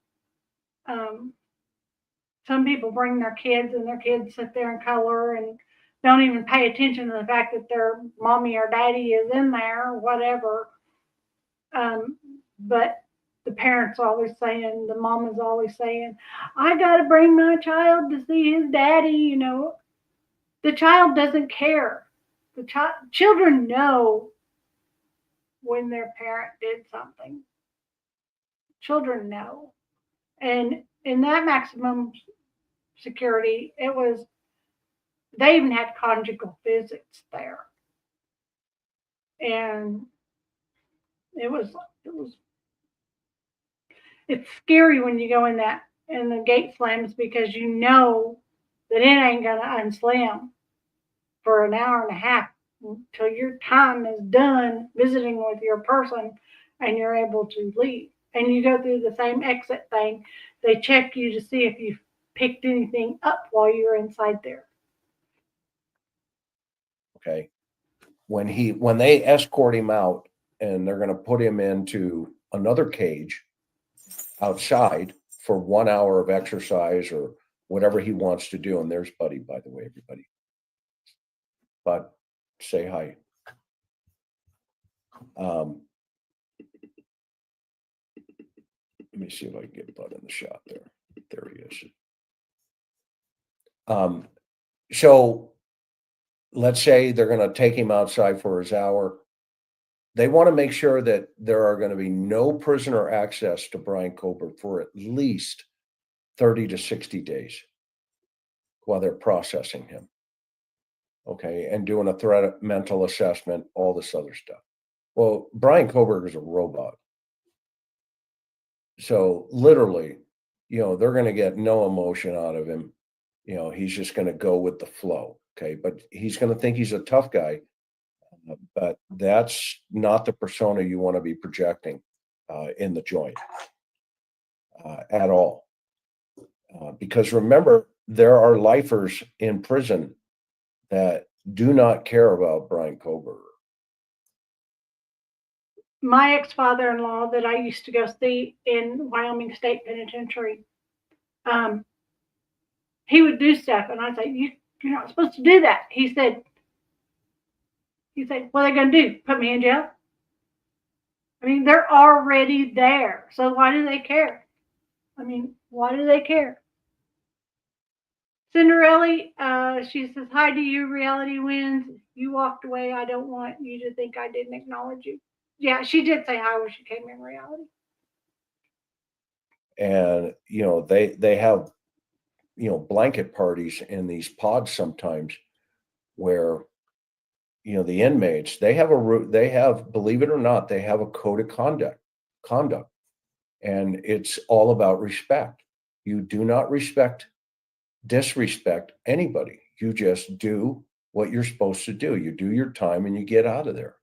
some people bring their kids, and their kids sit there and color and don't even pay attention to the fact that their mommy or daddy is in there or whatever. But the parents always saying, the mom is always saying, I got to bring my child to see his daddy. The child doesn't care. Children know when their parent did something. Children know. And in that maximum security, they even had conjugal visits there. And it's scary when you go in that and the gate slams, because you know that it ain't gonna unslam for an hour and a half until your time is done visiting with your person and you're able to leave. And you go through the same exit thing. They check you to see if you've picked anything up while you're inside there. Okay. When they escort him out and they're going to put him into another cage outside for 1 hour of exercise or whatever he wants to do. And there's Buddy, by the way, everybody. Bud, say hi. Let me see if I can get Bud in the shot there. There he is. So let's say they're going to take him outside for his hour. They want to make sure that there are going to be no prisoner access to Brian Coburg for at least 30 to 60 days while they're processing him. Okay. And doing a threat mental assessment, all this other stuff. Well, Brian Coburg is a robot. So literally, they're going to get no emotion out of him. He's just going to go with the flow. Okay. But he's going to think he's a tough guy. But that's not the persona you want to be projecting in the joint at all. Because remember, there are lifers in prison that do not care about Brian Coburg. My ex-father-in-law that I used to go see in Wyoming State Penitentiary, he would do stuff, and I'd say, you're not supposed to do that. He said, what are they going to do? Put me in jail? I mean, they're already there. So why do they care? Why do they care? Cinderella, she says, hi to you, reality wins. You walked away. I don't want you to think I didn't acknowledge you. Yeah, she did say hi when she came in reality. And, they have, blanket parties in these pods sometimes where, the inmates, they have, believe it or not, they have a code of conduct. And it's all about respect. You do not disrespect anybody. You just do what you're supposed to do. You do your time and you get out of there.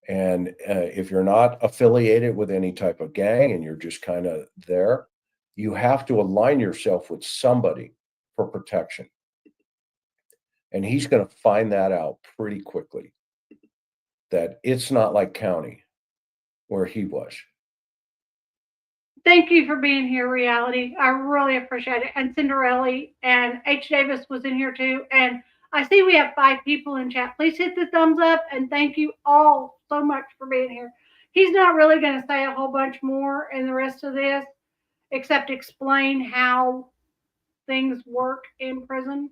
And if you're not affiliated with any type of gang and you're just kind of there, you have to align yourself with somebody for protection. And he's going to find that out pretty quickly, that it's not like county where he was. Thank you for being here, reality. I really appreciate it. And Cinderella and H. Davis was in here too. And I see we have 5 people in chat. Please hit the thumbs up and thank you all so much for being here. He's not really going to say a whole bunch more in the rest of this, except explain how things work in prison.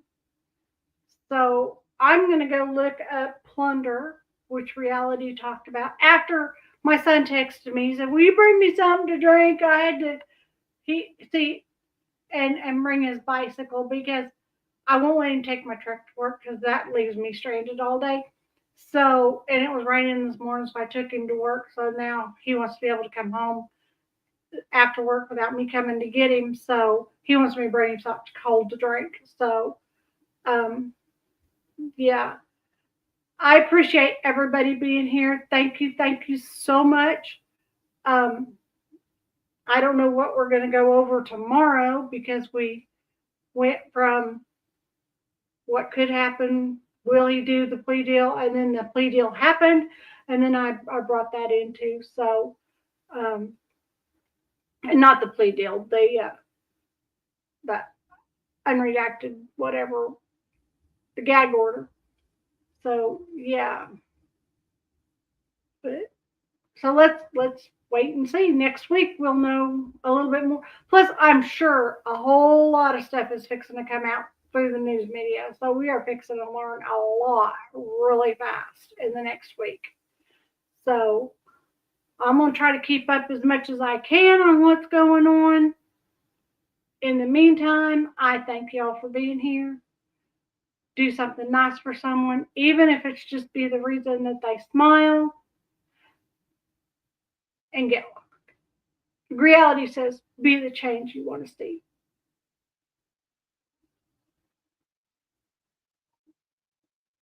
So I'm going to go look up plunder, which reality talked about. After my son texted me, he said, will you bring me something to drink? I had to and bring his bicycle because I won't let him take my truck to work because that leaves me stranded all day. So, and it was raining this morning, so I took him to work. So now he wants to be able to come home after work without me coming to get him. So he wants me to bring him something cold to drink. So, yeah. I appreciate everybody being here. Thank you so much. I don't know what we're going to go over tomorrow because we went from what could happen, will he do the plea deal, and then the plea deal happened, and then I brought that into, so, and not the plea deal, the unredacted, whatever, the gag order. So, yeah. But, so let's wait and see. Next week we'll know a little bit more. Plus, I'm sure a whole lot of stuff is fixing to come out through the news media. So we are fixing to learn a lot really fast in the next week. So I'm going to try to keep up as much as I can on what's going on. In the meantime, I thank y'all for being here. Do something nice for someone, even if it's just be the reason that they smile and get locked. Reality says, be the change you want to see.